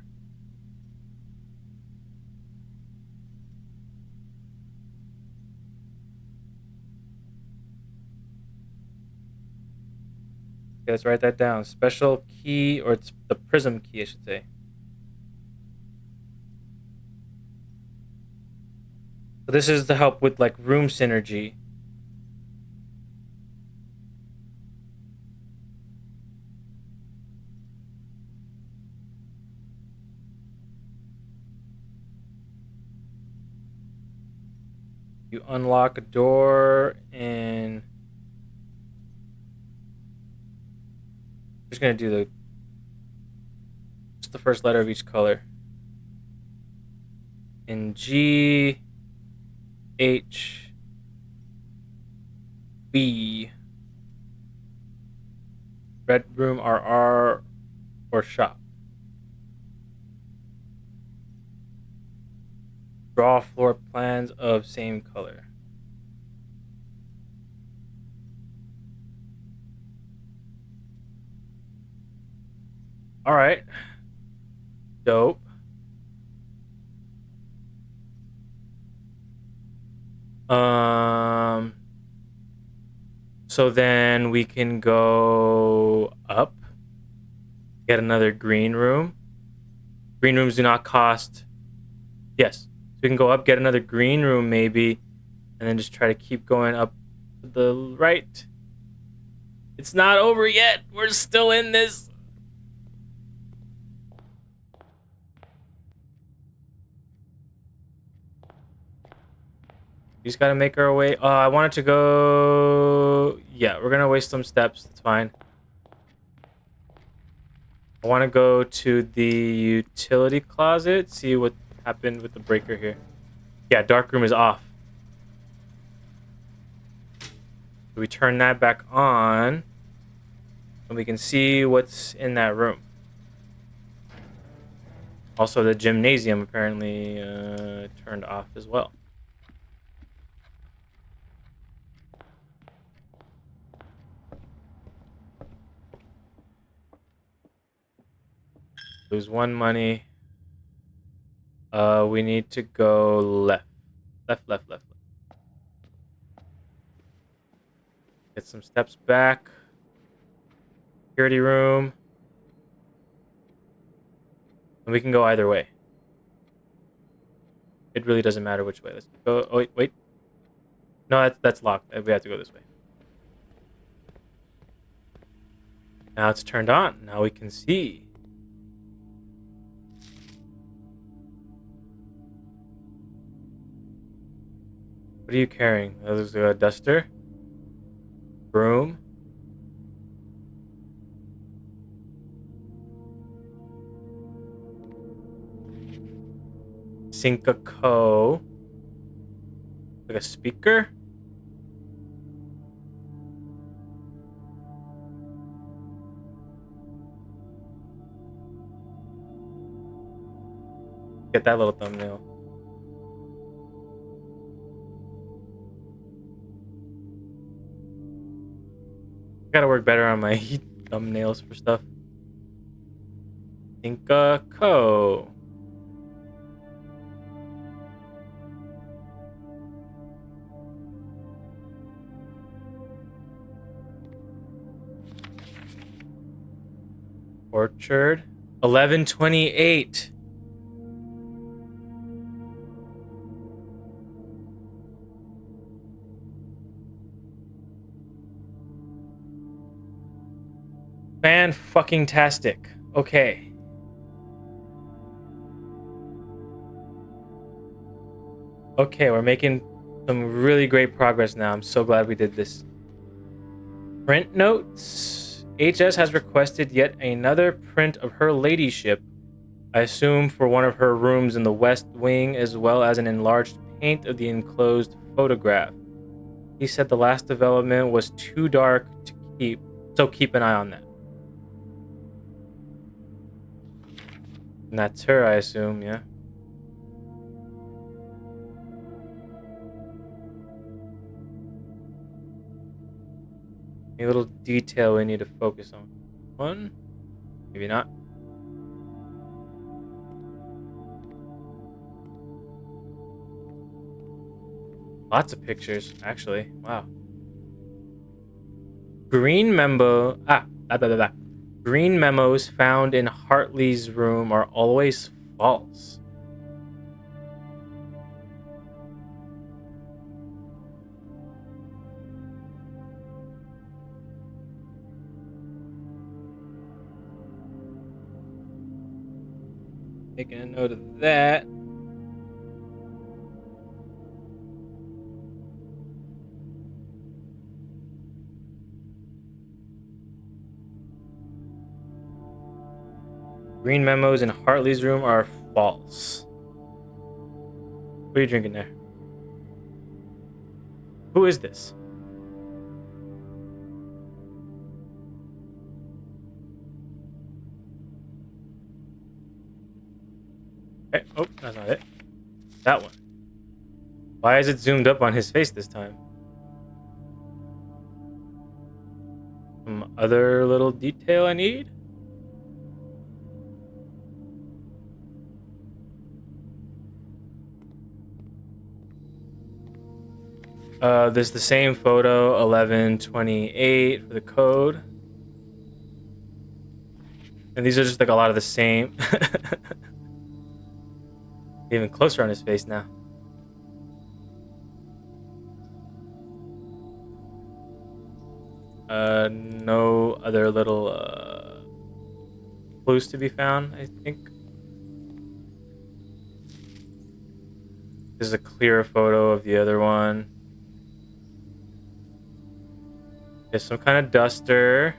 Okay, let's write that down. Special key, or it's the prism key, I should say. So this is to help with like room synergy. You unlock a door and just gonna do just the first letter of each color. In G, H, B, red room, RR, or shop. Draw floor plans of same color. All right. Dope. So then we can go up, get another green room. Green rooms do not cost. Yes. So we can go up, get another green room maybe, and then just try to keep going up to the right. It's not over yet. We're still in this. We just gotta make our way. I wanted to go. Yeah, we're gonna waste some steps. It's fine. I want to go to the utility closet, see what happened with the breaker here. Yeah, dark room is off. We turn that back on, and we can see what's in that room. Also, the gymnasium apparently turned off as well. Lose 1 money. We need to go left. Left, left, left, left. Get some steps back. Security room. And we can go either way. It really doesn't matter which way. Let's go. Oh, wait, wait. No, that's locked. We have to go this way. Now it's turned on. Now we can see. What are you carrying? There's a duster. Broom. Sync-a-co. Like a speaker? Get that little thumbnail. Gotta work better on my thumbnails for stuff. Sync-a-co. Orchard. 11:28. Fan-fucking-tastic. Okay. Okay, we're making some really great progress now. I'm so glad we did this. Print notes. HS has requested yet another print of her ladyship. I assume for one of her rooms in the west wing, as well as an enlarged paint of the enclosed photograph. He said the last development was too dark to keep, so keep an eye on that. And that's her, I assume, yeah. Any little detail we need to focus on? One? Maybe not. Lots of pictures, actually. Wow. Green Green memos found in Hartley's room are always false. Making a note of that. Green memos in Hartley's room are false. What are you drinking there? Who is this? Okay. Oh, that's not it. That one. Why is it zoomed up on his face this time? Some other little detail I need? There's the same photo, 1128 for the code. And these are just like a lot of the same. Even closer on his face now. No other little clues to be found, I think. This is a clearer photo of the other one. There's some kind of duster.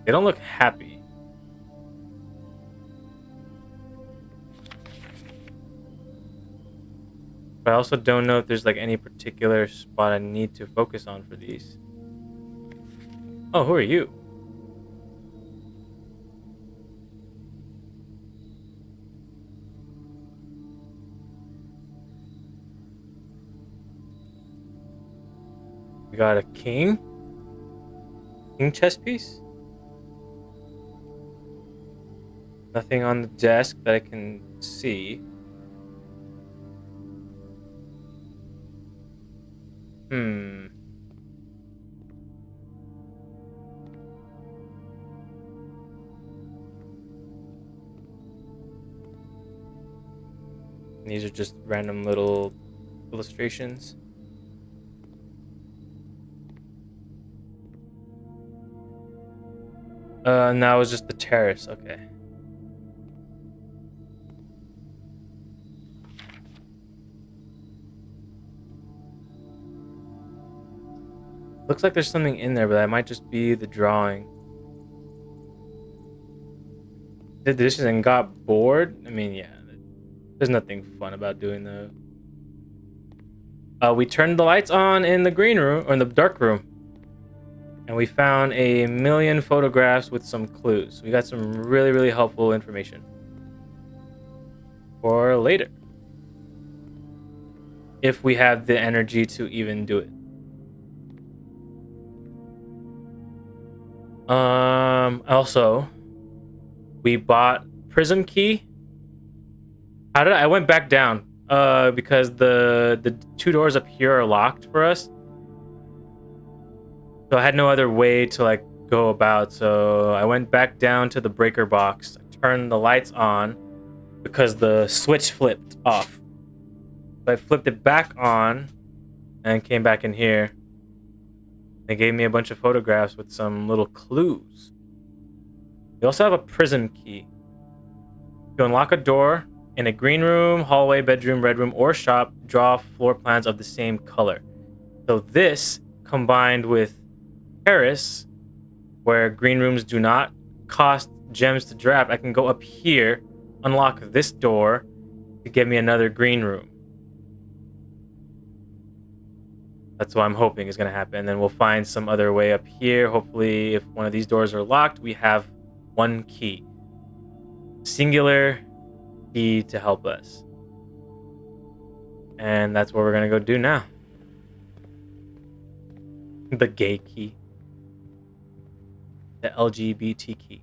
They don't look happy. But I also don't know if there's like any particular spot I need to focus on for these. Oh, who are you? We got a king? King chess piece? Nothing on the desk that I can see. Hmm. These are just random little illustrations. No, it's just the terrace. Okay. Looks like there's something in there, but that might just be the drawing. Did this and got bored? I mean, yeah. There's nothing fun about doing that. We turned the lights on in the green room, or in the dark room. And we found a million photographs with some clues. We got some really, really helpful information. For later. If we have the energy to even do it. Also, we bought prism key. I went back down because the two doors up here are locked for us. So I had no other way to like go about. So I went back down to the breaker box, turned the lights on because the switch flipped off. So I flipped it back on and came back in here. They gave me a bunch of photographs with some little clues. We also have a prism key. To unlock a door in a green room, hallway, bedroom, red room, or shop, draw floor plans of the same color. So this, combined with terrace, where green rooms do not cost gems to draft, I can go up here, unlock this door to give me another green room. That's what I'm hoping is going to happen. And then we'll find some other way up here. Hopefully, if one of these doors are locked, we have one key. Singular key to help us. And that's what we're going to go do now. The gay key. The LGBT key.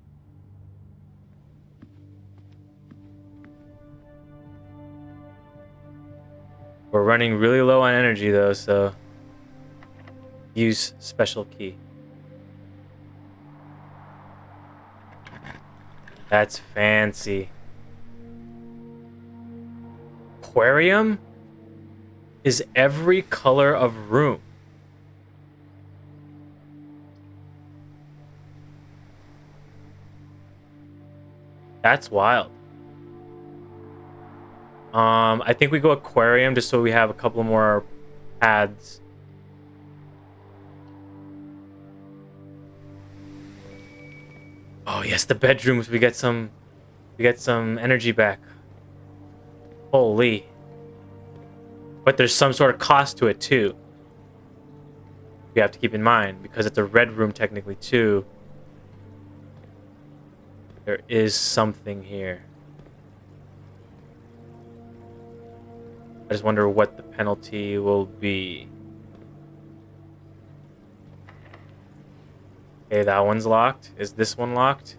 We're running really low on energy though, so use special key. That's fancy. Aquarium is every color of room. That's wild. I think we go aquarium just so we have a couple more pads. Oh yes, the bedrooms. We get some energy back. Holy. But there's some sort of cost to it too. We have to keep in mind because it's a red room technically too. There is something here. I just wonder what the penalty will be. Okay, that one's locked. Is this one locked?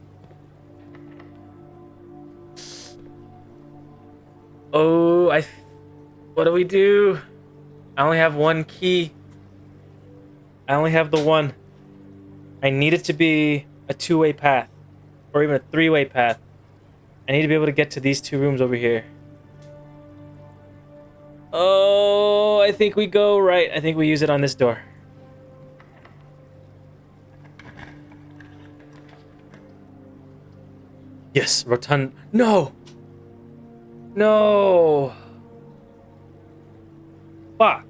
Oh, what do we do? I only have one key. I only have the one. I need it to be a two-way path. Or even a three-way path. I need to be able to get to these two rooms over here. Oh, I think we go right. I think we use it on this door. Yes, rotund. No! No! Fuck.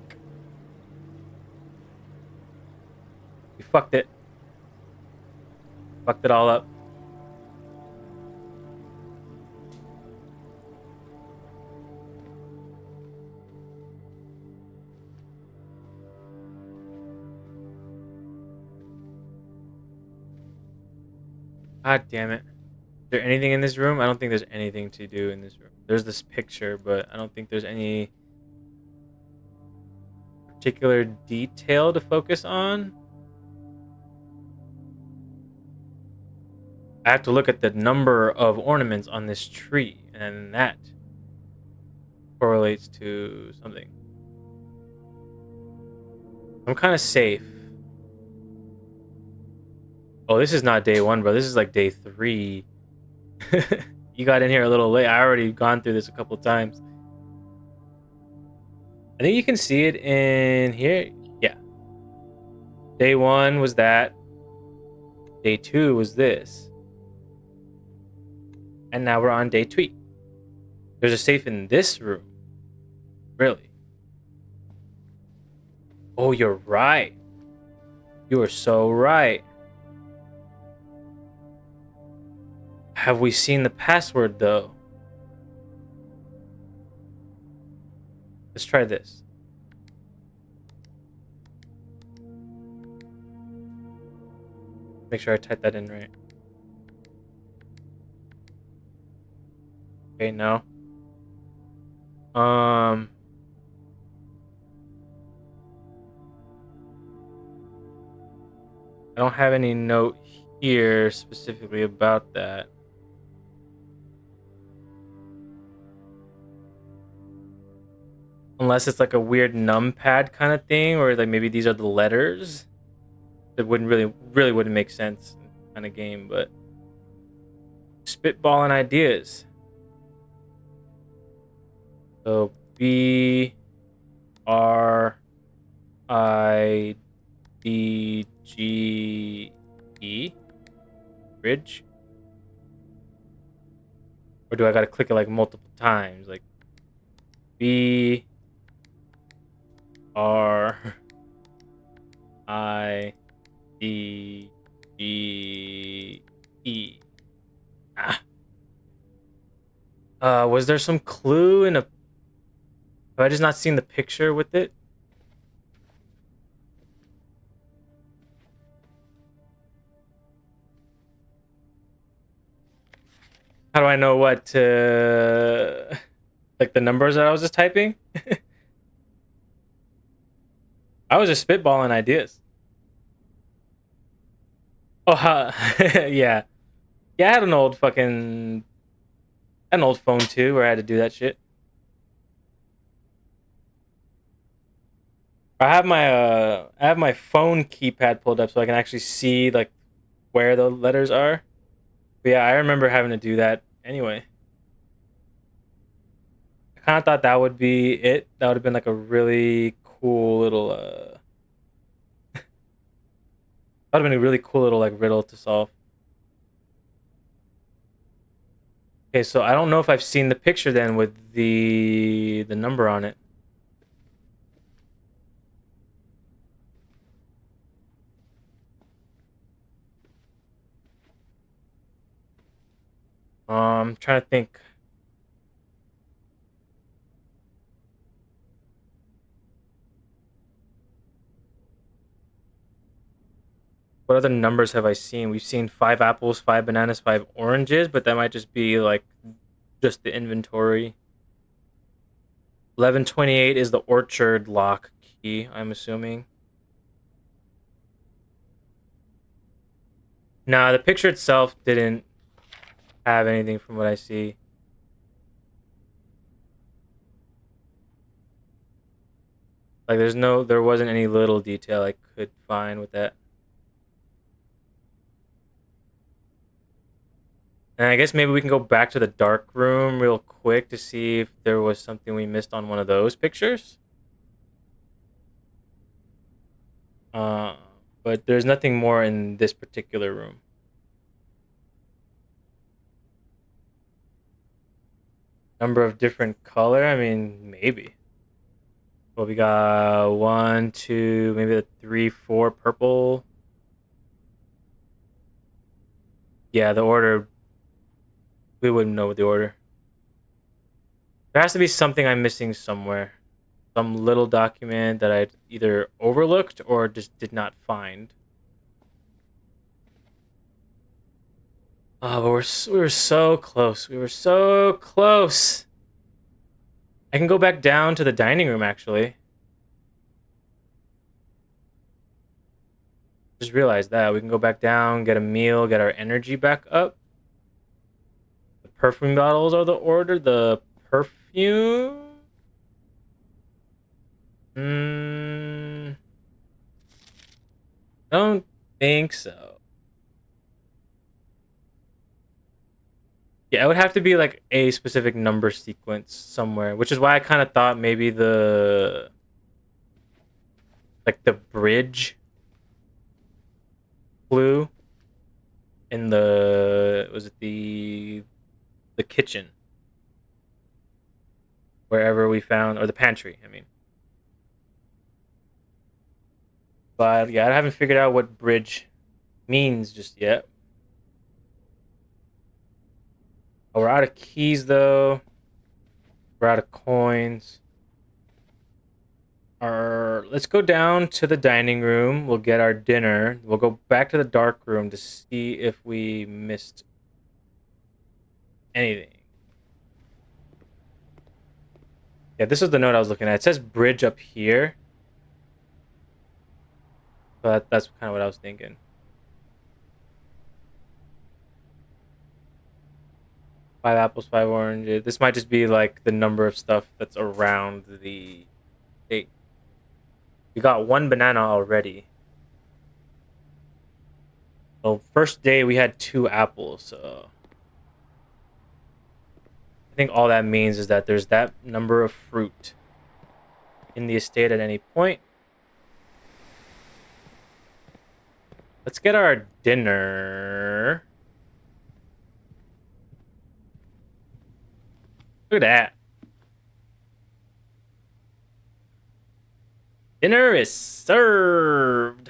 We fucked it. Fucked it all up. God damn it. Is there anything in this room? I don't think there's anything to do in this room. There's this picture, but I don't think there's any particular detail to focus on. I have to look at the number of ornaments on this tree, and that correlates to something. I'm kind of safe. Oh, this is not day 1, bro. This is like day 3. You got in here a little late. I already gone through this a couple times. I think you can see it in here. Yeah. Day 1 was that. Day 2 was this. And now we're on day 3. There's a safe in this room. Really? Oh, you're right. You are so right. Have we seen the password, though? Let's try this. Make sure I type that in right. Okay, no. I don't have any note here specifically about that. Unless it's like a weird numpad kind of thing, or like maybe these are the letters. That wouldn't really wouldn't make sense in this kind of game, but spitballing ideas. So B R I D G E bridge. Or do I gotta click it like multiple times? Like B R I D G E. Ah. Was there some clue in a? Have I just not seen the picture with it? How do I know what like the numbers that I was just typing? I was just spitballing ideas. Oh, yeah. Yeah, I had an old phone too where I had to do that shit. I have my phone keypad pulled up so I can actually see like where the letters are. But yeah, I remember having to do that anyway. I kind of thought that would be it. That would have been like a really cool little that would have been a really cool little like riddle to solve. Okay, so I don't know if I've seen the picture then with the number on it. I'm trying to think. What other numbers have I seen? We've seen 5 apples, 5 bananas, 5 oranges, but that might just be like just the inventory. 1128 is the orchard lock key, I'm assuming. Nah, the picture itself didn't have anything from what I see. Like there wasn't any little detail I could find with that. And I guess maybe we can go back to the dark room real quick to see if there was something we missed on one of those pictures. Uh, but there's nothing more in this particular room. Number of different color? I mean, maybe. Well, we got 1, 2, maybe the 3, 4 purple. Yeah, the order. We wouldn't know the order. There has to be something I'm missing somewhere. Some little document that I either overlooked or just did not find. Oh, but we were so close. We were so close. I can go back down to the dining room, actually. Just realized that. We can go back down, get a meal, get our energy back up. The perfume bottles are the order. The perfume... Don't think so. Yeah, it would have to be like a specific number sequence somewhere, which is why I kind of thought maybe the bridge clue in the kitchen, wherever we found, or the pantry, I mean. But yeah, I haven't figured out what bridge means just yet. Oh, we're out of keys though. We're out of coins. Let's go down to the dining room. We'll get our dinner. We'll go back to the dark room to see if we missed anything. Yeah, this is the note I was looking at. It says bridge up here. But that's kind of what I was thinking. 5 apples, 5 oranges. This might just be like the number of stuff that's around the state. We got 1 banana already. So first day we had 2 apples. So I think all that means is that there's that number of fruit in the estate at any point. Let's get our dinner. Look at that. Dinner is served.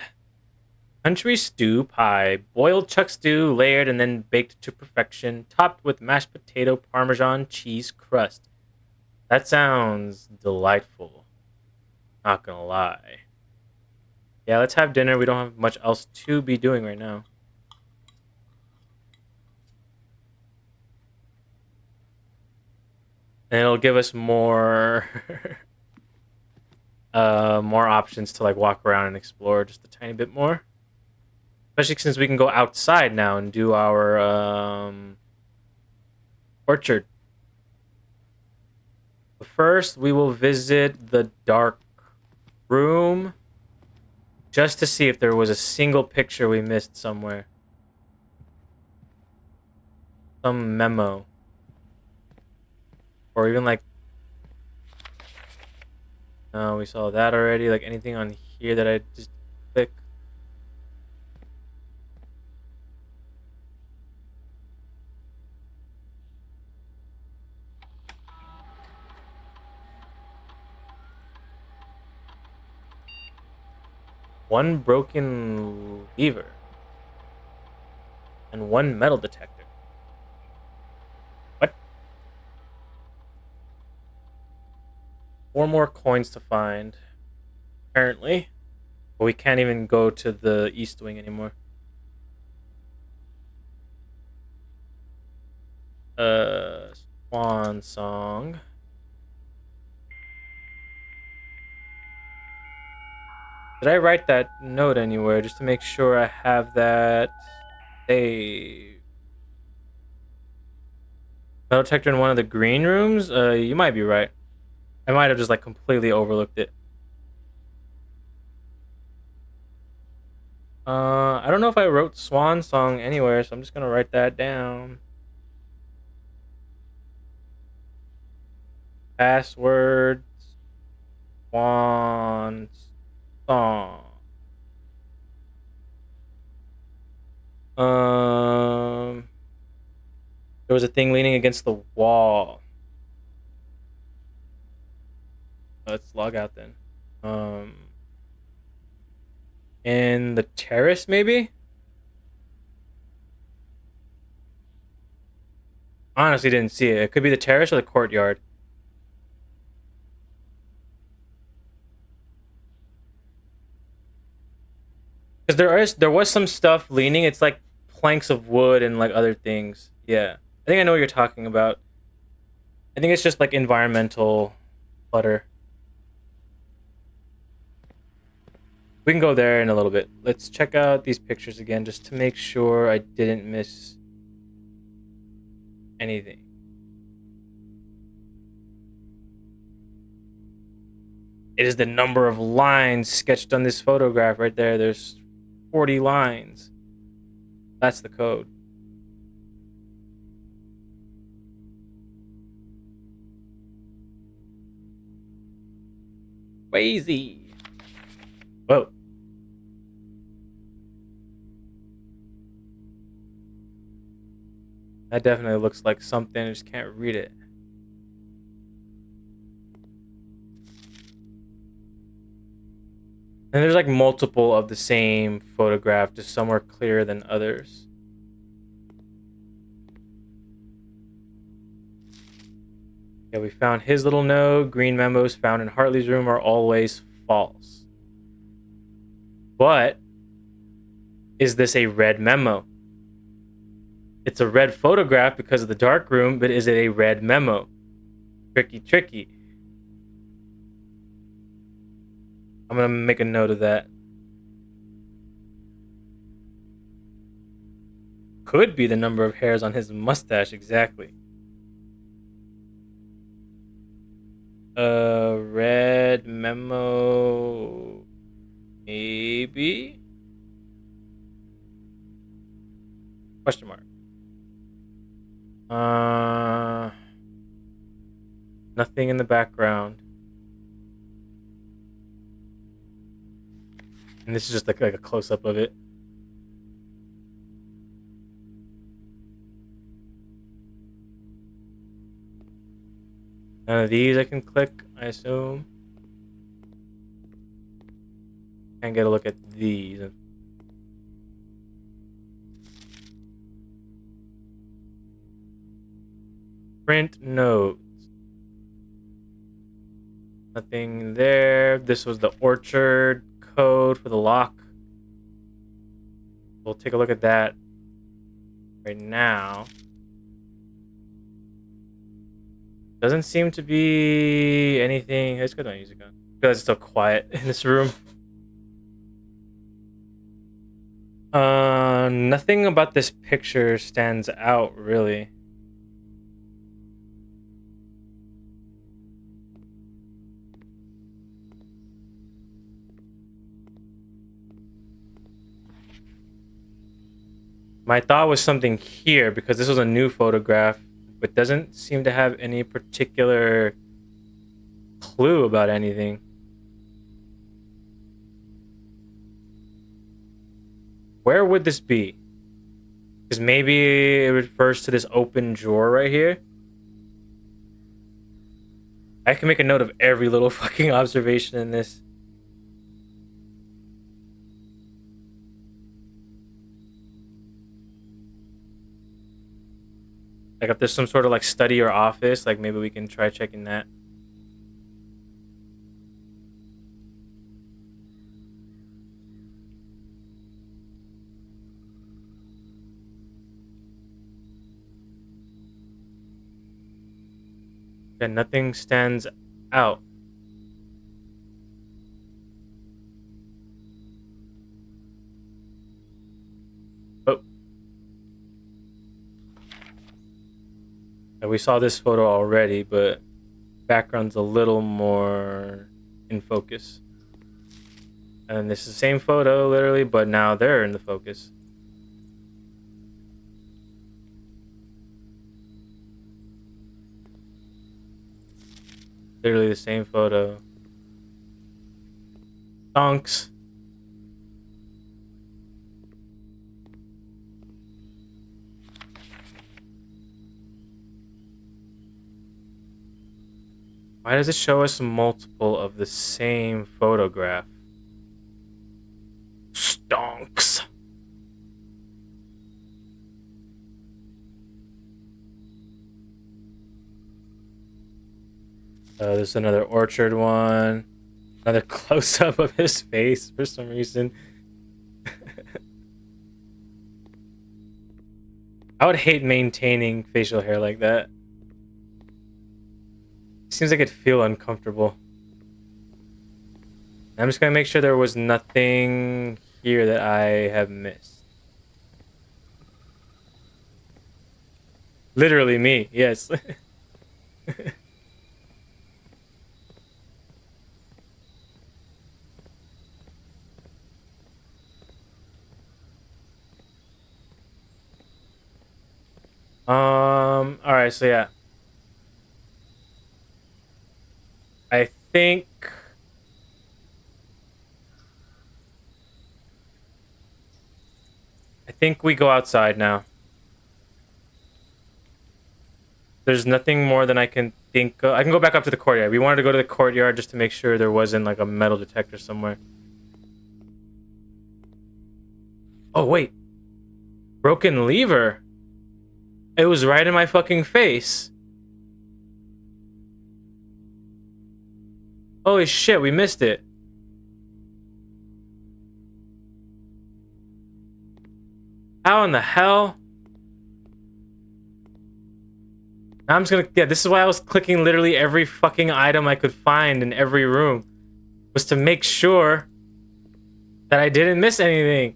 Country stew pie. Boiled chuck stew, layered and then baked to perfection, topped with mashed potato Parmesan cheese crust. That sounds delightful. Not gonna lie. Yeah, let's have dinner. We don't have much else to be doing right now. And it'll give us more more options to like walk around and explore just a tiny bit more. Especially since we can go outside now and do our orchard. But first, we will visit the dark room just to see if there was a single picture we missed somewhere. Some memo. Or even like... No, we saw that already. Like anything on here that I just click. One broken lever. And one metal detector. What? 4 more coins to find. Apparently. But we can't even go to the east wing anymore. Swan song. Did I write that note anywhere just to make sure I have that saved? Metal detector in one of the green rooms? You might be right. I might have just like completely overlooked it. I don't know if I wrote Swan Song anywhere, so I'm just gonna write that down. Password Swan Song. There was a thing leaning against the wall. Let's log out then. In the terrace, maybe? Honestly, didn't see it. It could be the terrace or the courtyard. Because there was some stuff leaning. It's like planks of wood and like other things. Yeah, I think I know what you're talking about. I think it's just like environmental clutter. We can go there in a little bit. Let's check out these pictures again just to make sure I didn't miss anything. It is the number of lines sketched on this photograph right there. There's 40 lines. That's the code. Crazy. Whoa. That definitely looks like something. I just can't read it. And there's like multiple of the same photograph, just some are clearer than others. Yeah, we found his little note. Green memos found in Hartley's room are always false. But is this a red memo? It's a red photograph because of the dark room, but is it a red memo? Tricky, tricky. I'm gonna make a note of that. Could be the number of hairs on his mustache, exactly. Red memo. Maybe? Question mark. Nothing in the background. And this is just like a close-up of it. None of these I can click, I assume. And get a look at these. Print notes. Nothing there. This was the orchard code for the lock. We'll take a look at that right now. Doesn't seem to be anything. Let's go to music on. Because it's so quiet in this room. Nothing about this picture stands out really. My thought was something here because this was a new photograph, but doesn't seem to have any particular clue about anything. Where would this be? Because maybe it refers to this open drawer right here. I can make a note of every little fucking observation in this. Like if there's some sort of like study or office, like maybe we can try checking that. And nothing stands out. Oh. And we saw this photo already, but background's a little more in focus. And this is the same photo, literally, but now they're in the focus. Literally the same photo. Donks. Why does it show us multiple of the same photograph? Stonks. There's another orchard one. Another close-up of his face for some reason. I would hate maintaining facial hair like that. Seems like it'd feel uncomfortable. I'm just gonna make sure there was nothing here that I have missed. Literally me, yes. All right, so yeah. I think we go outside now. There's nothing more than I can think of. I can go back up to the courtyard. We wanted to go to the courtyard just to make sure there wasn't like a metal detector somewhere. Oh, wait. Broken lever. It was right in my fucking face. Holy shit, we missed it. How in the hell? Now I'm just gonna... Yeah, this is why I was clicking literally every fucking item I could find in every room. Was to make sure that I didn't miss anything.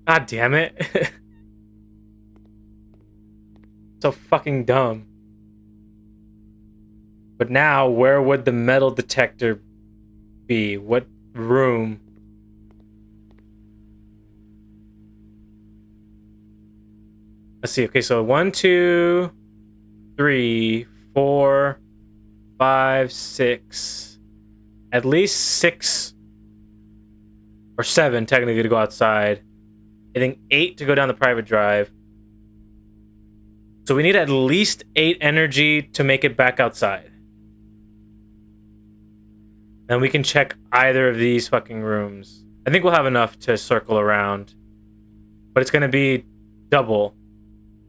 God damn it. So fucking dumb. But now, where would the metal detector be? What room? Let's see. Okay, so 1, 2, 3, 4, 5, 6. At least 6 or 7 technically to go outside. I think 8 to go down the private drive. So we need at least 8 energy to make it back outside. And we can check either of these fucking rooms. I think we'll have enough to circle around. But it's going to be double.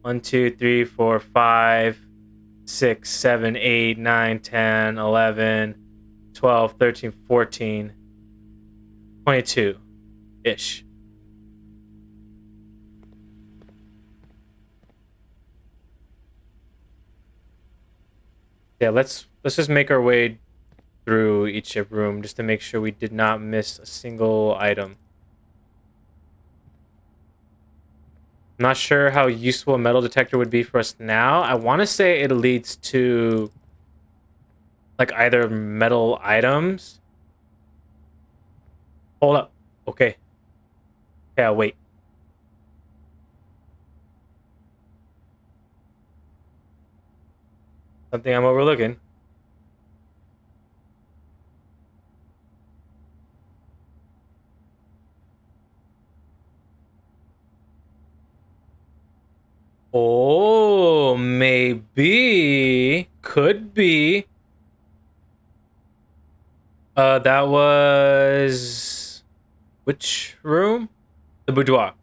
1, 2, 3, 4, 5, 6, 7, 8, 9, 10, 11, 12, 13, 14, 22-ish. Yeah, let's just make our way through each room just to make sure we did not miss a single item. I'm not sure how useful a metal detector would be for us now. I want to say it leads to like either metal items. Hold up. Okay. Yeah, wait. Something I'm overlooking. Oh, maybe. Could be. That was... Which room? The boudoir.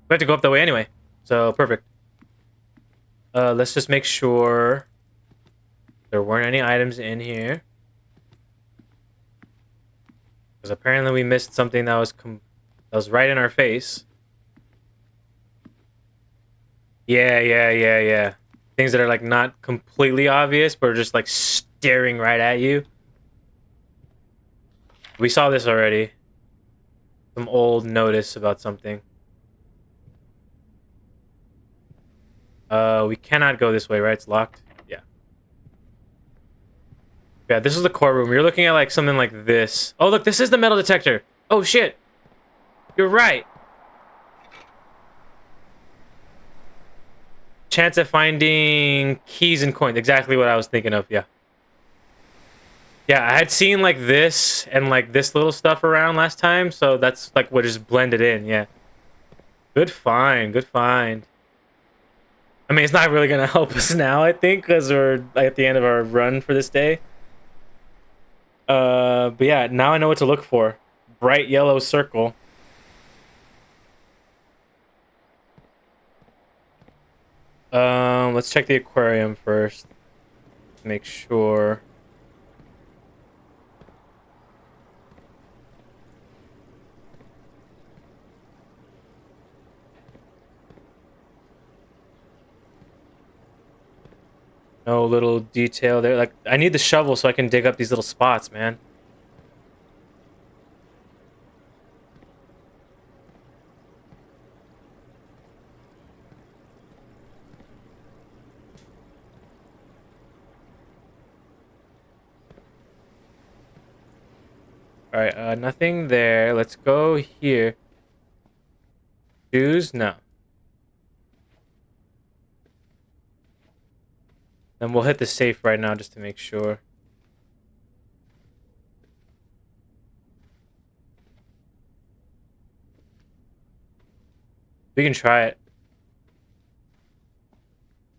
We have to go up that way anyway. So, perfect. Let's just make sure there weren't any items in here. Because apparently we missed something that was right in our face. Yeah. Things that are like not completely obvious, but are just like staring right at you. We saw this already. Some old notice about something. We cannot go this way, right? It's locked. Yeah. Yeah, this is the courtroom. You're looking at like something like this. Oh, look, this is the metal detector. Oh, shit. You're right. Chance at finding keys and coins. Exactly what I was thinking of, yeah. Yeah, I had seen like this and like this little stuff around last time, so that's like what just blended in, yeah. Good find, good find. I mean, it's not really gonna help us now, I think, because we're at the end of our run for this day. But yeah, now I know what to look for. Bright yellow circle. Let's check the aquarium first. Make sure. No little detail there. Like, I need the shovel so I can dig up these little spots, man. All right, nothing there. Let's go here. Shoes? No. Then we'll hit the safe right now just to make sure. We can try it.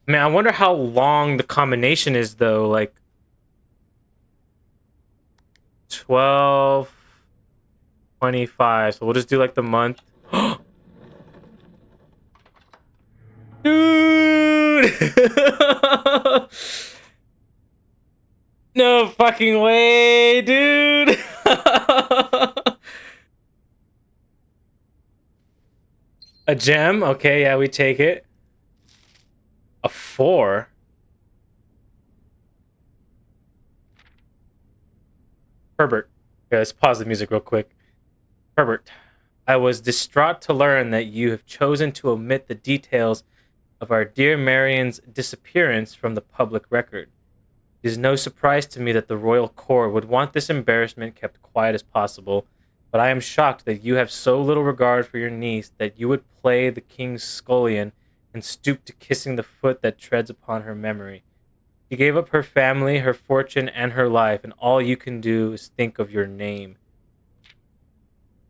I mean, I wonder how long the combination is, though. Like, 12, 25. So we'll just do, like, the month. Dude! No fucking way, dude! A gem? Okay, yeah, we take it. A 4? Herbert. Okay, let's pause the music real quick. Herbert, I was distraught to learn that you have chosen to omit the details of our dear Marion's disappearance from the public record. It is no surprise to me that the royal court would want this embarrassment kept quiet as possible, but I am shocked that you have so little regard for your niece that you would play the king's scullion and stoop to kissing the foot that treads upon her memory. She gave up her family, her fortune, and her life, and all you can do is think of your name.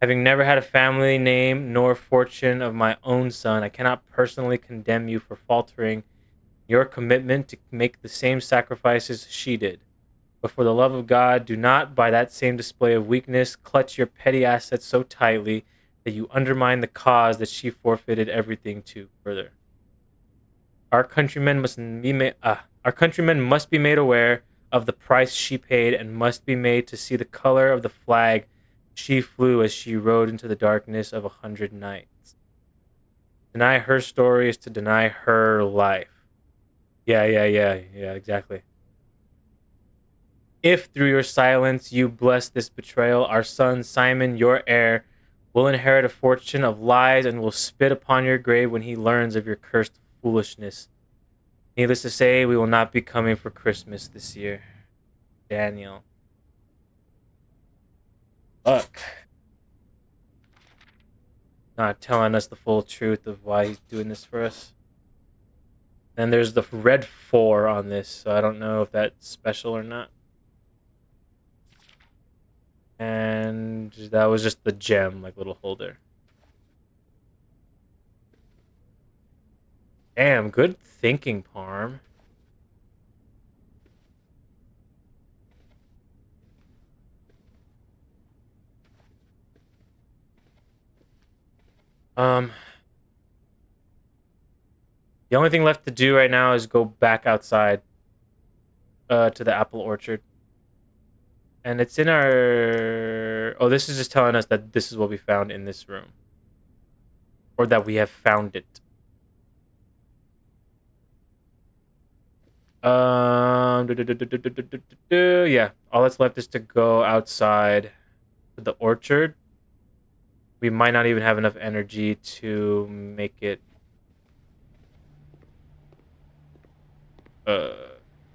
Having never had a family name nor fortune of my own son, I cannot personally condemn you for faltering your commitment to make the same sacrifices she did. But for the love of God, do not, by that same display of weakness, clutch your petty assets so tightly that you undermine the cause that she forfeited everything to further. Our countrymen must be made aware of the price she paid and must be made to see the color of the flag she flew as she rode into the darkness of 100 nights. Deny her story is to deny her life. Yeah, exactly. If through your silence you bless this betrayal, our son Simon, your heir, will inherit a fortune of lies and will spit upon your grave when he learns of your cursed foolishness. Needless to say, we will not be coming for Christmas this year. Daniel. Fuck. Not telling us the full truth of why he's doing this for us. And there's the red 4 on this, so I don't know if that's special or not. And that was just the gem, like little holder. Damn, good thinking, Parm. The only thing left to do right now is go back outside to the apple orchard. And it's in our... Oh, this is just telling us that this is what we found in this room. Or that we have found it. Yeah, all that's left is to go outside to the orchard. We might not even have enough energy to make it uh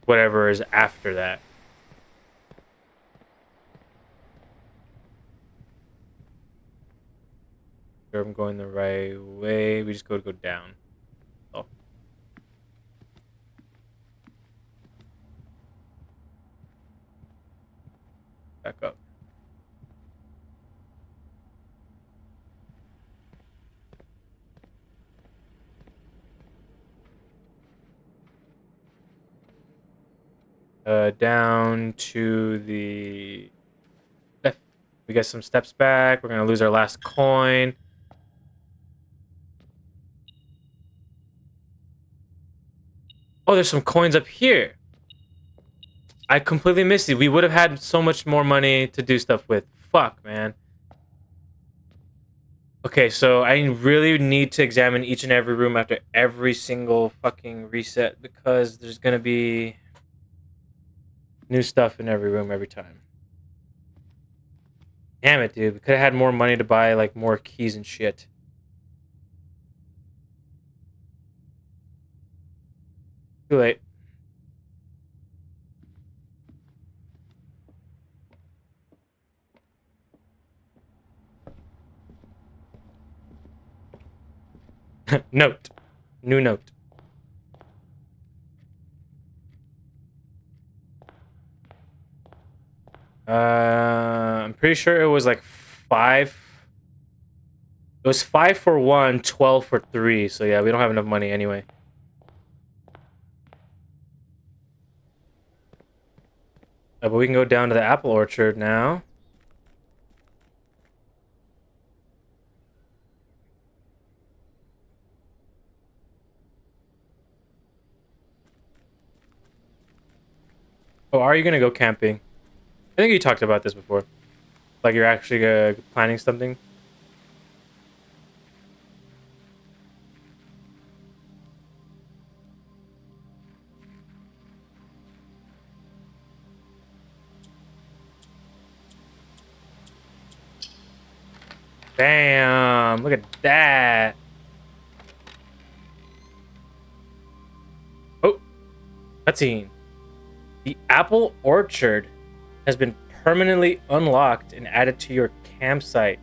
whatever is after that. Sure I'm going the right way. We just go down. Oh. Back up. Down to the left. We get some steps back. We're gonna lose our last coin. Oh, there's some coins up here. I completely missed it. We would have had so much more money to do stuff with. Fuck, man. Okay, so I really need to examine each and every room after every single fucking reset because there's gonna be new stuff in every room every time. Damn it, dude. We could have had more money to buy, like, more keys and shit. Too late. Note. New note. I'm pretty sure it was like 5. It was 5 for 1, 12 for 3. So yeah, we don't have enough money anyway. But we can go down to the apple orchard now. Oh, are you gonna go camping? I think you talked about this before. Like you're actually planning something. Damn! Look at that. Oh, cutscene. The apple orchard has been permanently unlocked and added to your campsite.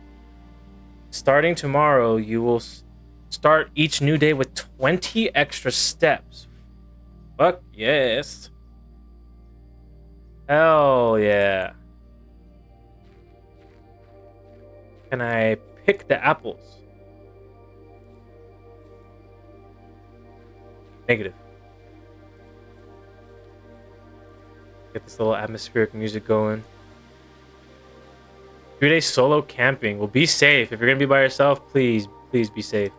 Starting tomorrow, you will start each new day with 20 extra steps. Fuck yes. Hell yeah. Can I pick the apples? Negative. Get this little atmospheric music going. 3-day solo camping. Well, be safe. If you're gonna be by yourself, please be safe.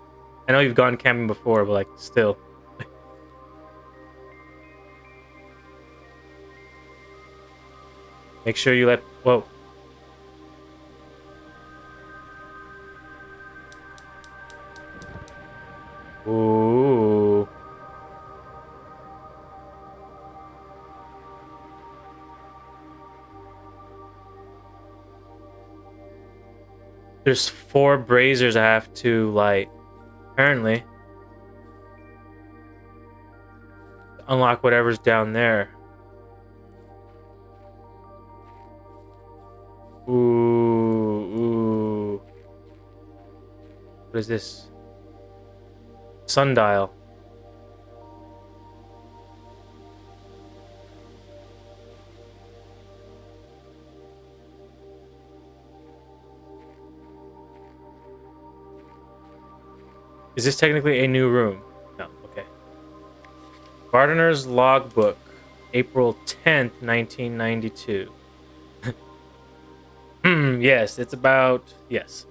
I know you've gone camping before, but like still. Make sure you let... Whoa. Ooh. There's 4 braziers I have to light. Apparently. Unlock whatever's down there. Ooh. What is this? Sundial. Is this technically a new room? No, okay. Gardener's Logbook, April 10th, 1992. Yes, it's about... Yes.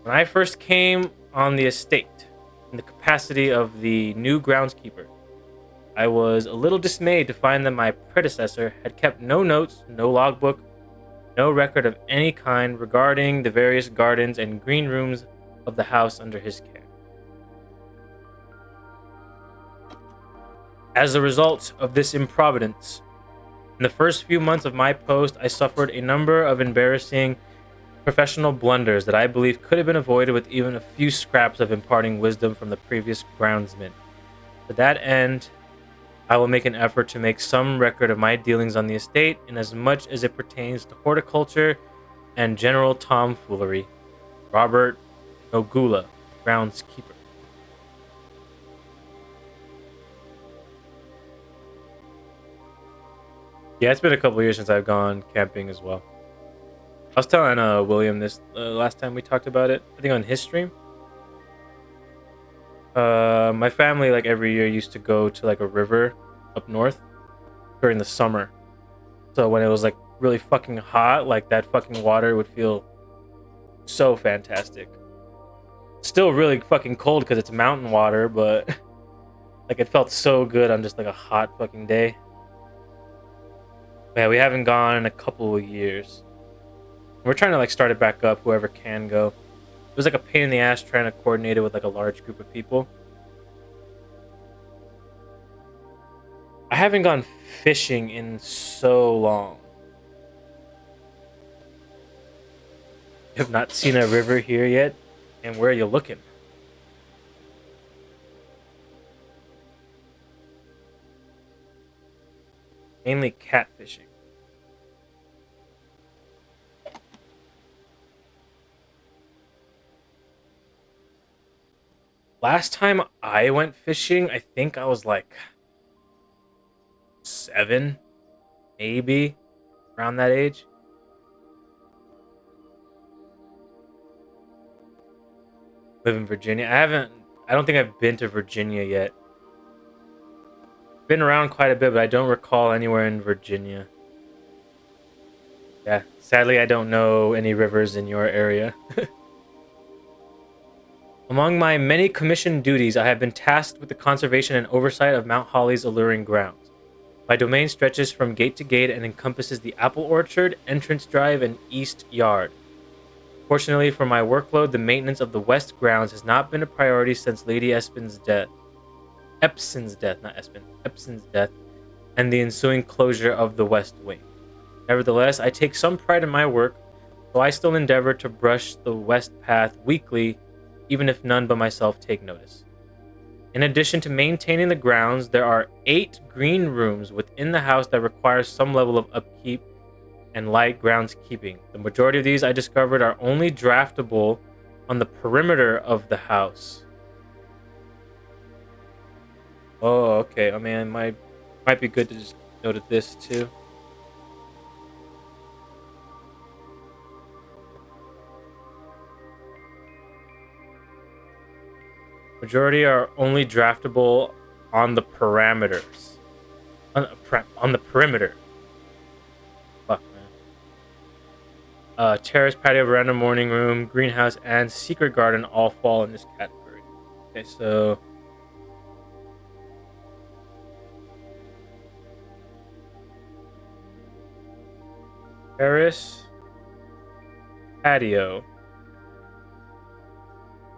When I first came on the estate, in the capacity of the new groundskeeper, I was a little dismayed to find that my predecessor had kept no notes, no logbook, no record of any kind regarding the various gardens and green rooms of the house under his care. As a result of this improvidence, in the first few months of my post, I suffered a number of embarrassing professional blunders that I believe could have been avoided with even a few scraps of imparting wisdom from the previous groundsman. To that end, I will make an effort to make some record of my dealings on the estate in as much as it pertains to horticulture and general tomfoolery. Robert Nogula, groundskeeper. Yeah, it's been a couple years since I've gone camping as well. I was telling William this last time we talked about it. I think on his stream. My family, like every year, used to go to like a river up north during the summer. So when it was like really fucking hot, like that fucking water would feel so fantastic. Still really fucking cold because it's mountain water, but like it felt so good on just like a hot fucking day. Yeah, we haven't gone in a couple of years. We're trying to like start it back up, whoever can go. It was like a pain in the ass trying to coordinate it with like a large group of people. I haven't gone fishing in so long. I have not seen a river here yet. And where are you looking? Mainly catfishing. Last time I went fishing, I think I was like 7, maybe around that age. Live in Virginia. I don't think I've been to Virginia yet. Been around quite a bit, but I don't recall anywhere in Virginia. Yeah, sadly, I don't know any rivers in your area. Among my many commissioned duties, I have been tasked with the conservation and oversight of Mount Holly's alluring grounds. My domain stretches from gate to gate and encompasses the apple orchard, entrance drive, and east yard. Fortunately for my workload, the maintenance of the west grounds has not been a priority since Lady Espin's death. Epson's death, not Espin. Epson's death, and the ensuing closure of the west wing. Nevertheless, I take some pride in my work, so I still endeavor to brush the west path weekly, even if none but myself take notice. In addition to maintaining the grounds, there are 8 green rooms within the house that require some level of upkeep and light groundskeeping. The majority of these I discovered are only draftable on the perimeter of the house. Oh, okay. I mean, it might be good to just note this too. Majority are only draftable on the parameters. On the perimeter. Fuck, man. Terrace, patio, veranda, morning room, greenhouse, and secret garden all fall in this category. Okay, so... terrace, patio,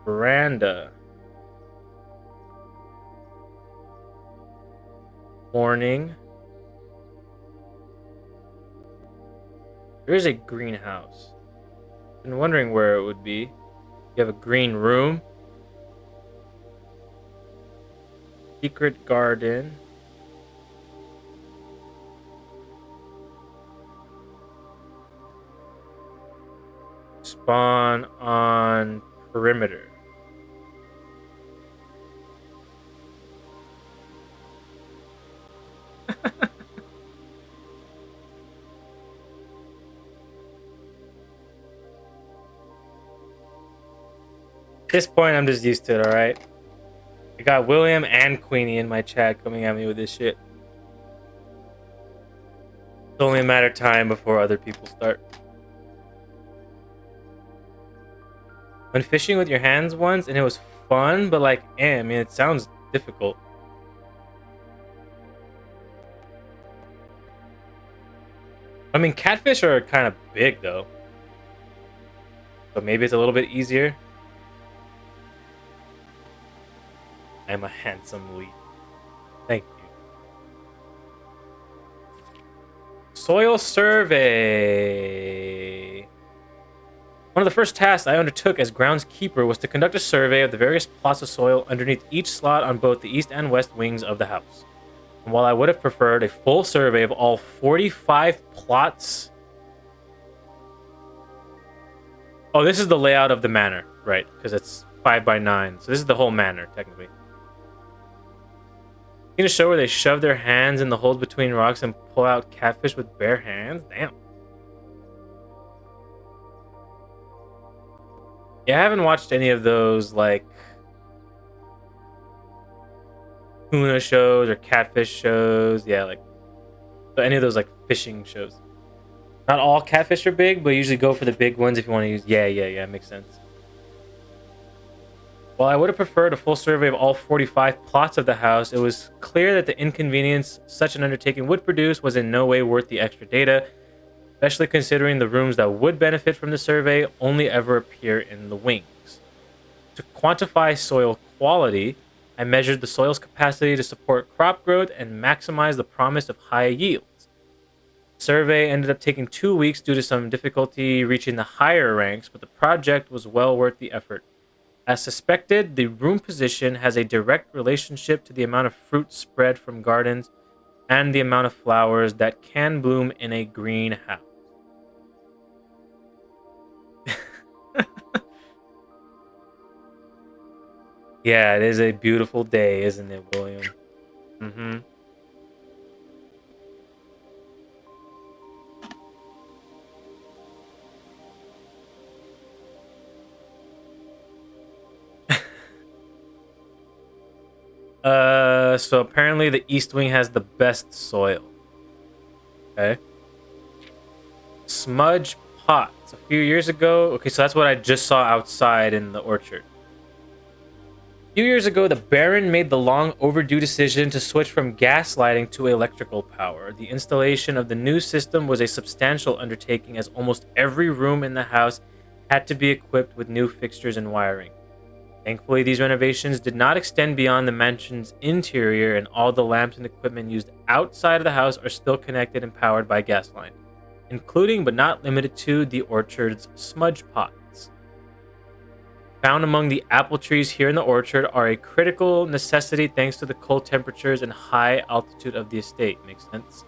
veranda, morning. There is a greenhouse. Been wondering where it would be. You have a green room, secret garden. Spawn on perimeter. At this point, I'm just used to it, alright? I got William and Queenie in my chat coming at me with this shit. It's only a matter of time before other people start. When fishing with your hands once, and it was fun, but like, I mean, it sounds difficult. I mean, catfish are kind of big, though. So maybe it's a little bit easier. I'm a handsome leaf. Thank you. Soil survey. One of the first tasks I undertook as groundskeeper was to conduct a survey of the various plots of soil underneath each slot on both the east and west wings of the house. And while I would have preferred a full survey of all 45 plots... Oh, this is the layout of the manor, right? Because it's 5 by 9. So this is the whole manor, technically. Seen a show where they shove their hands in the holes between rocks and pull out catfish with bare hands? Damn. Yeah, I haven't watched any of those, like, tuna shows or catfish shows. Yeah, like, any of those, like, fishing shows. Not all catfish are big, but usually go for the big ones if you want to use... Yeah, makes sense. While I would have preferred a full survey of all 45 plots of the house, it was clear that the inconvenience such an undertaking would produce was in no way worth the extra data, especially considering the rooms that would benefit from the survey only ever appear in the wings. To quantify soil quality, I measured the soil's capacity to support crop growth and maximize the promise of high yields. The survey ended up taking 2 weeks due to some difficulty reaching the higher ranks, but the project was well worth the effort. As suspected, the room position has a direct relationship to the amount of fruit spread from gardens and the amount of flowers that can bloom in a greenhouse. Yeah, it is a beautiful day, isn't it, William? Mm-hmm. So apparently the East Wing has the best soil. Okay. Smudge pots. A few years ago. Okay, so that's what I just saw outside in the orchard. A few years ago, the Baron made the long overdue decision to switch from gas lighting to electrical power. The installation of the new system was a substantial undertaking, as almost every room in the house had to be equipped with new fixtures and wiring. Thankfully, these renovations did not extend beyond the mansion's interior, and all the lamps and equipment used outside of the house are still connected and powered by gas line, including but not limited to the orchard's smudge pots. Found among the apple trees here in the orchard are a critical necessity thanks to the cold temperatures and high altitude of the estate. Makes sense.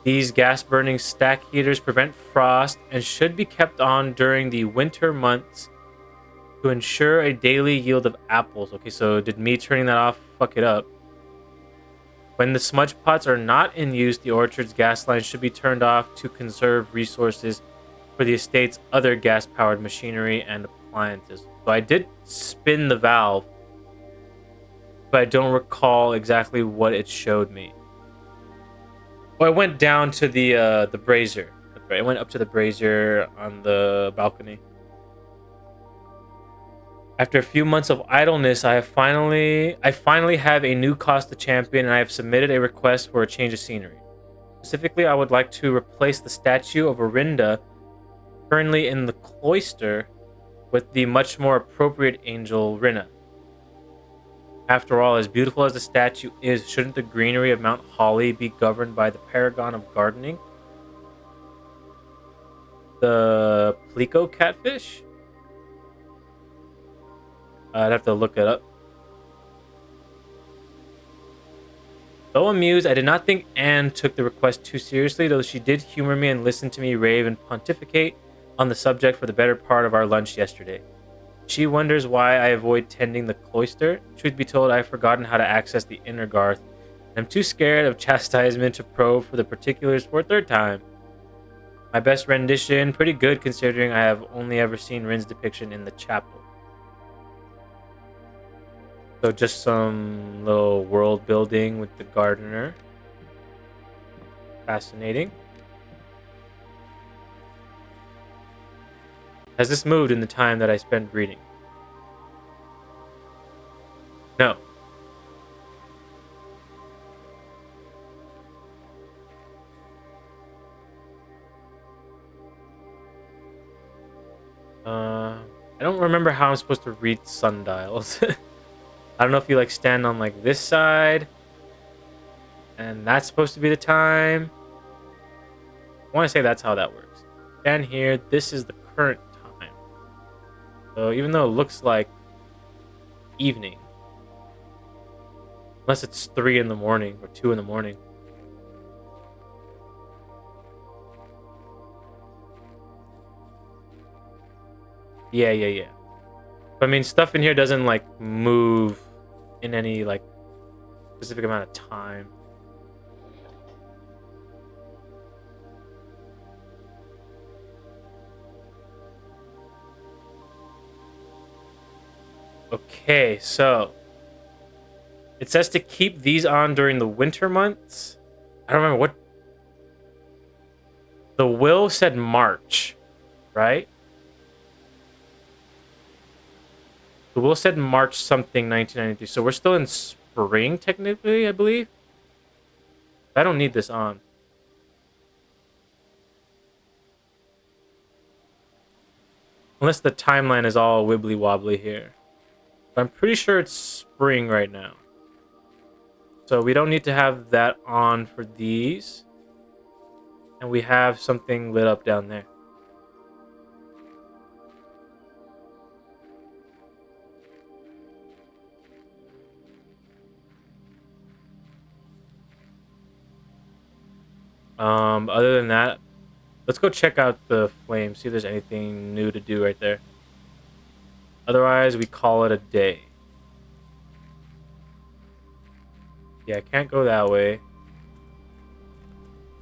These gas burning stack heaters prevent frost and should be kept on during the winter months to ensure a daily yield of apples. Okay, so did me turning that off fuck it up? When the smudge pots are not in use, the orchard's gas lines should be turned off to conserve resources for the estate's other gas-powered machinery and appliances. So I did spin the valve, but I don't recall exactly what it showed me. Well, I went down to the brazier. That's right. I went up to the brazier on the balcony. After a few months of idleness, I finally have a new Costa champion, and I have submitted a request for a change of scenery. Specifically, I would like to replace the statue of Orinda currently in the cloister with the much more appropriate angel Rinna. After all, as beautiful as the statue is, shouldn't the greenery of Mount Holly be governed by the paragon of gardening? The Plico catfish? I'd have to look it up. Though amused, I did not think Anne took the request too seriously, though she did humor me and listen to me rave and pontificate on the subject for the better part of our lunch yesterday. She wonders why I avoid tending the cloister. Truth be told, I've forgotten how to access the inner garth, and I'm too scared of chastisement to probe for the particulars for a third time. My best rendition, pretty good considering I have only ever seen Rin's depiction in the chapel. So just some little world building with the gardener. Fascinating. Has this moved in the time that I spent reading? No. I don't remember how I'm supposed to read sundials. I don't know if you like stand on like this side and that's supposed to be the time. I want to say that's how that works. Stand here, this is the current time. So even though it looks like evening, unless it's 3 in the morning or 2 in the morning. Yeah. But I mean, stuff in here doesn't like move in any like specific amount of time. Okay, so it says to keep these on during the winter months. I don't remember what the will said March, right? The will said March something 1993. So we're still in spring technically, I believe. I don't need this on. Unless the timeline is all wibbly wobbly here. But I'm pretty sure it's spring right now. So we don't need to have that on for these. And we have something lit up down there. Other than that, let's go check out the flame, see if there's anything new to do right there. Otherwise, we call it a day. Yeah, I can't go that way.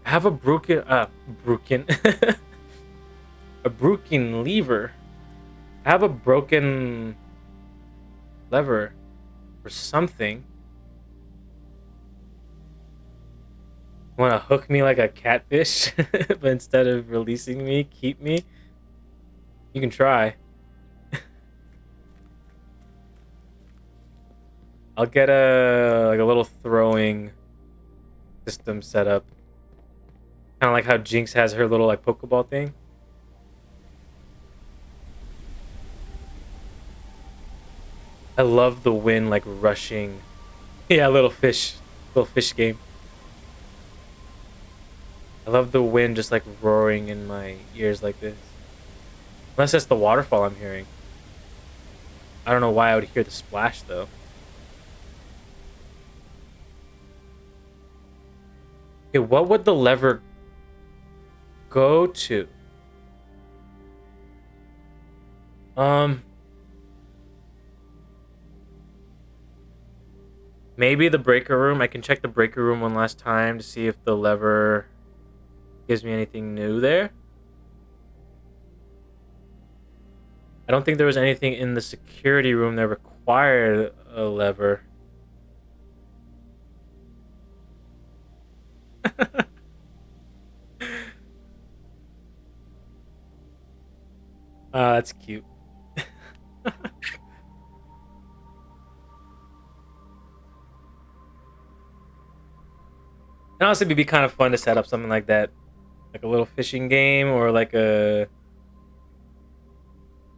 I have a broken a broken lever. I have a broken lever for something. Want to hook me like a catfish, but instead of releasing me, keep me? You can try. I'll get a little throwing system set up. Kind of like how Jinx has her little like Pokeball thing. I love the wind like rushing. Yeah, little fish game. I love the wind just like roaring in my ears like this. Unless that's the waterfall I'm hearing. I don't know why I would hear the splash though. Okay, what would the lever go to? Um, maybe the breaker room. I can check the breaker room one last time to see if the lever gives me anything new there. I don't think there was anything in the security room that required a lever. That's cute. And honestly, it'd be kind of fun to set up something like that, like a little fishing game or like a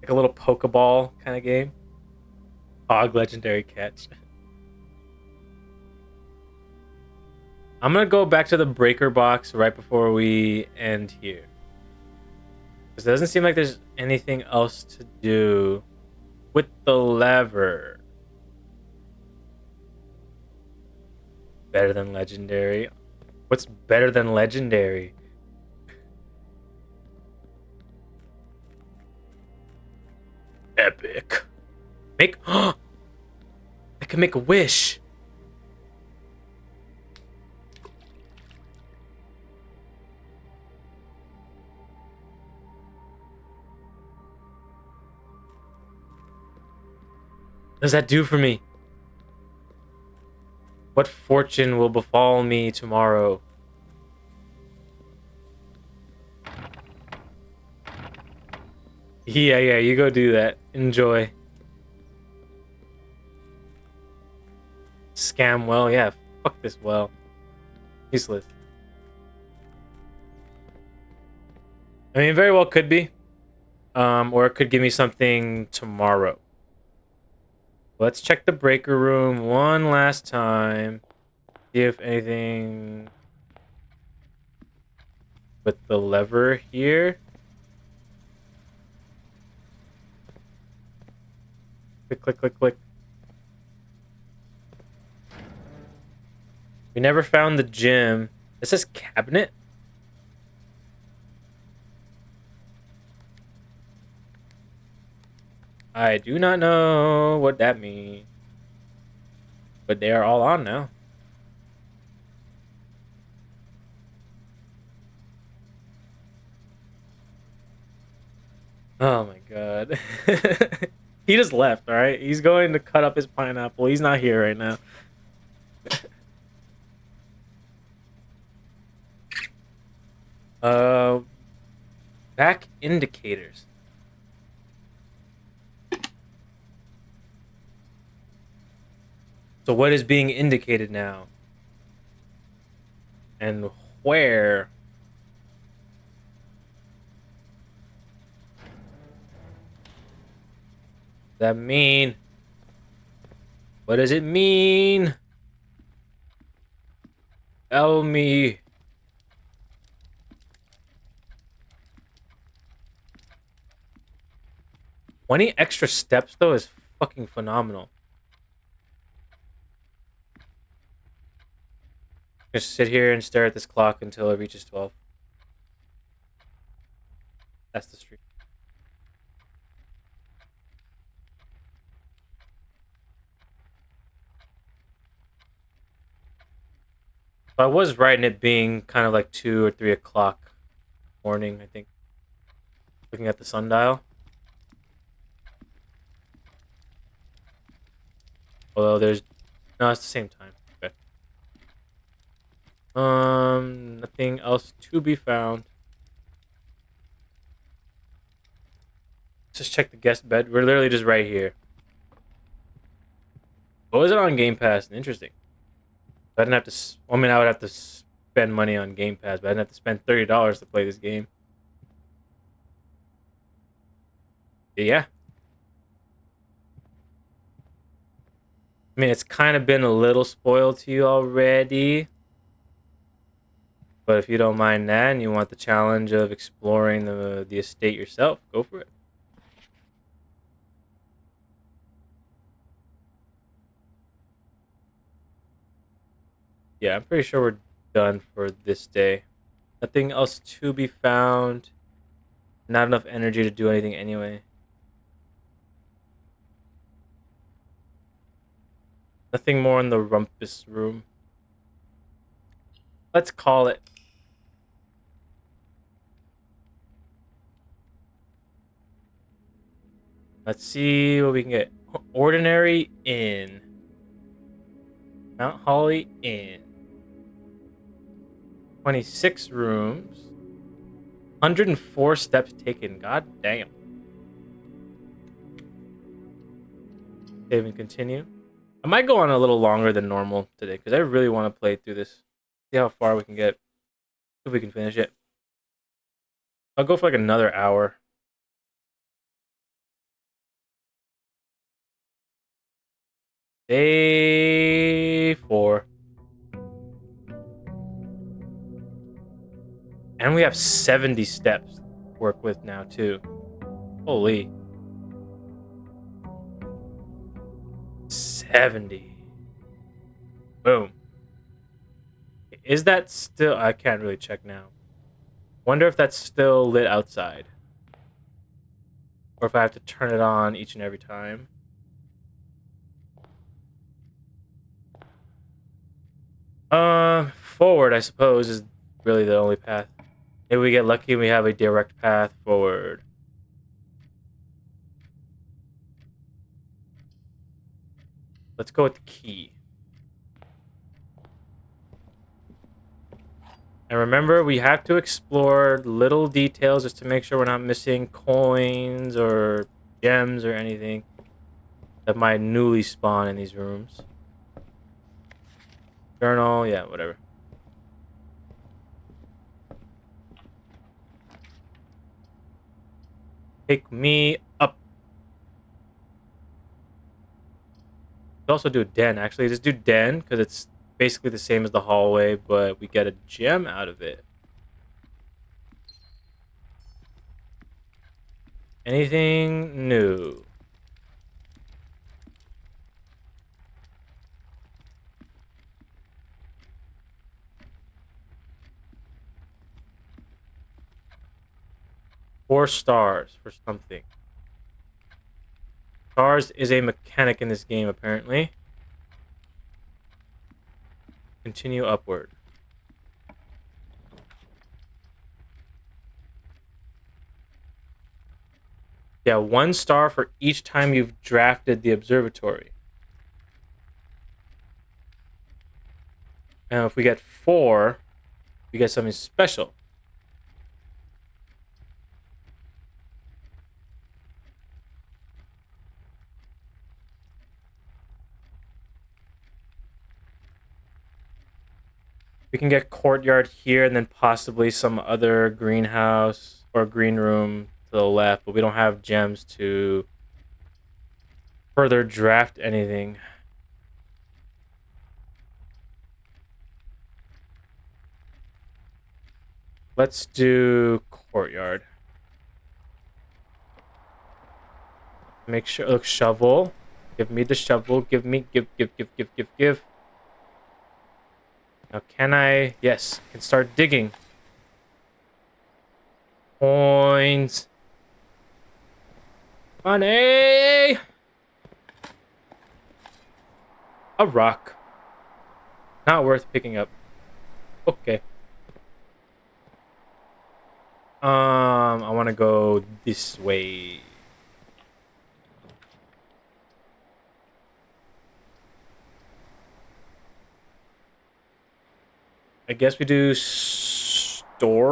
little Pokeball kind of game. Hog legendary catch. I'm gonna go back to the breaker box right before we end here, because it doesn't seem like there's anything else to do with the lever. Better than legendary. What's better than legendary? Epic. Make I can make a wish. What does that do for me? What fortune will befall me tomorrow? Yeah, you go do that. Enjoy. Scam well, yeah. Fuck this well. Useless. I mean, very well could be. Or it could give me something tomorrow. Let's check the breaker room one last time. See if anything with the lever here. Click, click, click, click. We never found the gym. It says cabinet. I do not know what that means. But they are all on now. Oh my god. He just left, alright? He's going to cut up his pineapple. He's not here right now. uh Back indicators. So what is being indicated now? And where? Does that mean? What does it mean? Tell me. Any extra steps though is fucking phenomenal. Just sit here and stare at this clock until it reaches 12. That's the streak. I was right in it being kind of like 2 or 3 o'clock morning, I think. Looking at the sundial. Although there's... No, it's the same time. Okay. Nothing else to be found. Just check the guest bed. We're literally just right here. What was it on Game Pass? Interesting. I didn't have to... I mean, I would have to spend money on Game Pass, but I didn't have to spend $30 to play this game. But yeah. I mean, it's kind of been a little spoiled to you already. But if you don't mind that and you want the challenge of exploring the estate yourself, go for it. Yeah, I'm pretty sure we're done for this day. Nothing else to be found. Not enough energy to do anything anyway. Nothing more in the rumpus room. Let's call it. Let's see what we can get. Ordinary Inn. Mount Holly Inn. 26 rooms. 104 steps taken. God damn. Save and continue. I might go on a little longer than normal today because I really want to play through this. See how far we can get. If we can finish it. I'll go for like another hour. Day 4. And we have 70 steps to work with now too. Holy. 70. Boom. Is that still... I can't really check now. Wonder if that's still lit outside. Or if I have to turn it on each and every time. Forward, I suppose, is really the only path. Maybe we get lucky and we have a direct path forward. Let's go with the key. And remember, we have to explore little details just to make sure we're not missing coins or gems or anything that might newly spawn in these rooms. Journal, yeah, whatever. Take me up. Let's also do den, actually. Just do den, because it's basically the same as the hallway, but we get a gem out of it. Anything new? Four stars for something. Stars is a mechanic in this game, apparently. Continue upward. Yeah, 1 star for each time you've drafted the observatory. And if we get 4, we get something special. We can get courtyard here and then possibly some other greenhouse or green room to the left, but we don't have gems to further draft anything. Let's do courtyard. Make sure, look, shovel. Give me the shovel. Give. Now, can I? Yes, I can start digging. Coins. Money! A rock. Not worth picking up. Okay. I want to go this way. I guess we do storeroom.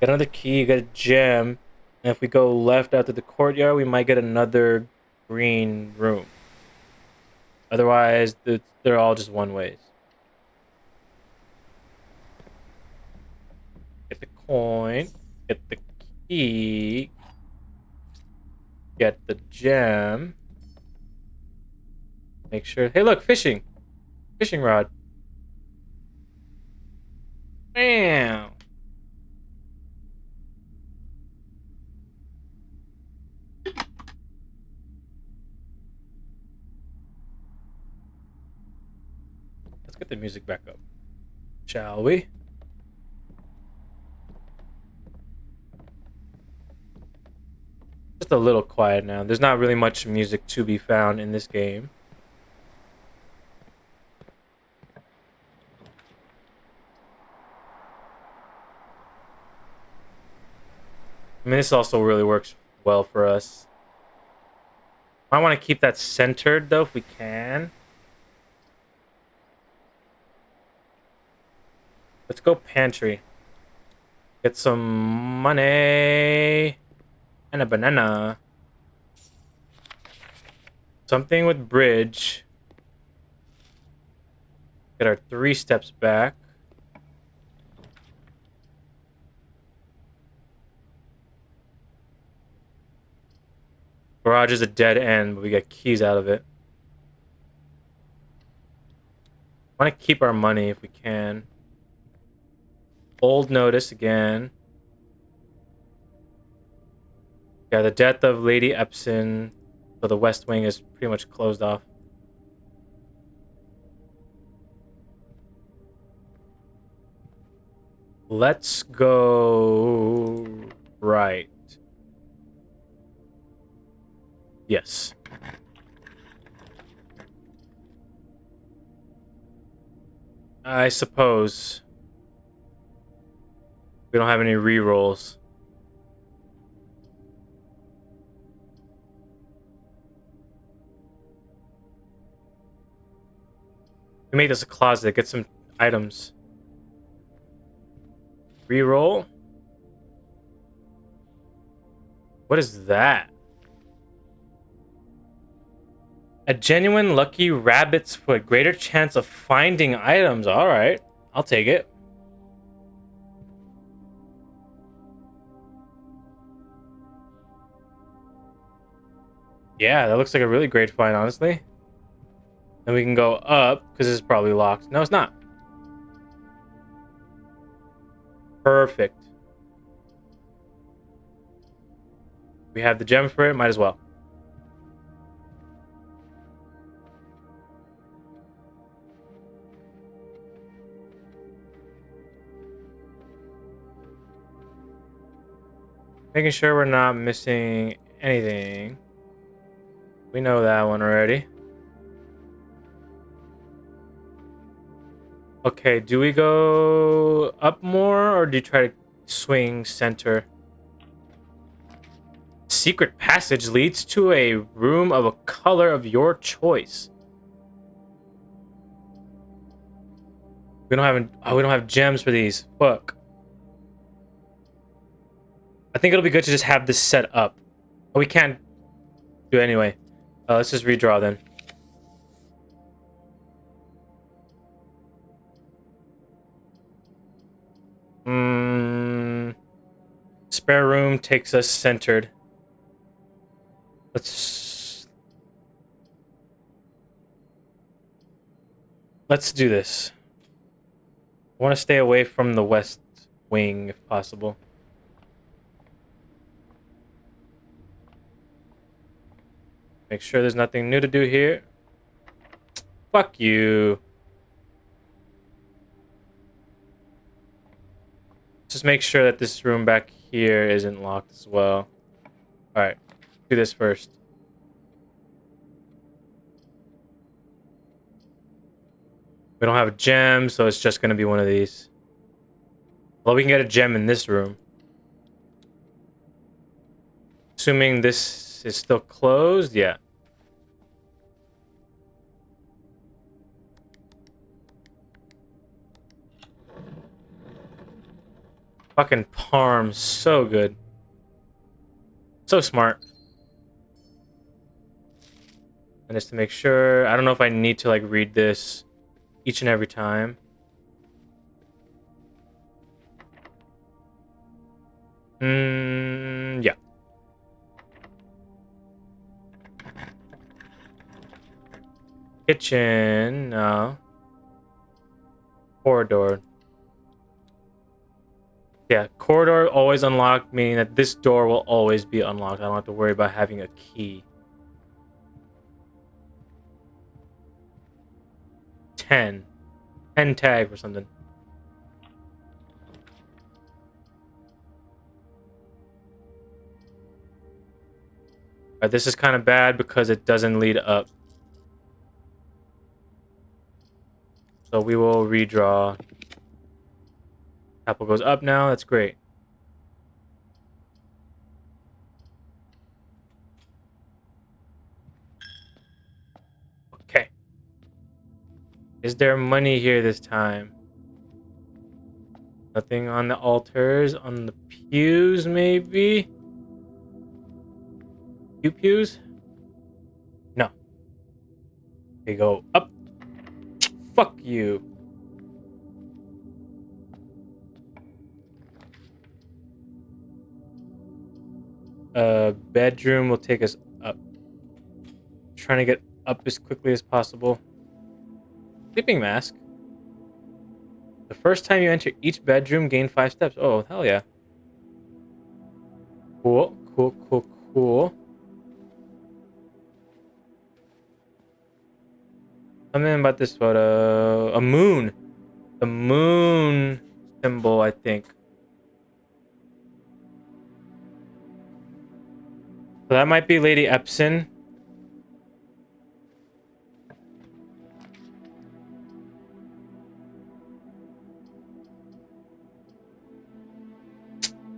Get another key, get a gem. And if we go left out to the courtyard, we might get another green room. Otherwise, they're all just one ways. Get the coin, get the key, get the gem. Make sure. Hey, look, fishing. Fishing rod. Bam. Let's get the music back up. Shall we? Just a little quiet now. There's not really much music to be found in this game. I mean, this also really works well for us. I want to keep that centered, though, if we can. Let's go pantry. Get some money. And a banana. Something with bridge. Get our 3 steps back. Garage is a dead end, but we get keys out of it. I want to keep our money if we can. Old notice again. Yeah, the death of Lady Epson. So the West Wing is pretty much closed off. Let's go right. Yes. I suppose. We don't have any re-rolls. We made this a closet. Get some items. Re-roll. What is that? A genuine lucky rabbit's foot. Greater chance of finding items. All right. I'll take it. Yeah, that looks like a really great find, honestly. Then we can go up, because this is probably locked. No, it's not. Perfect. We have the gem for it, might as well. Making sure we're not missing anything. We know that one already. Okay, do we go up more or do you try to swing center? Secret passage leads to a room of a color of your choice. We don't have gems for these. Fuck. I think it'll be good to just have this set up. We can't do it anyway. Let's just redraw then. Spare room takes us centered. Let's do this. I want to stay away from the west wing if possible. Make sure there's nothing new to do here. Fuck you. Just make sure that this room back here isn't locked as well. Alright, do this first. We don't have a gem, so it's just gonna be one of these. Well, we can get a gem in this room. Assuming this is still closed, yeah. Fucking Parm, so good. So smart. And just to make sure, I don't know if I need to like read this each and every time. Yeah. Kitchen, no. Corridor. Yeah, corridor always unlocked, meaning that this door will always be unlocked. I don't have to worry about having a key. 10. 10 tag or something. This is kind of bad because it doesn't lead up. So we will redraw. Apple goes up now. That's great. Okay. Is there money here this time? Nothing on the altars. On the pews, maybe? Pews? No. They go up. Fuck you. Bedroom will take us up. Trying to get up as quickly as possible. Sleeping mask. The first time you enter each bedroom, gain 5 steps. Oh, hell yeah. Cool, cool, cool, cool. Something about this photo. A moon. The moon symbol, I think. So that might be Lady Epson.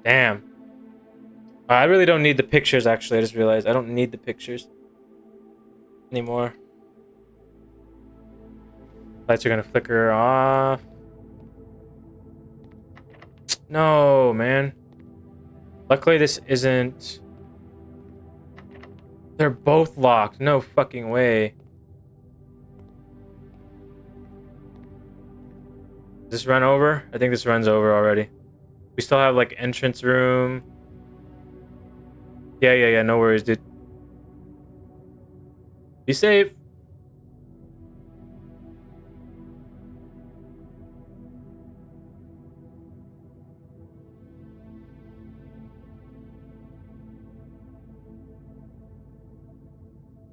Damn. I really don't need the pictures, actually. I just realized I don't need the pictures anymore. Lights are gonna flicker off. No, man. Luckily, this isn't... They're both locked. No fucking way. Does this run over? I think this runs over already. We still have, like, entrance room. Yeah. No worries, dude. Be safe.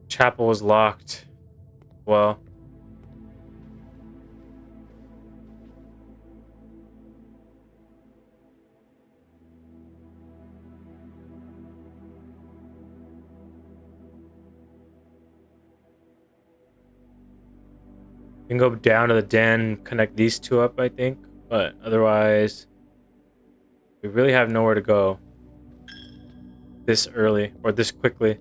Chapel was locked. Well. We can go down to the den, connect these two up, I think. But otherwise, we really have nowhere to go this early or this quickly.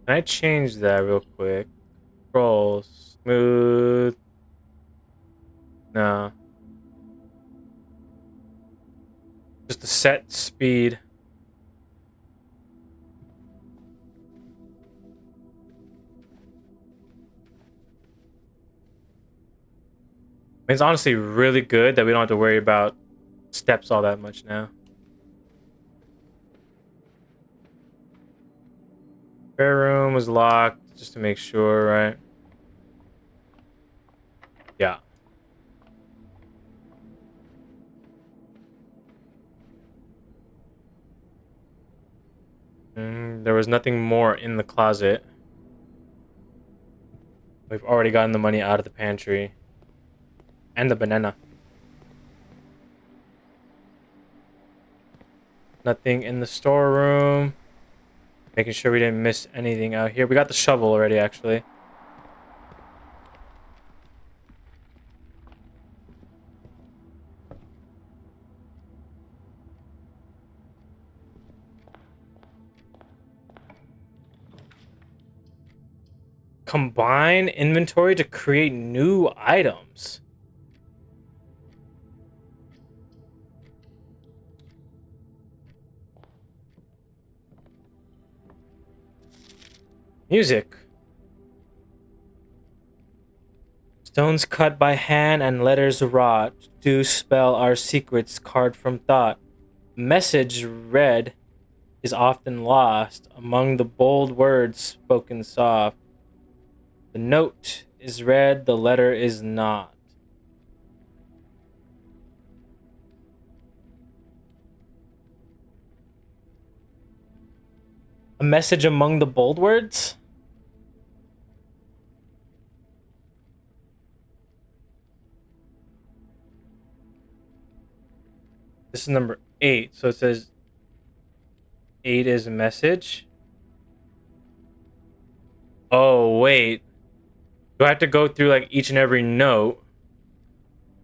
Can I change that real quick? Scroll, smooth. No. Just a set speed. It's honestly really good that we don't have to worry about steps all that much now. Prayer room was locked just to make sure, right? Yeah. There was nothing more in the closet. We've already gotten the money out of the pantry. And the banana. Nothing in the storeroom. Making sure we didn't miss anything out here. We got the shovel already, actually. Combine inventory to create new items. Music. Stones cut by hand and letters wrought do spell our secrets card from thought. Message read is often lost among the bold words spoken soft. The note is read, the letter is not. A message among the bold words? This is number 8. So it says 8 is a message. Oh, wait. Do I have to go through like each and every note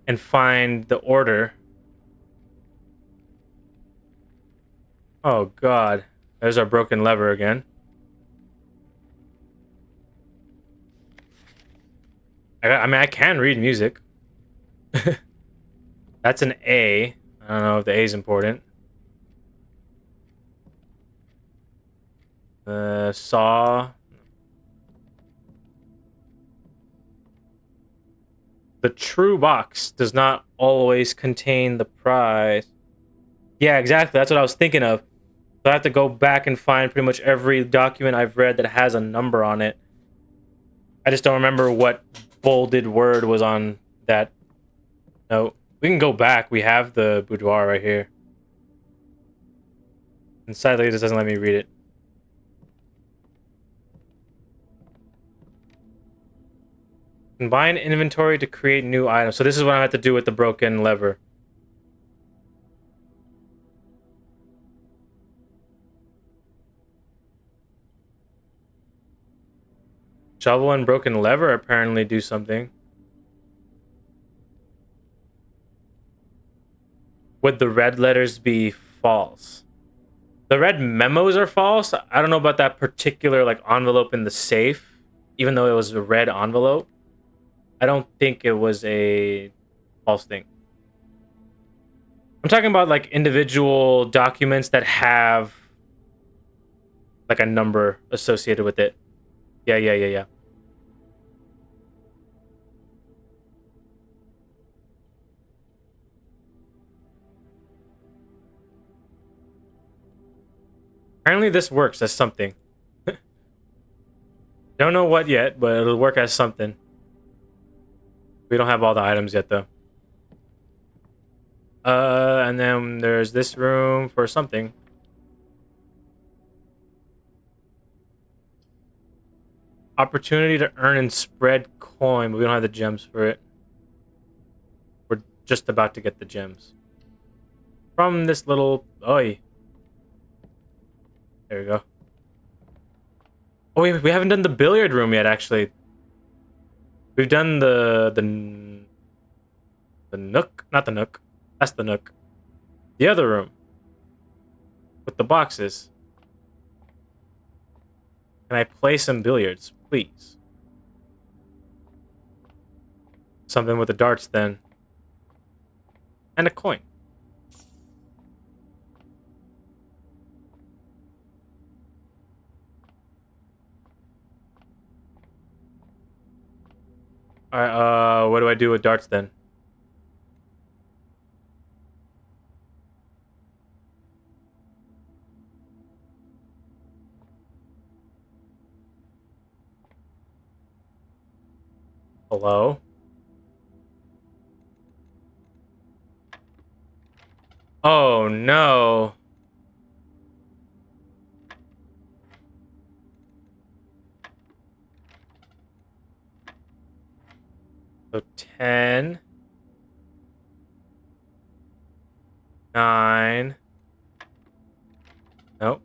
and find the order? Oh, God. There's our broken lever again. I mean, I can read music. That's an A. I don't know if the A is important. Saw. The true box does not always contain the prize. Yeah, exactly. That's what I was thinking of. So I have to go back and find pretty much every document I've read that has a number on it. I just don't remember what bolded word was on that note. We can go back. We have the boudoir right here. And sadly, it just doesn't let me read it. Combine inventory to create new items. So this is what I have to do with the broken lever. Shovel and broken lever apparently do something. Would the red letters be false? The red memos are false. I don't know about that particular like envelope in the safe, even though it was a red envelope. I don't think it was a false thing. I'm talking about like individual documents that have like a number associated with it. Yeah. Apparently this works as something. Don't know what yet, but it'll work as something. We don't have all the items yet though. And then there's this room for something. Opportunity to earn and spread coin, but we don't have the gems for it. We're just about to get the gems. From this little... Oi. There we go. Oh, wait, we haven't done the billiard room yet, actually. We've done the nook. Not the nook. That's the nook. The other room. With the boxes. Can I play some billiards, please? Something with the darts, then. And a coin. Alright, what do I do with darts, then? Hello? Oh, no. So 10, 9, Nope.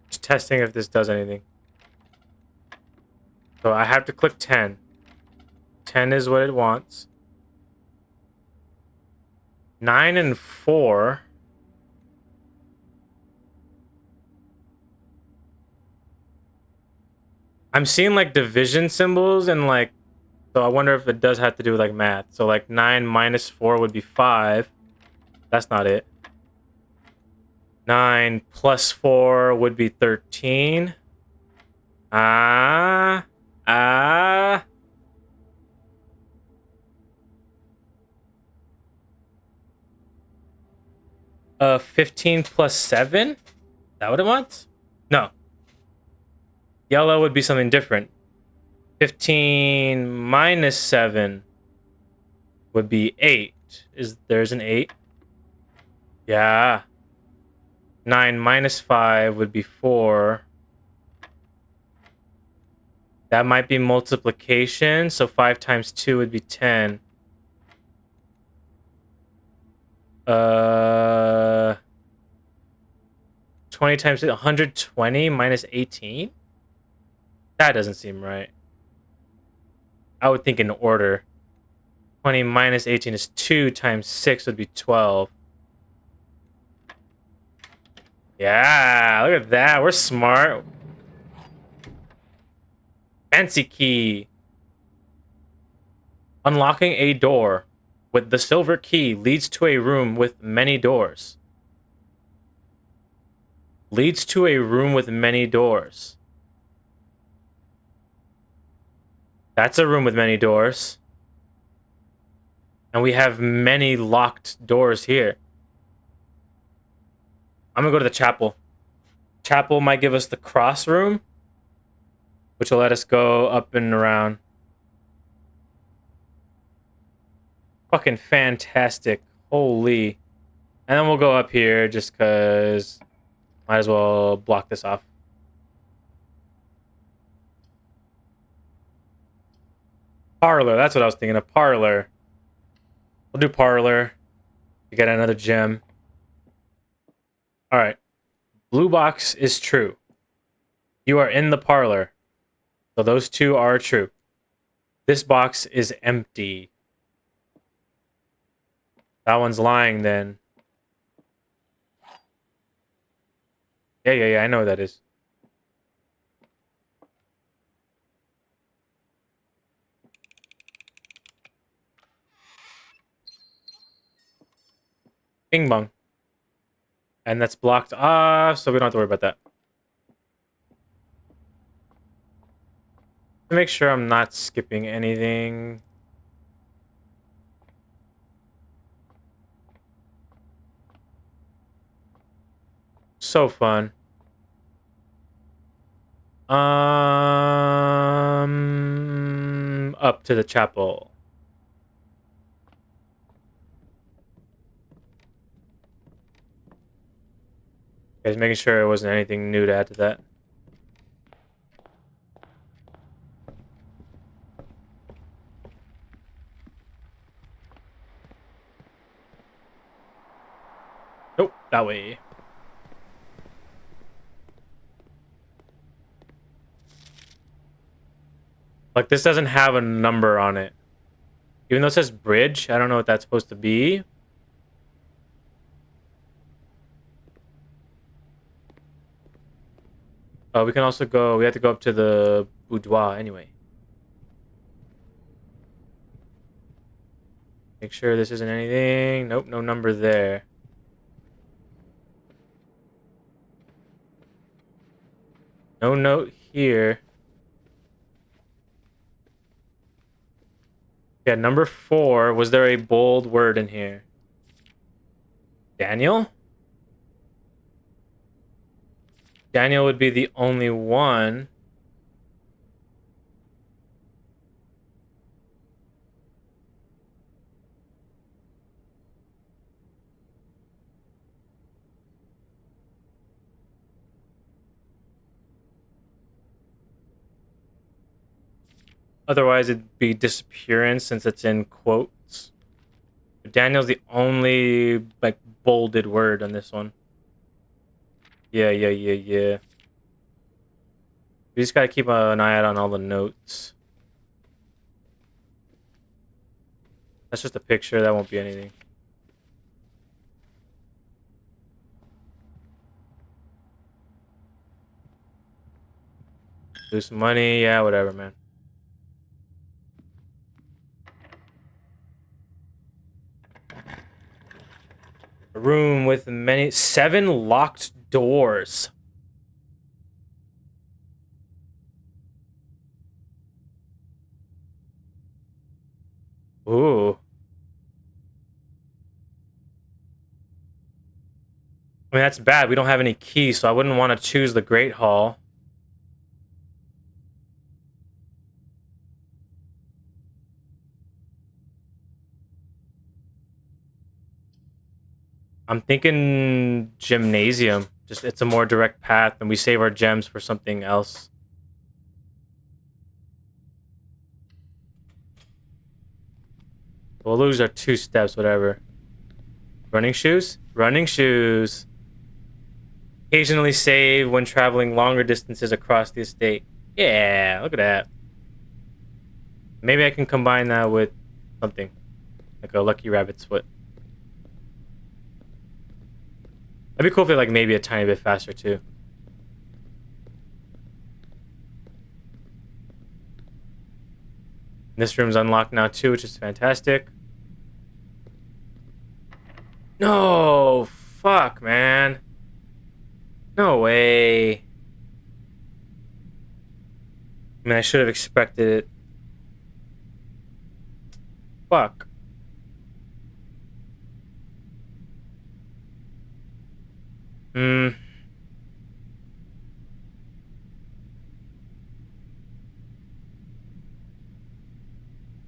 Just testing if this does anything. So I have to click 10. 10 is what it wants. 9 and 4. I'm seeing like division symbols and like, so I wonder if it does have to do with like math. So like 9 minus 4 would be 5. That's not it. 9 plus 4 would be 13. Ah. Ah. 15 plus 7? Is that what it wants? No. Yellow would be something different. 15 minus 7 would be 8. There's an 8? Yeah. 9 minus 5 would be 4. That might be multiplication, so 5 times 2 would be 10. 20 times 120 minus 18? That doesn't seem right. I would think in order. 20 minus 18 is 2 times 6 would be 12. Yeah, look at that. We're smart. Fancy key. Unlocking a door with the silver key leads to a room with many doors. Leads to a room with many doors. That's a room with many doors. And we have many locked doors here. I'm gonna go to the chapel. Chapel might give us the cross room, which will let us go up and around. Fucking fantastic. Holy. And then we'll go up here just because might as well block this off. Parlor. That's what I was thinking of. Parlor. We'll do parlor to get another gem. All right. Blue box is true. You are in the parlor. So those two are true. This box is empty. That one's lying then. Yeah, I know what that is. Bing bong. And that's blocked off, so we don't have to worry about that. To make sure I'm not skipping anything. So fun. Up to the chapel. Just making sure it wasn't anything new to add to that. Nope, that way. Like, this doesn't have a number on it. Even though it says bridge, I don't know what that's supposed to be. We can also go, we have to go up to the boudoir anyway. Make sure this isn't anything. Nope, no number there. No note here. Yeah, number 4. Was there a bold word in here? Daniel? Daniel would be the only one. Otherwise, it'd be disappearance since it's in quotes. But Daniel's the only like bolded word on this one. Yeah. We just gotta keep an eye out on all the notes. That's just a picture. That won't be anything. Lose some money. Yeah, whatever, man. A room with 7 locked doors. Ooh. I mean, that's bad. We don't have any keys, so I wouldn't want to choose the Great Hall. I'm thinking gymnasium. Just it's a more direct path, and we save our gems for something else. We'll lose our 2 steps, whatever. Running shoes? Running shoes. Occasionally save when traveling longer distances across the estate. Yeah, look at that. Maybe I can combine that with something. Like a lucky rabbit's foot. That'd be cool if it like maybe a tiny bit faster too. This room's unlocked now too, which is fantastic. No, fuck, man. No way. I mean, I should have expected it. Fuck. Hmm.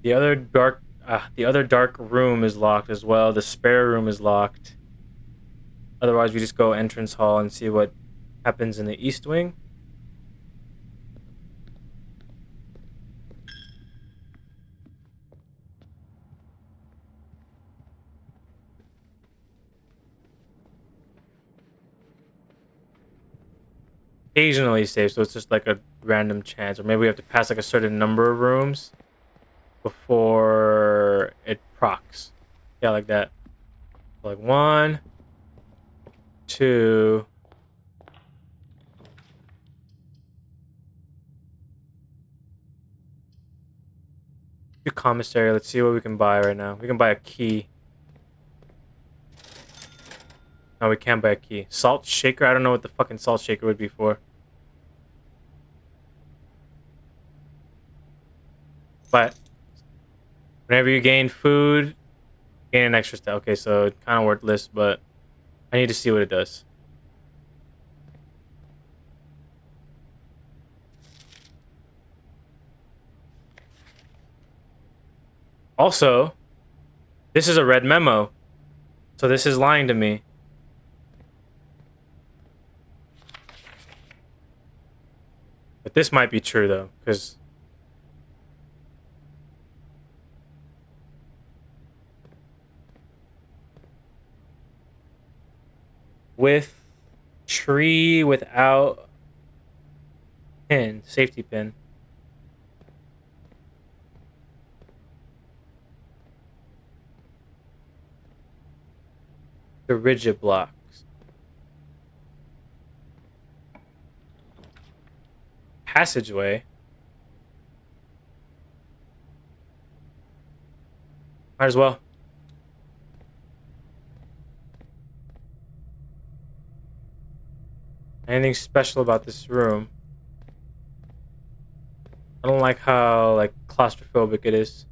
The other dark room is locked as well. The spare room is locked. Otherwise, we just go entrance hall and see what happens in the east wing. Occasionally safe, so it's just like a random chance, or maybe we have to pass like a certain number of rooms before it procs. Yeah, like that. Like 1, 2. Do commissary. Let's see what we can buy right now. We can buy a key. No, we can't buy a key. Salt shaker? I don't know what the fucking salt shaker would be for. But whenever you gain food, gain an extra step. Okay, so kind of worthless, but I need to see what it does. Also, this is a red memo. So this is lying to me. But this might be true, though, because... with tree without pin, safety pin. The rigid blocks. Passageway. Might as well. Anything special about this room? I don't like how like claustrophobic it is.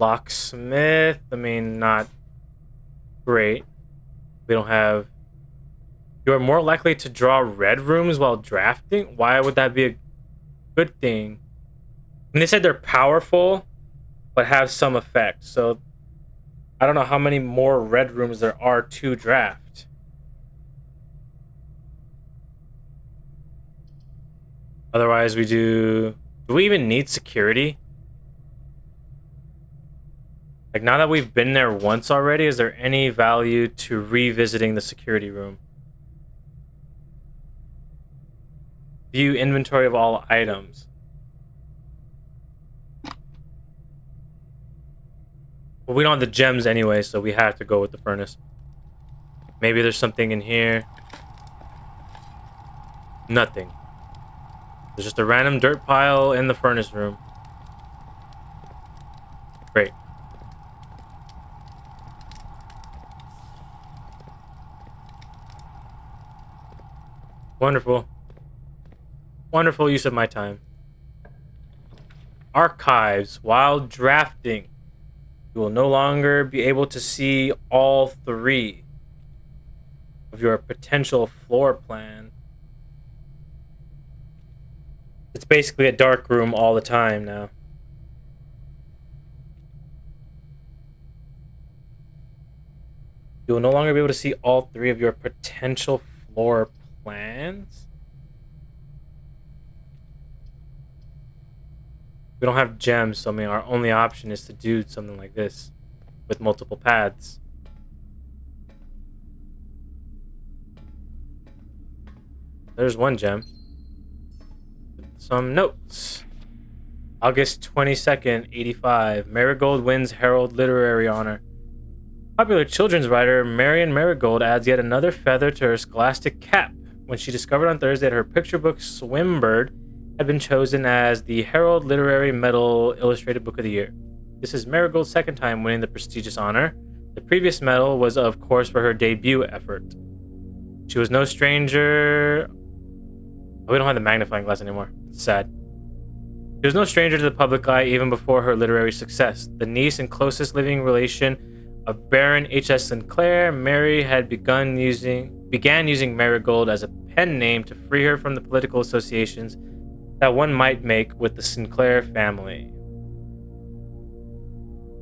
Locksmith, I mean, not great. We don't have... You are more likely to draw red rooms while drafting? Why would that be a good thing? And they said they're powerful, but have some effect. So I don't know how many more red rooms there are to draft. Otherwise, we do... Do we even need security? Like, now that we've been there once already, is there any value to revisiting the security room? View inventory of all items. Well, we don't have the gems anyway, so we have to go with the furnace. Maybe there's something in here. Nothing. There's just a random dirt pile in the furnace room. Great. Wonderful. Wonderful use of my time. Archives. While drafting, you will no longer be able to see all 3 of your potential floor plan. It's basically a dark room all the time now. You will no longer be able to see all 3 of your potential floor plans. We don't have gems, so I mean our only option is to do something like this with multiple paths. There's one gem. Some notes. August 22nd, 85. Marigold wins Herald Literary Honor. Popular children's writer Marion Marigold adds yet another feather to her scholastic cap when she discovered on Thursday that her picture book Swimbird had been chosen as the Herald Literary Medal Illustrated Book of the Year. This is Marigold's second time winning the prestigious honor. The previous medal was, of course, for her debut effort. She was no stranger... Oh, we don't have the magnifying glass anymore. It's sad. She was no stranger to the public eye even before her literary success. The niece and closest living relation of Baron H.S. Sinclair, Mary had began using Marigold as a pen name to free her from the political associations that one might make with the Sinclair family.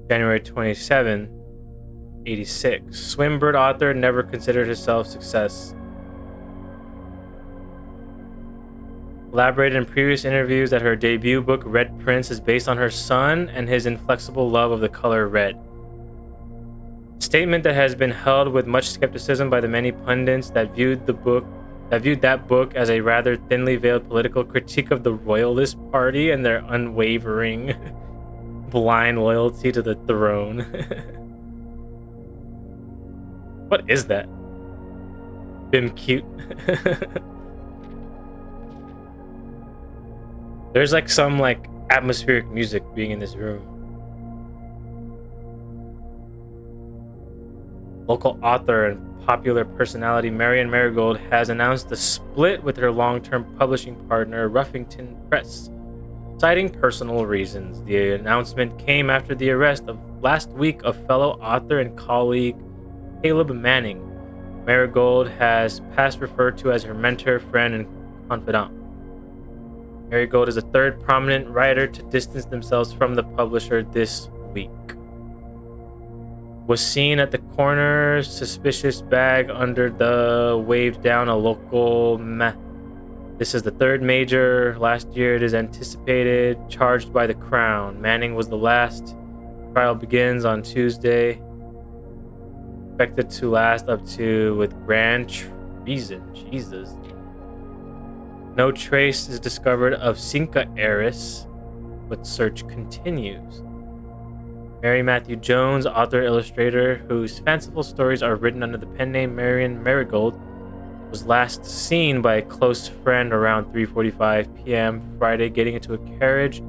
January 27, 86. Swimbird author never considered herself success. Elaborated in previous interviews that her debut book, Red Prince, is based on her son and his inflexible love of the color red. Statement that has been held with much skepticism by the many pundits that viewed that book as a rather thinly veiled political critique of the Royalist Party and their unwavering, blind loyalty to the throne. What is that? Bim cute. There's like some like atmospheric music being in this room. Local author and popular personality Marion Marigold has announced the split with her long-term publishing partner, Ruffington Press, citing personal reasons. The announcement came after the arrest of last week of fellow author and colleague Caleb Manning. Marigold has past referred to as her mentor, friend, and confidant. Marigold is the third prominent writer to distance themselves from the publisher this week. Was seen at the corner, suspicious bag under the waved down a local This is the third major. Last year it is anticipated, charged by the Crown. Manning was the last. Trial begins on Tuesday. Expected to last up to with grand treason. Jesus. No trace is discovered of Cinca heiress, but search continues. Mary Matthew Jones, author-illustrator, whose fanciful stories are written under the pen name Marion Marigold, was last seen by a close friend around 3:45 p.m. Friday getting into a carriage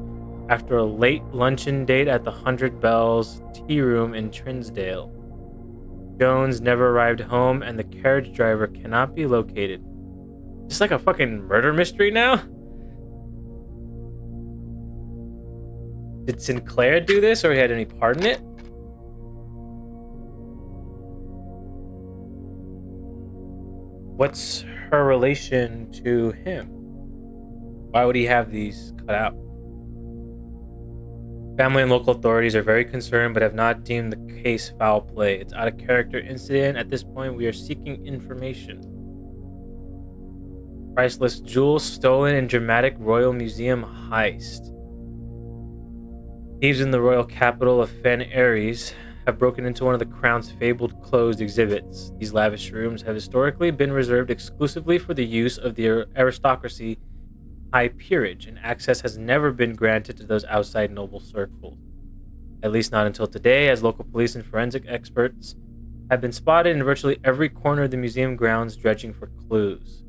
after a late luncheon date at the 100 Bells Tea Room in Trinsdale. Jones never arrived home and the carriage driver cannot be located. It's like a fucking murder mystery now? Did Sinclair do this or he had any part in it? What's her relation to him? Why would he have these cut out? Family and local authorities are very concerned but have not deemed the case foul play. It's out of character incident. At this point, we are seeking information. Priceless jewels stolen in dramatic Royal Museum heist. Thieves in the royal capital of Fen Ares have broken into one of the crown's fabled closed exhibits. These lavish rooms have historically been reserved exclusively for the use of the aristocracy high peerage, and access has never been granted to those outside noble circles. At least not until today, as local police and forensic experts have been spotted in virtually every corner of the museum grounds dredging for clues.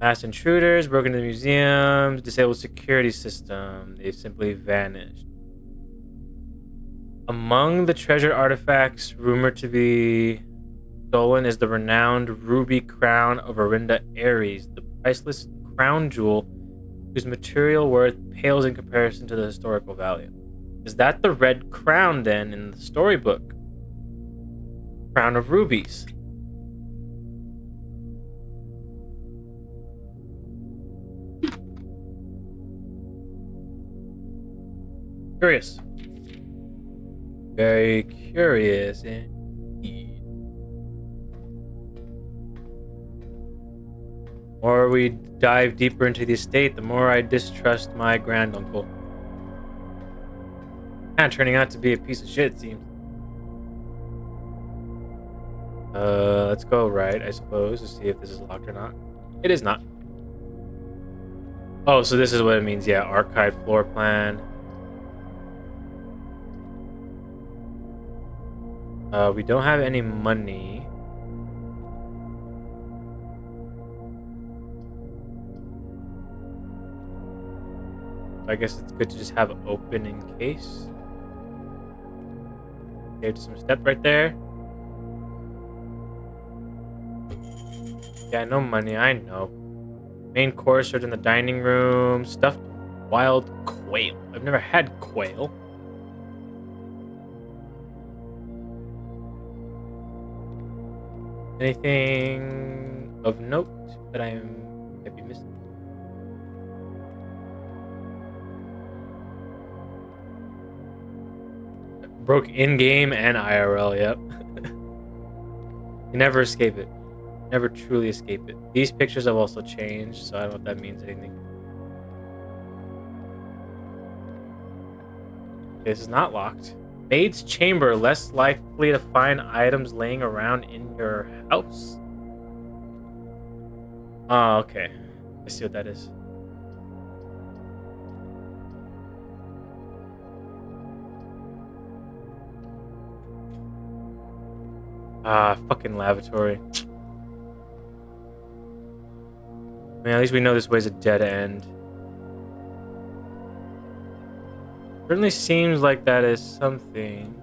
Mass intruders broke into the museum, disabled security system. They've simply vanished. Among the treasure artifacts rumored to be stolen is the renowned ruby crown of Arinda Ares, the priceless crown jewel whose material worth pales in comparison to the historical value. Is that the red crown then in the storybook? Crown of rubies. Curious. Very curious indeed. The more we dive deeper into the estate, the more I distrust my granduncle. Kind of turning out to be a piece of shit, it seems. Let's go right, I suppose, to see if this is locked or not. It is not. Oh, so this is what it means. Yeah, archived floor plan. We don't have any money. I guess it's good to just have it open in case. Saved some step right there. Yeah, no money, I know. Main course served in the dining room. Stuffed wild quail. I've never had quail. Anything of note that I might be missing? Broke in-game and IRL, yep. You never escape it. Never truly escape it. These pictures have also changed, so I don't know if that means anything. This is not locked. Maid's chamber, less likely to find items laying around in your house. Oh, okay. I see what that is. Ah, fucking lavatory. I mean, at least we know this way's a dead end. Certainly seems like that is something.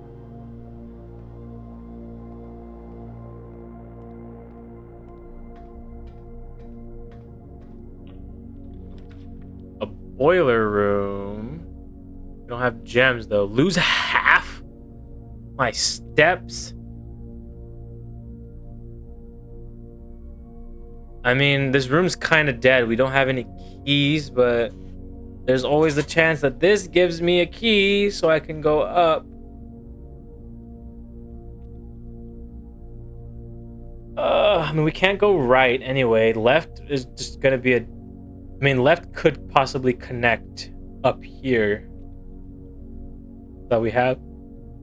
A boiler room. We don't have gems though. Lose half my steps. I mean, this room's kind of dead. We don't have any keys, but there's always the chance that this gives me a key so I can go up. I mean, we can't go right anyway. Left is just gonna be a... I mean, left could possibly connect up here. That we have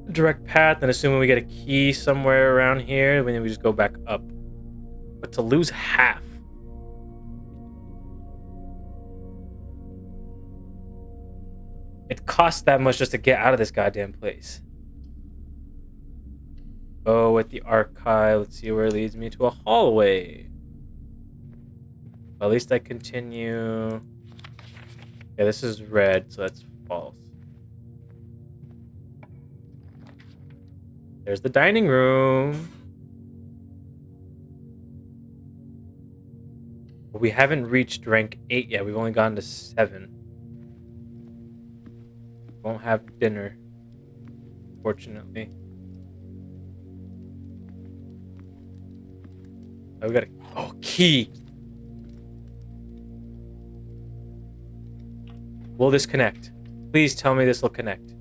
a direct path, and assuming we get a key somewhere around here, then we just go back up. But to lose half. It costs that much just to get out of this goddamn place. Go with the archive. Let's see where it leads me to a hallway. Well, at least I continue. Yeah, this is red, so that's false. There's the dining room. We haven't reached rank 8 yet. We've only gotten to 7. Won't have dinner, fortunately. Oh, we got a key. Will this connect? Please tell me this will connect.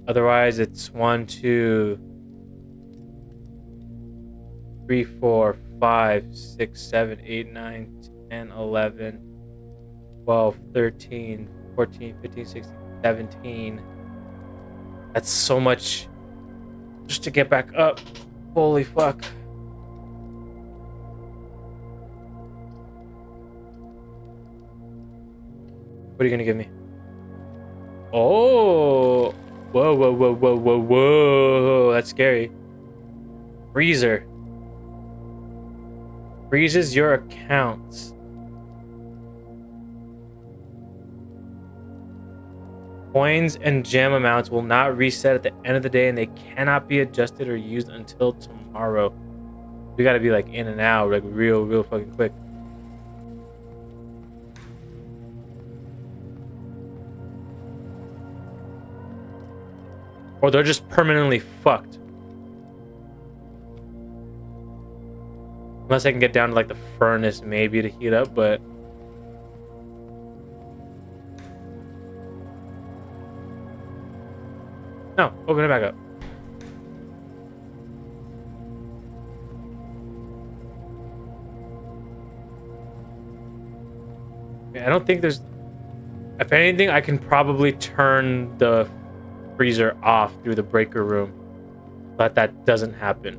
Otherwise, it's 1, 2, 3, 4, 5, 6, 7, 8, 9, 10, 11, 12, 13, 14, 15, 16, 17. That's so much just to get back up. Holy fuck. What are you gonna give me? Oh, whoa, whoa, whoa, whoa, whoa, whoa. That's scary. Freezer. Freezes your accounts. Coins and gem amounts will not reset at the end of the day, and they cannot be adjusted or used until tomorrow. We gotta be like in and out, like real fucking quick. Or they're just permanently fucked. Unless I can get down to like the furnace maybe to heat up, but... No, open it back up. I don't think there's... If anything, I can probably turn the freezer off through the breaker room. But that doesn't happen.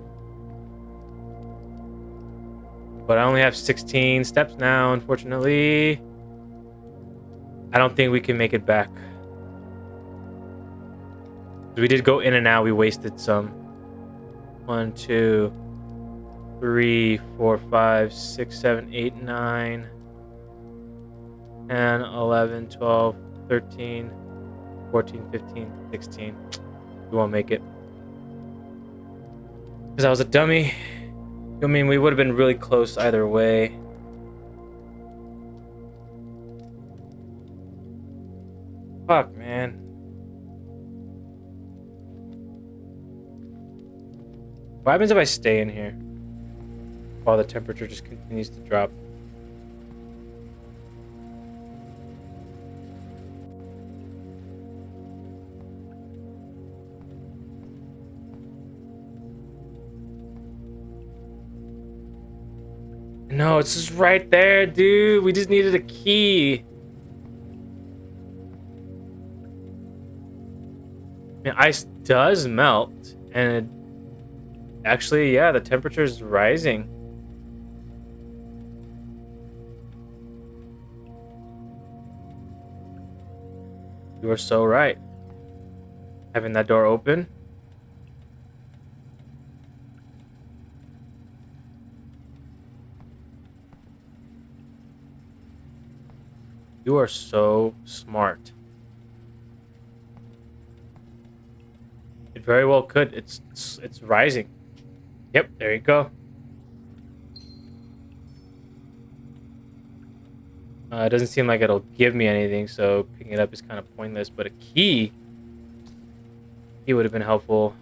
But I only have 16 steps now, unfortunately. I don't think we can make it back. We did go in and out. We wasted some. 1, 2, 3, 4, 5, 6, 7, 8, 9, 10, 11, 12, 13, 14, 15, 16. We won't make it. Because I was a dummy. I mean, we would have been really close either way. Fuck, man. What happens if I stay in here while the temperature just continues to drop? No, it's just right there, dude. We just needed a key. I mean, ice does melt, and it actually, yeah, the temperature is rising. You are so right. Having that door open. You are so smart. It very well could. It's rising. Yep, there you go. It doesn't seem like it'll give me anything, so picking it up is kind of pointless. But a key would have been helpful.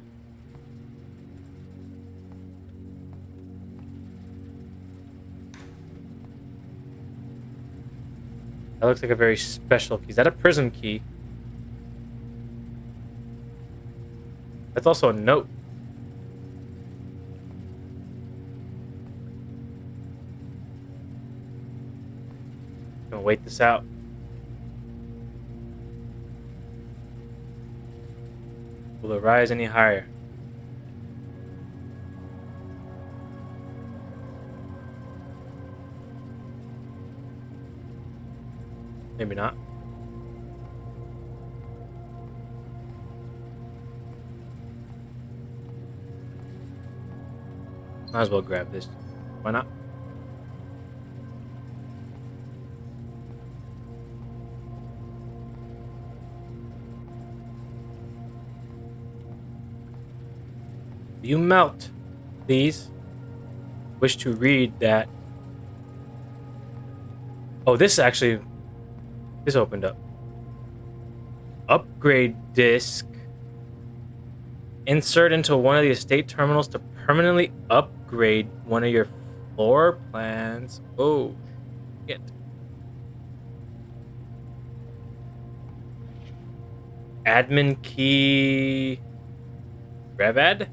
That looks like a very special key. Is that a prism key? That's also a note. Gonna wait this out. Will it rise any higher? Maybe not. Might as well grab this. Why not? You melt, please. Wish to read that. Oh, this actually... This opened up. Upgrade disc. Insert into one of the estate terminals to permanently upgrade one of your floor plans. Oh, shit. Admin key. Revad?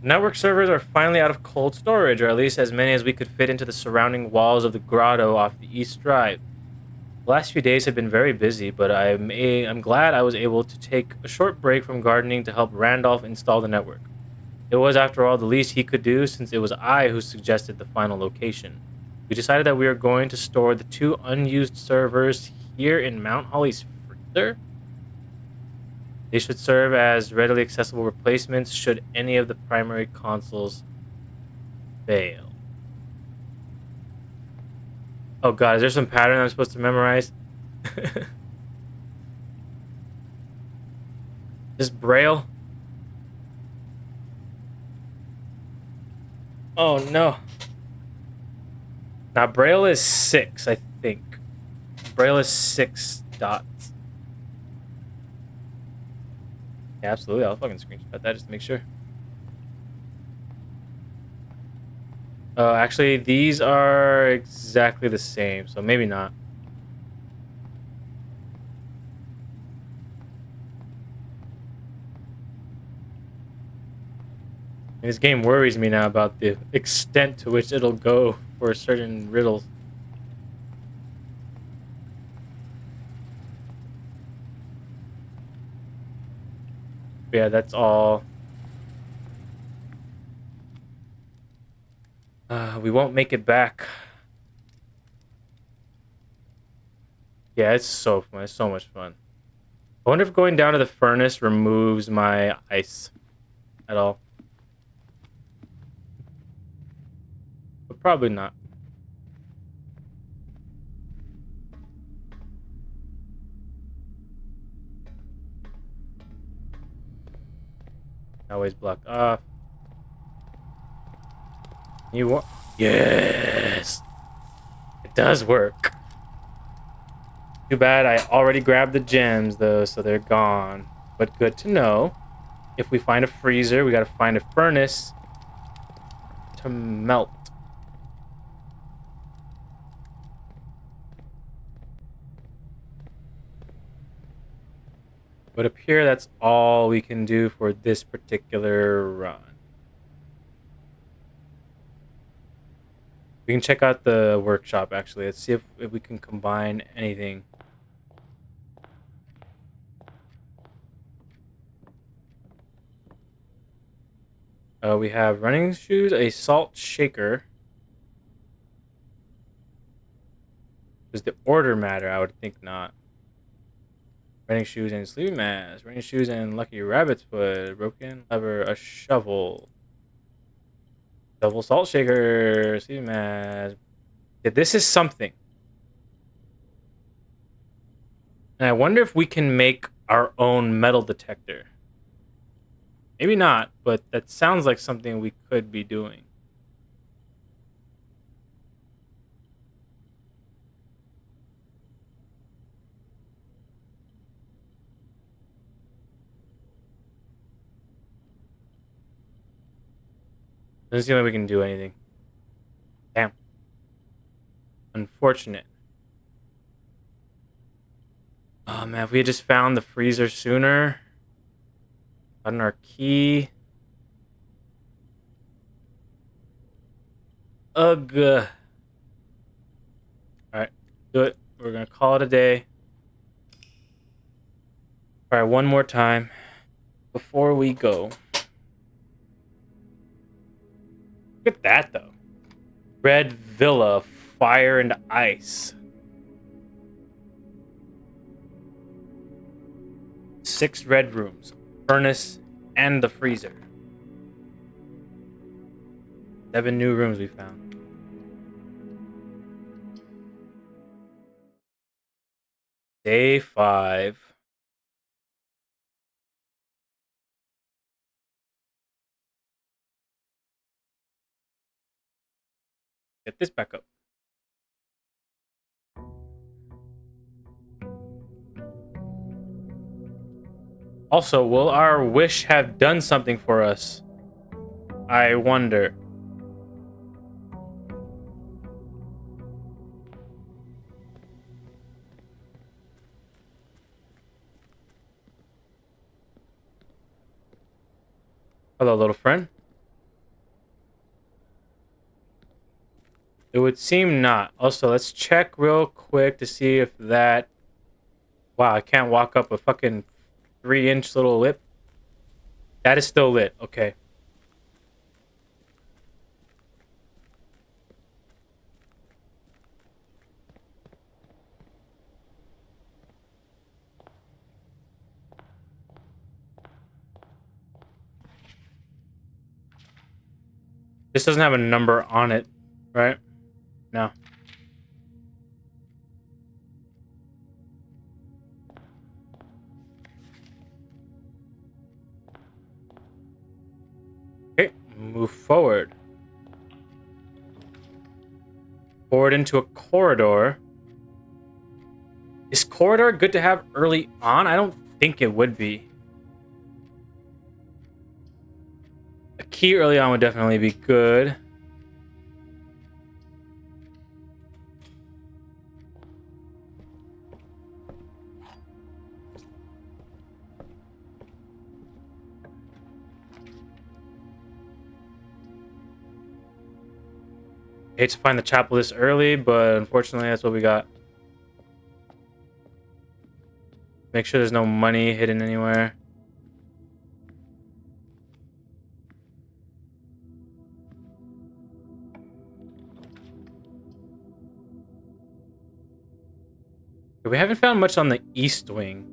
Network servers are finally out of cold storage, or at least as many as we could fit into the surrounding walls of the grotto off the East Drive. The last few days have been very busy, but I'm glad I was able to take a short break from gardening to help Randolph install the network. It was, after all, the least he could do since it was I who suggested the final location. We decided that we are going to store the 2 unused servers here in Mount Holly's freezer. They should serve as readily accessible replacements should any of the primary consoles fail. Oh god, is there some pattern I'm supposed to memorize? This Braille? Oh no. Now Braille is 6, I think. Braille is 6 dots. Yeah, absolutely. I'll fucking screenshot that just to make sure. Oh, actually, these are exactly the same, so maybe not. This game worries me now about the extent to which it'll go for certain riddles. But yeah, that's all. We won't make it back. Yeah, it's so fun. It's so much fun. I wonder if going down to the furnace removes my ice at all. But probably not. Always blocked off. You want? Yes! It does work. Too bad I already grabbed the gems, though, so they're gone. But good to know. If we find a freezer, we gotta find a furnace to melt. But up here, that's all we can do for this particular run. We can check out the workshop, actually. Let's see if we can combine anything. We have running shoes, a salt shaker. Does the order matter? I would think not. Running shoes and sleeping mask. Running shoes and lucky rabbit's foot. Broken lever, a shovel. Double salt shaker, sleeping mask. Yeah, this is something. And I wonder if we can make our own metal detector. Maybe not, but that sounds like something we could be doing. Doesn't seem like we can do anything. Damn. Unfortunate. Oh man, if we had just found the freezer sooner. Gotten our key. Ugh. Alright, do it. We're gonna call it a day. Alright, one more time before we go. Look at that though. Red Villa, Fire and Ice. 6 red rooms, furnace, and the freezer. 7 new rooms we found. Day 5. Get this back up. Also, will our wish have done something for us? I wonder. Hello, little friend. It would seem not. Also, let's check real quick to see if that... Wow, I can't walk up a fucking 3-inch little lip. That is still lit. Okay. This doesn't have a number on it, right? No. Okay, move forward. Forward into a corridor. Is corridor good to have early on? I don't think it would be. A key early on would definitely be good. Hate to find the chapel this early, but unfortunately that's what we got. Make sure there's no money hidden anywhere. We haven't found much on the east wing.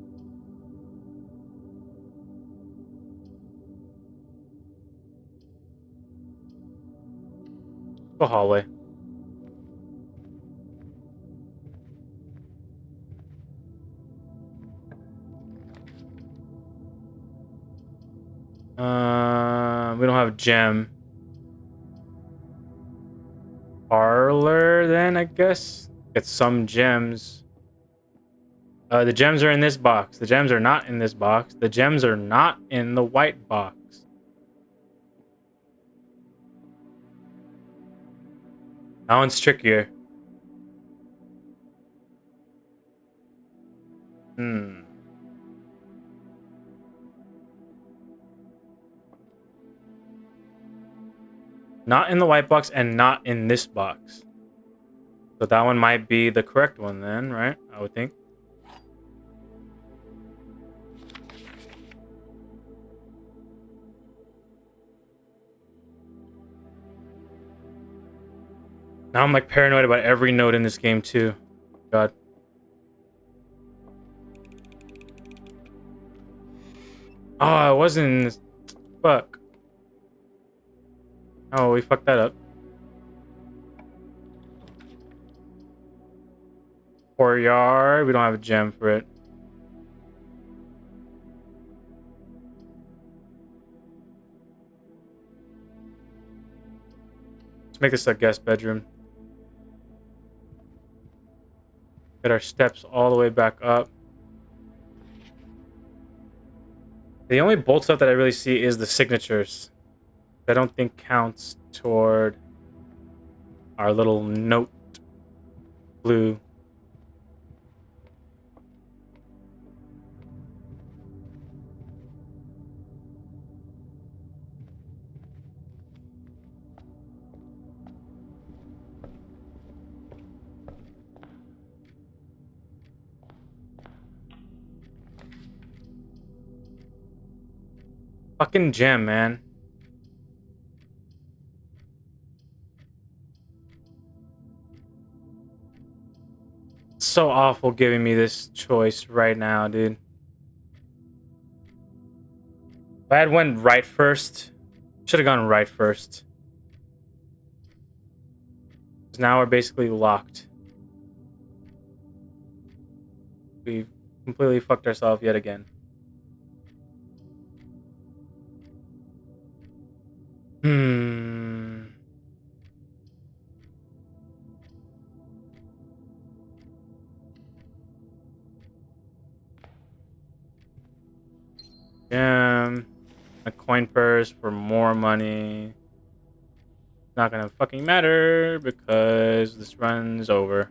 Go hallway. We don't have a gem. Parlor, then, I guess. Get some gems. The gems are in this box. The gems are not in this box. The gems are not in the white box. That one's trickier. Not in the white box and not in this box. So that one might be the correct one then, right? I would think. Now I'm like paranoid about every note in this game too. God. Oh, it wasn't. Fuck. Oh, we fucked that up. Courtyard. We don't have a gem for it. Let's make this a guest bedroom. Get our steps all the way back up. The only bolt stuff that I really see is the signatures. I don't think counts toward our little note blue. Fucking gem, man. So awful giving me this choice right now, dude. If I had went right first, should have gone right first. 'Cause now we're basically locked. We've completely fucked ourselves yet again. Gem. A coin purse for more money. Not gonna fucking matter because this run's over.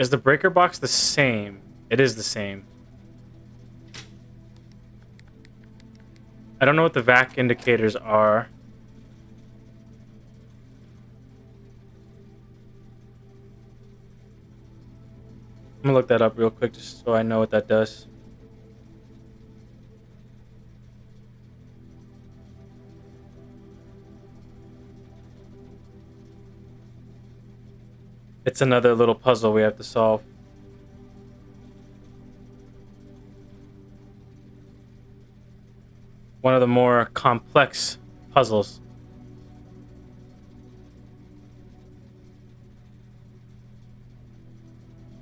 Is the breaker box the same? It is the same. I don't know what the vac indicators are. I'm gonna look that up real quick just so I know what that does. It's another little puzzle we have to solve. One of the more complex puzzles.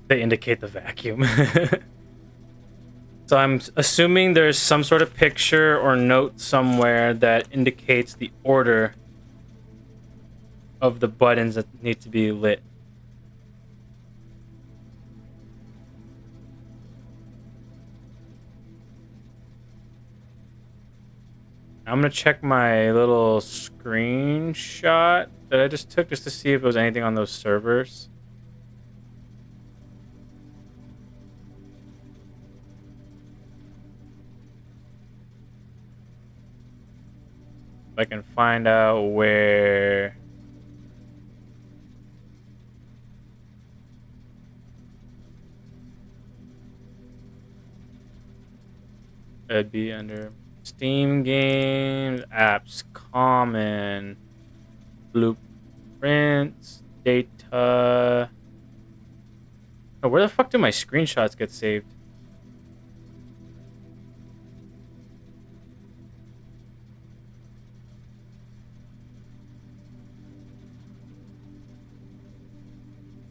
They indicate the vacuum. So I'm assuming there's some sort of picture or note somewhere that indicates the order of the buttons that need to be lit. I'm gonna check my little screenshot that I just took just to see if there was anything on those servers. If I can find out where... It'd be under Steam games, apps, common, blueprints, data. Oh, where the fuck do my screenshots get saved?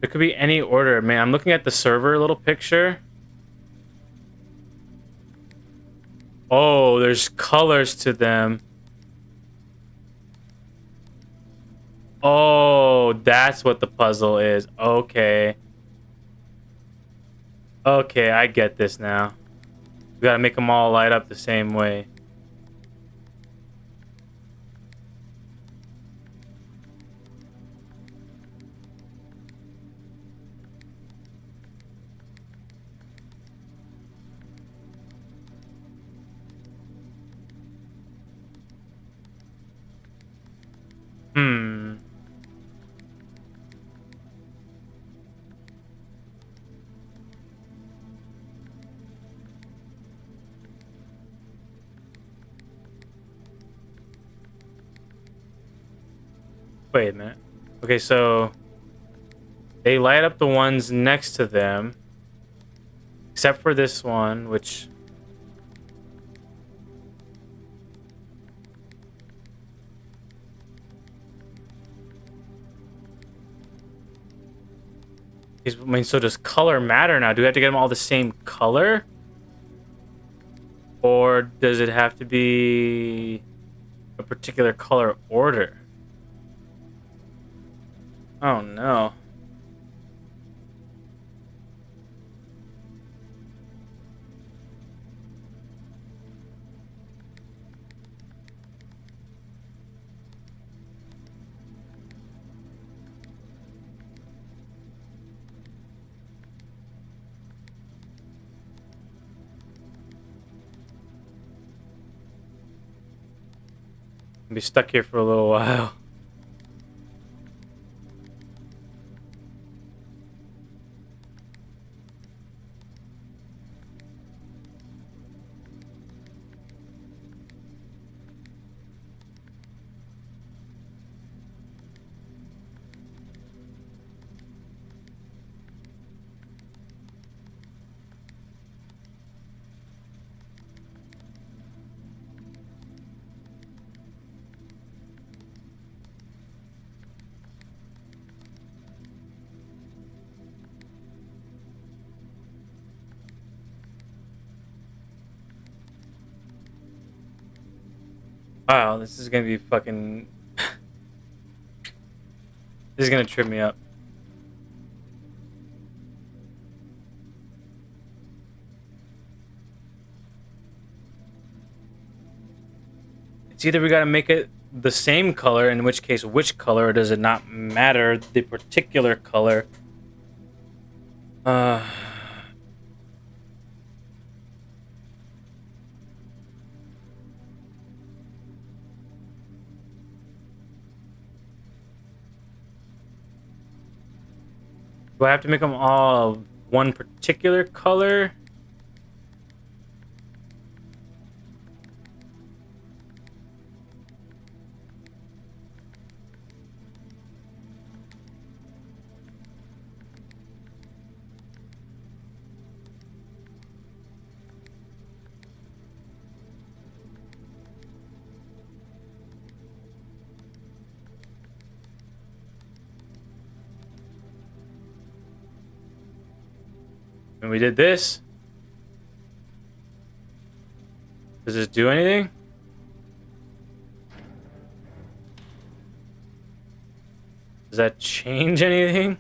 It could be any order, man. I'm looking at the server little picture. Oh, there's colors to them. Oh, that's what the puzzle is. Okay. Okay, I get this now. We gotta make them all light up the same way. Hmm. Wait a minute. Okay, so they light up the ones next to them, except for this one, which I mean, so does color matter now? Do we have to get them all the same color? Or does it have to be a particular color order? Oh no. I'll be stuck here for a little while. Wow, this is gonna be fucking... This is gonna trip me up. It's either we gotta make it the same color, in which case which color, or does it not matter the particular color? Uh, do I have to make them all one particular color? And we did this. Does this do anything? Does that change anything?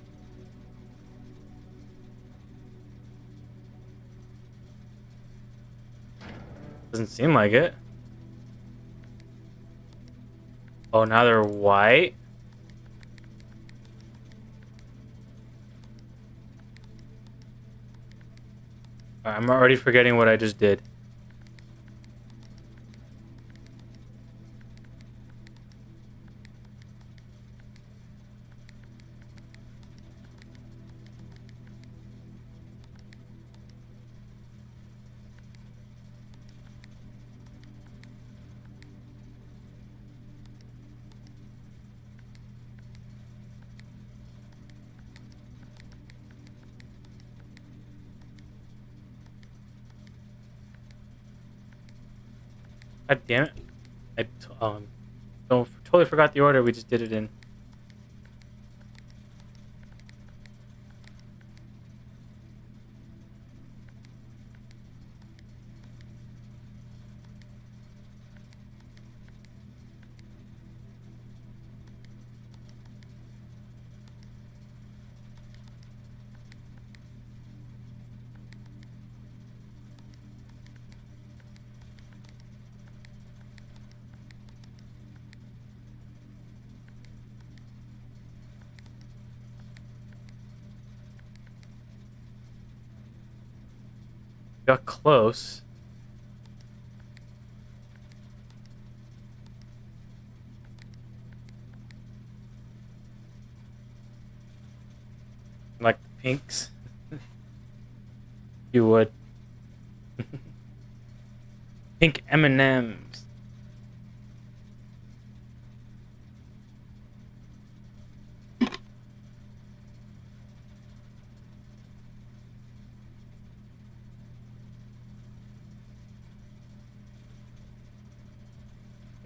Doesn't seem like it. Oh, now they're white? I'm already forgetting what I just did. God damn it. Totally forgot the order we just did it in. Got close. Like the pinks. You would. Pink M&Ms.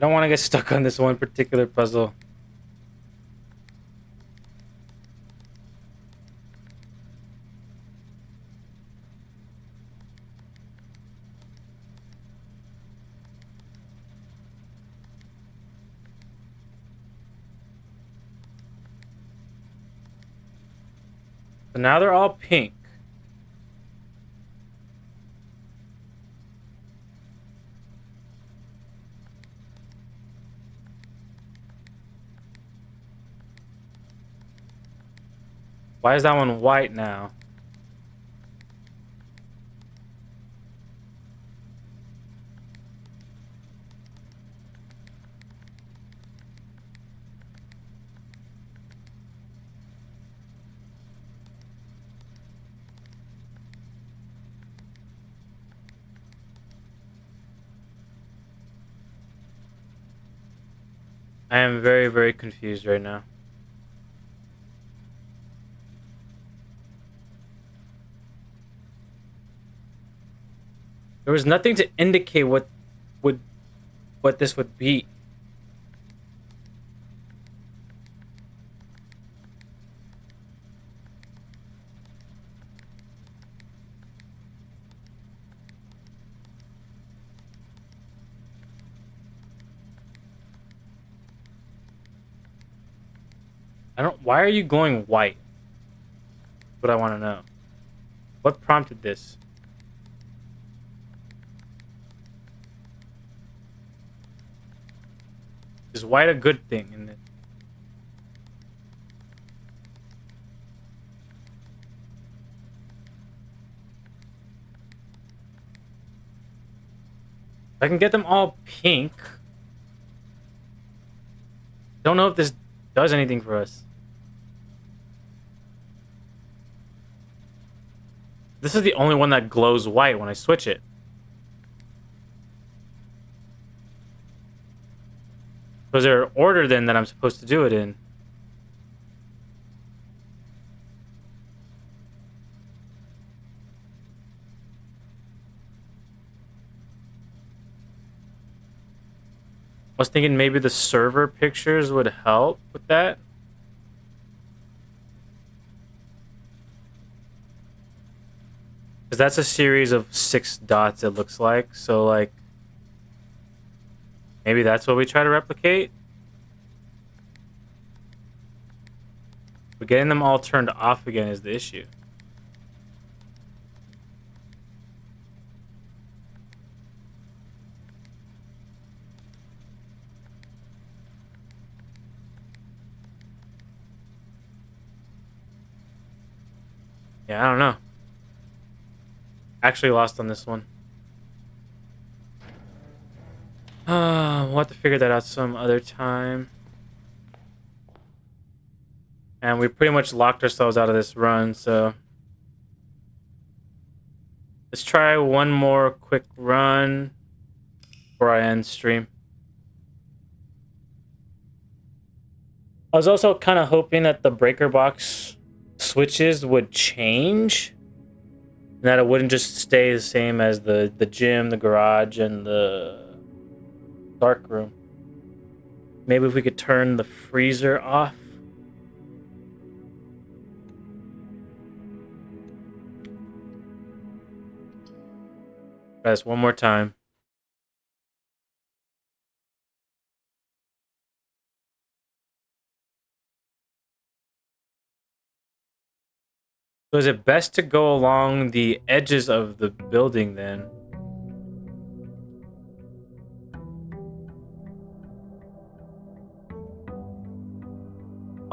I don't want to get stuck on this one particular puzzle. So now they're all pink. Why is that one white now? I am very, very confused right now. There was nothing to indicate what this would be. Why are you glowing white? That's what I want to know. What prompted this? Is white a good thing in it? I can get them all pink. Don't know if this does anything for us. This is the only one that glows white when I switch it. Was there an order then that I'm supposed to do it in? I was thinking maybe the server pictures would help with that. Because that's a series of 6 dots, it looks like. So, like, maybe that's what we try to replicate. But getting them all turned off again is the issue. Yeah, I don't know. Actually lost on this one. We'll have to figure that out some other time. And we pretty much locked ourselves out of this run, so... Let's try one more quick run before I end stream. I was also kind of hoping that the breaker box switches would change. And that it wouldn't just stay the same as the gym, the garage, and the dark room. Maybe if we could turn the freezer off. Try this one more time. So is it best to go along the edges of the building then?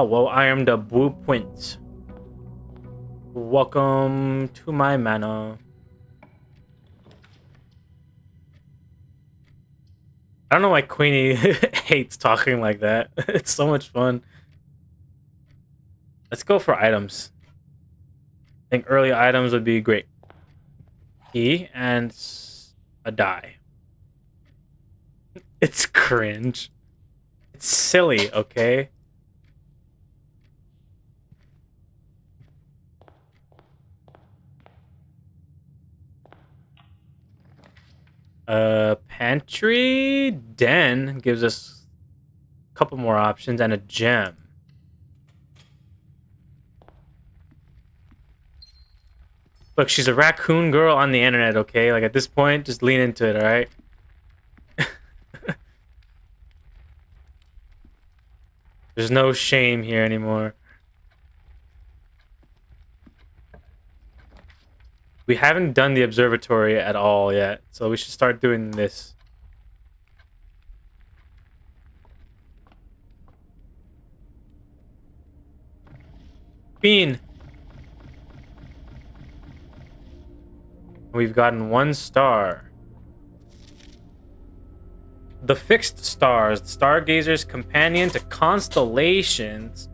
Oh, well, I am the Blue Prince. Welcome to my manor. I don't know why Queenie hates talking like that. It's so much fun. Let's go for items. I think early items would be great. Key and a die. It's cringe. It's silly, okay? Pantry den gives us a couple more options and a gem. Look, she's a raccoon girl on the internet, okay? Like, at this point, just lean into it, alright? There's no shame here anymore. We haven't done the observatory at all yet, so we should start doing this. Bean! We've gotten 1 star. The Fixed Stars, the Stargazer's companion to constellations.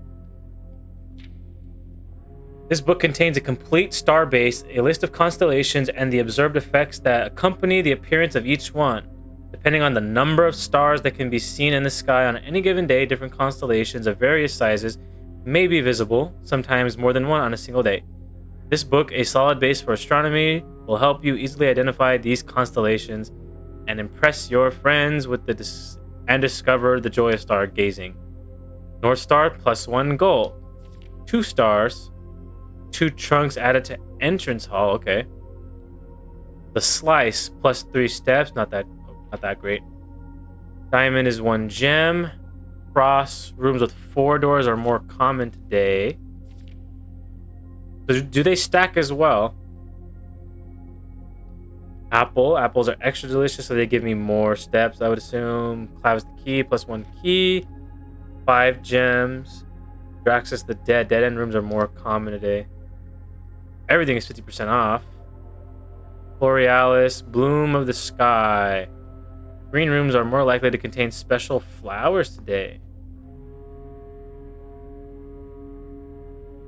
This book contains a complete star base, a list of constellations, and the observed effects that accompany the appearance of each one. Depending on the number of stars that can be seen in the sky on any given day, different constellations of various sizes may be visible, sometimes more than one on a single day. This book, a solid base for astronomy, will help you easily identify these constellations and impress your friends with and discover the joy of stargazing. North Star +1 gold. 2 stars. 2 trunks added to entrance hall. Okay. The Slice +3 steps. Not that great. Diamond is 1 gem. Cross rooms with 4 doors are more common today. So do they stack as well? Apples are extra delicious, so they give me more steps, I would assume. Clav is the key, +1 key. 5 gems. Draxus the Dead. Dead end rooms are more common today. Everything is 50% off. Borealis, Bloom of the Sky. Green rooms are more likely to contain special flowers today.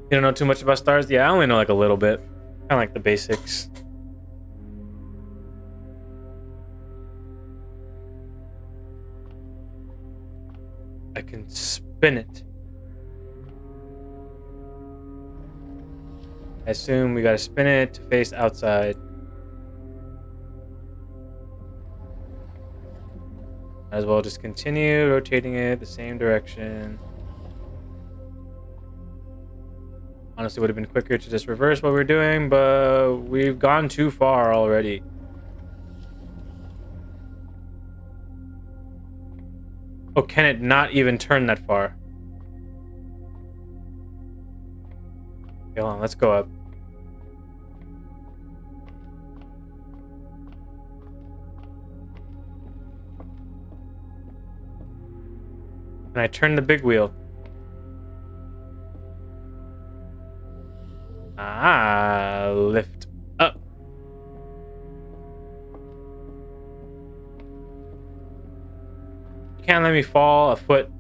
You don't know too much about stars? Yeah, I only know like a little bit. Kind of like the basics. I can spin it. I assume we gotta spin it to face outside. Might as well just continue rotating it the same direction. Honestly, would have been quicker to just reverse what we're doing, but we've gone too far already. Oh, can it not even turn that far? Okay, hold on, let's go up. And I turn the big wheel. Ah, lift up. You can't let me fall a foot.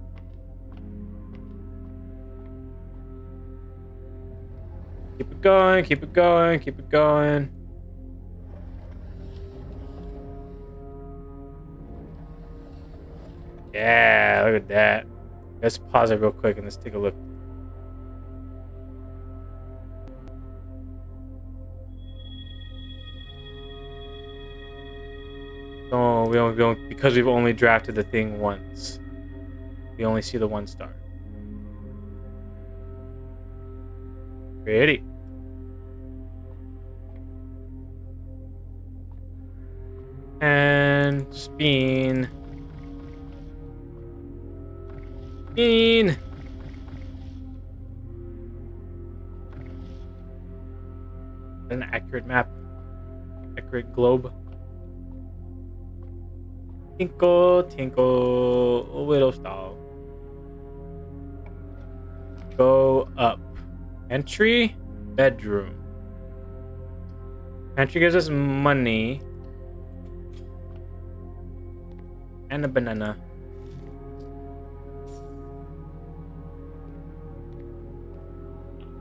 Keep it going, keep it going, keep it going. Yeah, look at that. Let's pause it real quick and let's take a look. Oh, we don't because we've only drafted the thing once. We only see the 1 star. Pretty. And spin. Spin. An accurate map. Accurate globe. Tinkle, tinkle, little star. Go up. Entry, bedroom. Entry gives us money. And a banana.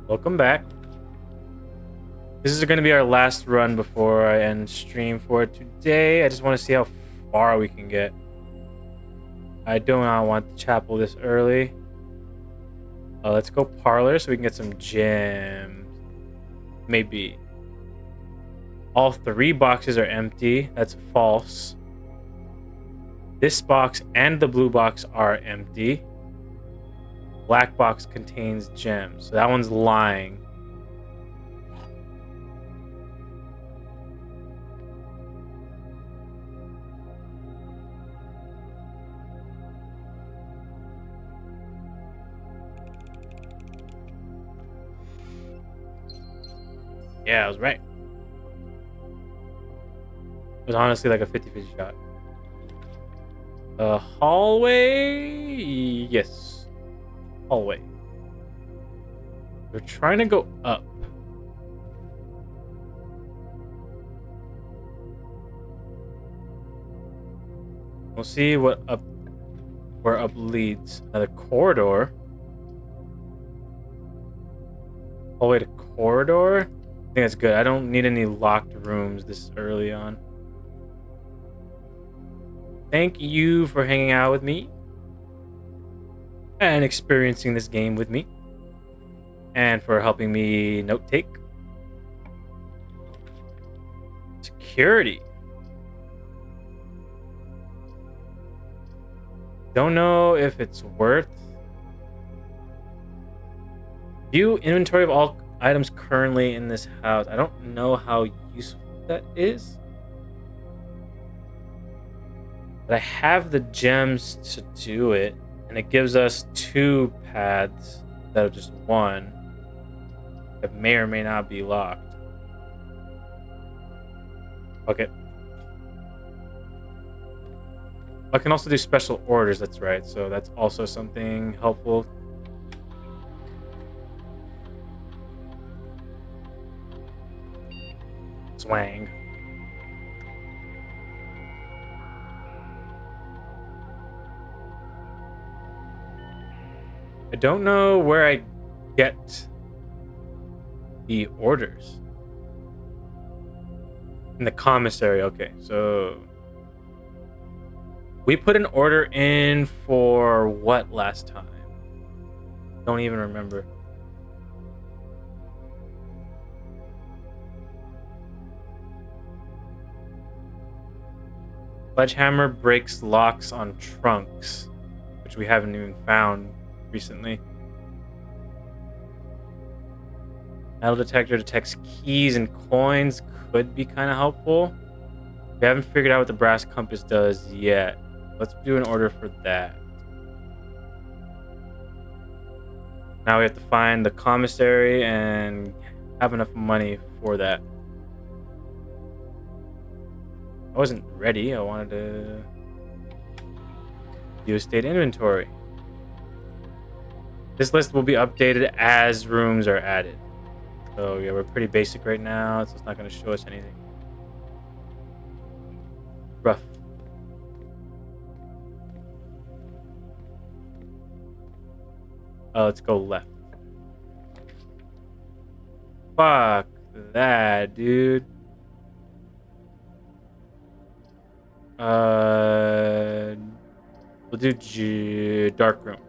Welcome back. This is going to be our last run before I end stream for today. I just want to see how far we can get. I do not want the chapel this early. Let's go parlor so we can get some gems. Maybe. All 3 boxes are empty. That's false. This box and the blue box are empty. Black box contains gems. So that one's lying. Yeah, I was right. It was honestly like a 50-50 shot. Hallway? Yes. Hallway. We're trying to go up. We'll see what up, where up leads. Another corridor. Hallway to corridor? I think that's good. I don't need any locked rooms this early on. Thank you for hanging out with me and experiencing this game with me, and for helping me note take. Security. Don't know if it's worth. View inventory of all items currently in this house. I don't know how useful that is. But I have the gems to do it. And it gives us 2 paths instead of just 1. That may or may not be locked. Okay. I can also do special orders, that's right. So that's also something helpful. Swang. I don't know where I get the orders. In the commissary. Okay, so we put an order in for what last time? Don't even remember. Sledgehammer breaks locks on trunks, which we haven't even found recently. Metal detector detects keys and coins, could be kind of helpful. We haven't figured out what the brass compass does yet. Let's do an order for that. Now we have to find the commissary and have enough money for that. I wasn't ready. I wanted to do a state inventory. This list will be updated as rooms are added. So yeah, we're pretty basic right now, so it's not going to show us anything. Rough. Let's go left. Fuck that, dude. We'll do dark room.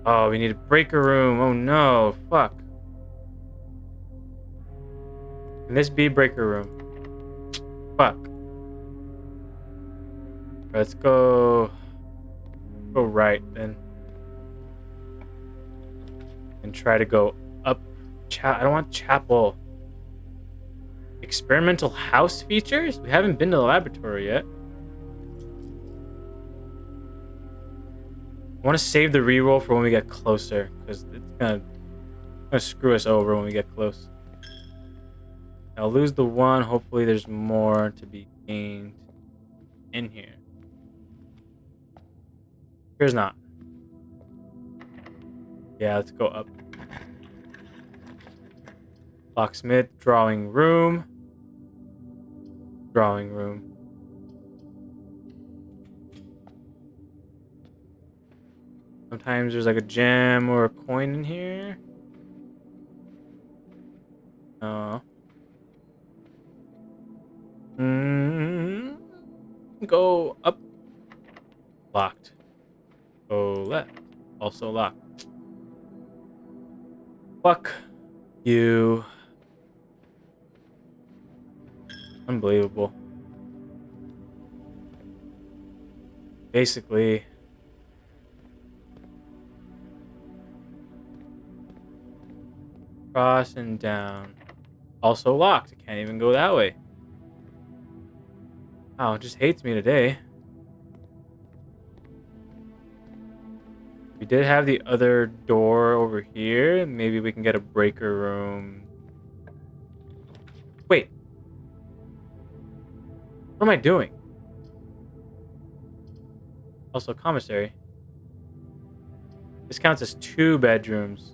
Oh, we need a breaker room. Oh no, fuck. Can this be breaker room? Fuck. Let's go right then. And try to go up. I don't want chapel. Experimental house features? We haven't been to the laboratory yet. I want to save the reroll for when we get closer, because it's gonna screw us over when we get close. I'll lose the one. Hopefully there's more to be gained in here. Here's not. Yeah, let's go up. Locksmith, drawing room. Drawing room. Sometimes there's like a gem or a coin in here. Go up. Locked. Go left. Also locked. Fuck you. Unbelievable. Basically, cross and down. Also locked. It can't even go that way. Oh, it just hates me today. We did have the other door over here. Maybe we can get a breaker room. Wait. What am I doing? Also, commissary. This counts as 2 bedrooms.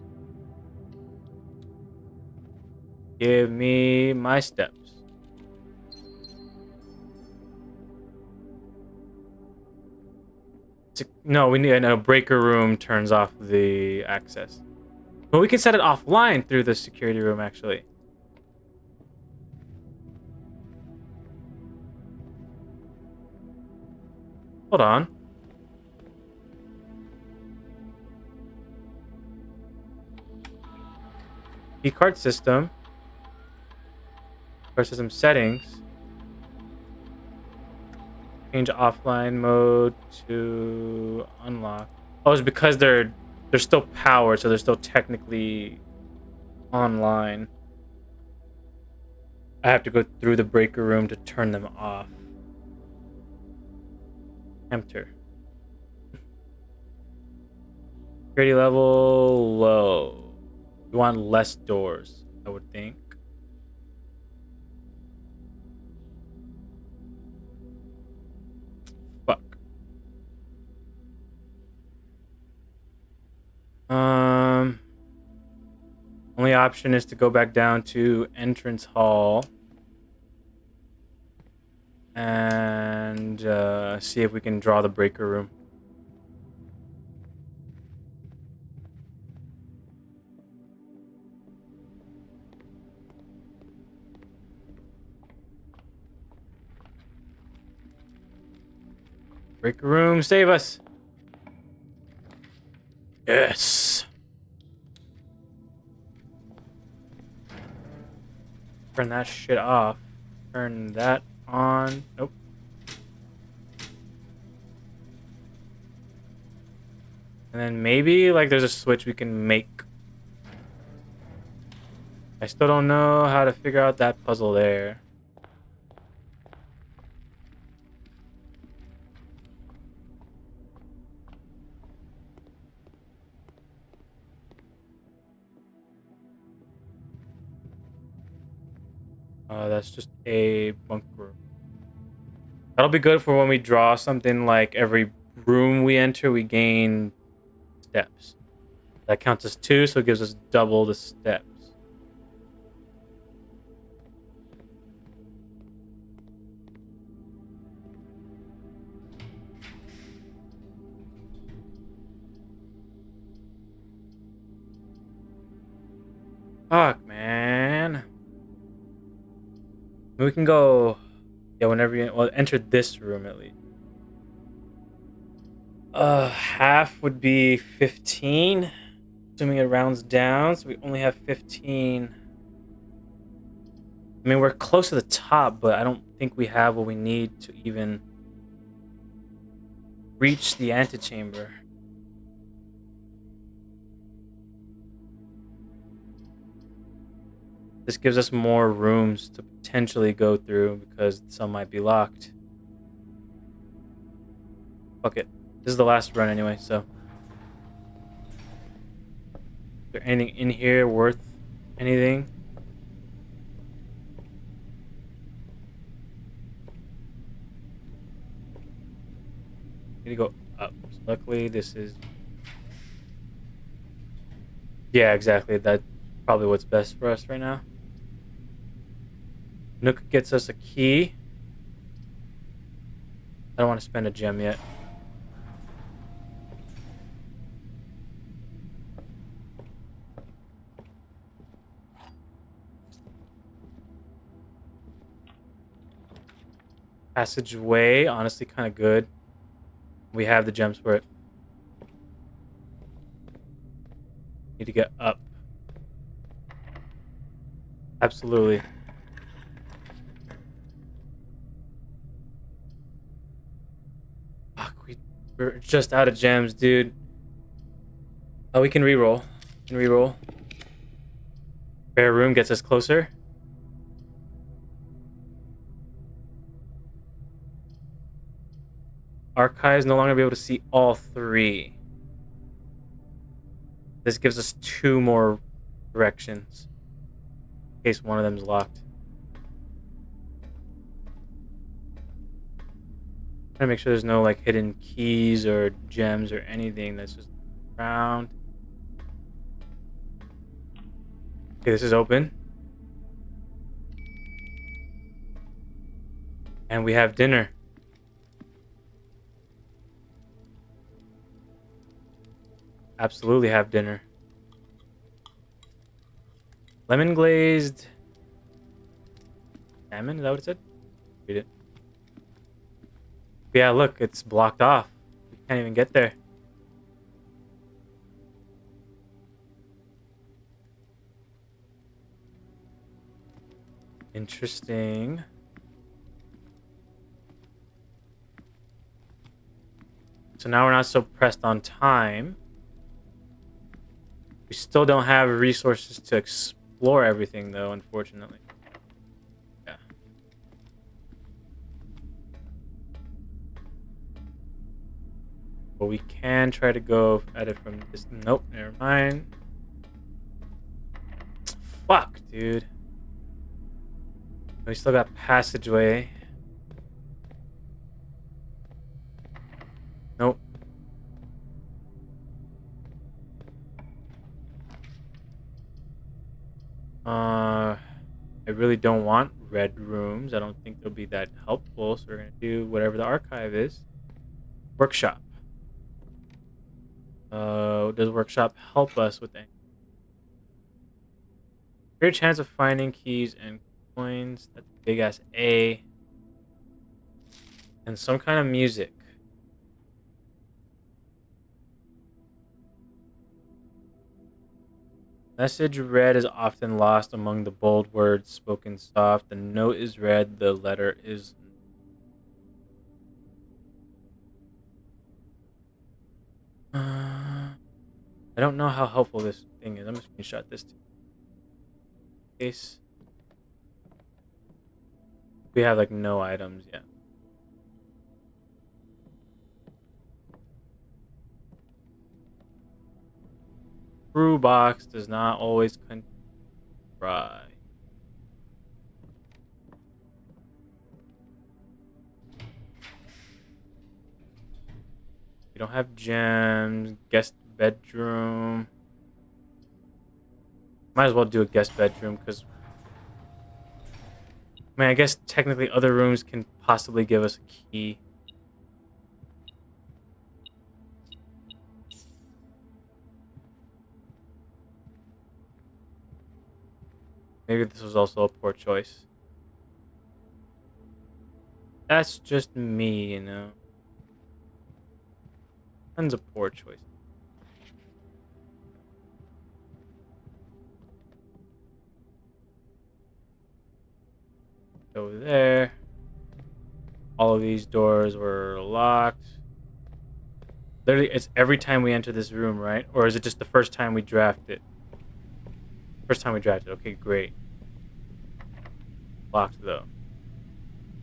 Give me my steps. No, we need a breaker room turns off the access. But we can set it offline through the security room, actually. Hold on. Keycard system. Card system settings. Change offline mode to unlock. Oh, it's because they're still powered, so they're still technically online. I have to go through the breaker room to turn them off. Enter. Security level low. We want less doors, I would think. Fuck. Only option is to go back down to entrance hall and see if we can draw the breaker room. Breaker room, save us! Yes! Turn that shit off. Turn that on. Nope. And then maybe like there's a switch we can make. I still don't know how to figure out that puzzle there. That's just a bunk room. That'll be good for when we draw something like every room we enter, we gain steps. That counts as 2, so it gives us double the steps. Fuck, man. We can go... Yeah, whenever you... Well, enter this room at least. Half would be 15. Assuming it rounds down, so we only have 15. I mean, we're close to the top, but I don't think we have what we need to even reach the antechamber. This gives us more rooms to potentially go through because some might be locked. Fuck it. This is the last run anyway, so. Is there anything in here worth anything? Need to go up. So luckily, this is. Yeah, exactly. That's probably what's best for us right now. Nook gets us a key. I don't want to spend a gem yet. Passageway, honestly, kind of good. We have the gems for it. Need to get up. Absolutely. Fuck, we're just out of gems, dude. Oh, we can reroll. We can reroll. Bare room gets us closer. Archives no longer be able to see all 3. This gives us 2 more directions. In case one of them is locked. Trying to make sure there's no like hidden keys or gems or anything that's just around. Okay, this is open. And we have dinner. Absolutely have dinner. Lemon glazed salmon, is that what it said? Read it. Yeah, look, it's blocked off. We can't even get there. Interesting. So now we're not so pressed on time. We still don't have resources to explore everything, though, unfortunately. Yeah. But we can try to go at it from this. Nope, never mind. Fuck, dude. We still got passageway. Nope. I really don't want red rooms. I don't think they'll be that helpful, so we're gonna do whatever the archive is. Workshop. Does workshop help us with anything? Greater chance of finding keys and coins. That's a big ass A. And some kind of music. Message read is often lost among the bold words spoken soft. The note is read, the letter is. I don't know how helpful this thing is. I'm just gonna screenshot this case. We have like no items yet. Brew box does not always dry. We don't have gems. Guest bedroom. Might as well do a guest bedroom because, I mean, I guess technically other rooms can possibly give us a key. Maybe this was also a poor choice. That's just me, you know. Tons of poor choice. Over there. All of these doors were locked. Literally, it's every time we enter this room, right? Or is it just the first time we draft it? First time we drafted. Okay, great. Locked, though.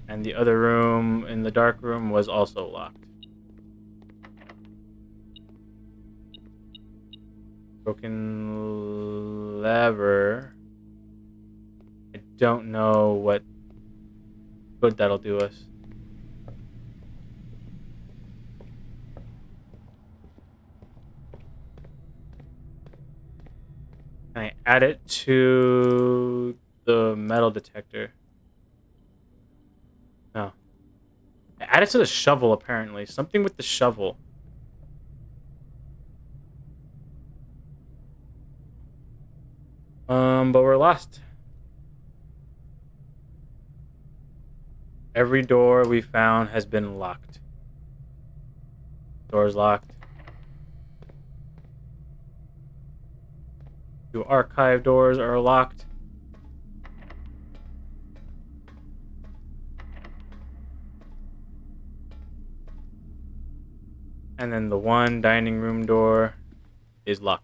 And the other room in the dark room was also locked. Broken lever. I don't know what good that'll do us. Can I add it to the metal detector? No. I add it to the shovel, apparently. Something with the shovel. But we're lost. Every door we found has been locked. Door's locked. 2 archive doors are locked. And then the 1 dining room door is locked.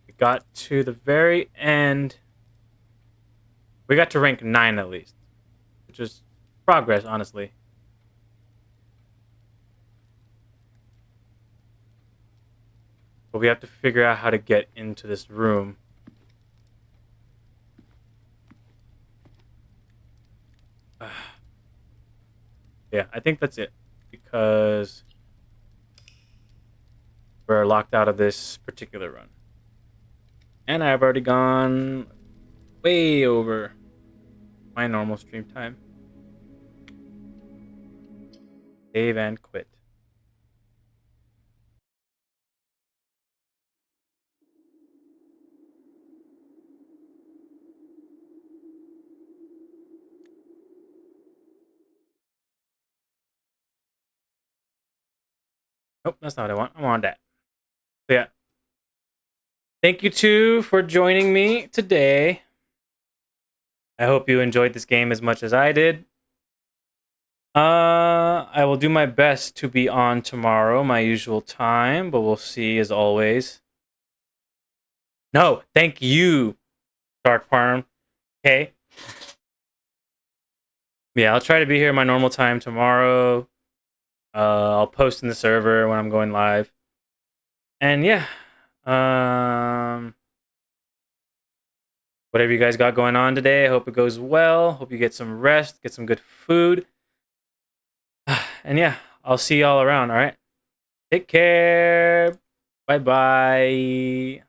We got to the very end. We got to rank 9 at least, which is progress, honestly. But we have to figure out how to get into this room. Yeah, I think that's it. Because we're locked out of this particular run. And I've already gone way over my normal stream time. Save and quit. Nope, that's not what I want. I want that. So yeah. Thank you two for joining me today. I hope you enjoyed this game as much as I did. I will do my best to be on tomorrow, my usual time, but we'll see as always. No, thank you, Dark Farm. Okay. Yeah, I'll try to be here my normal time tomorrow. I'll post in the server when I'm going live. And yeah, whatever you guys got going on today, I hope it goes well. Hope you get some rest, get some good food. And yeah, I'll see y'all around, all right? Take care. Bye-bye.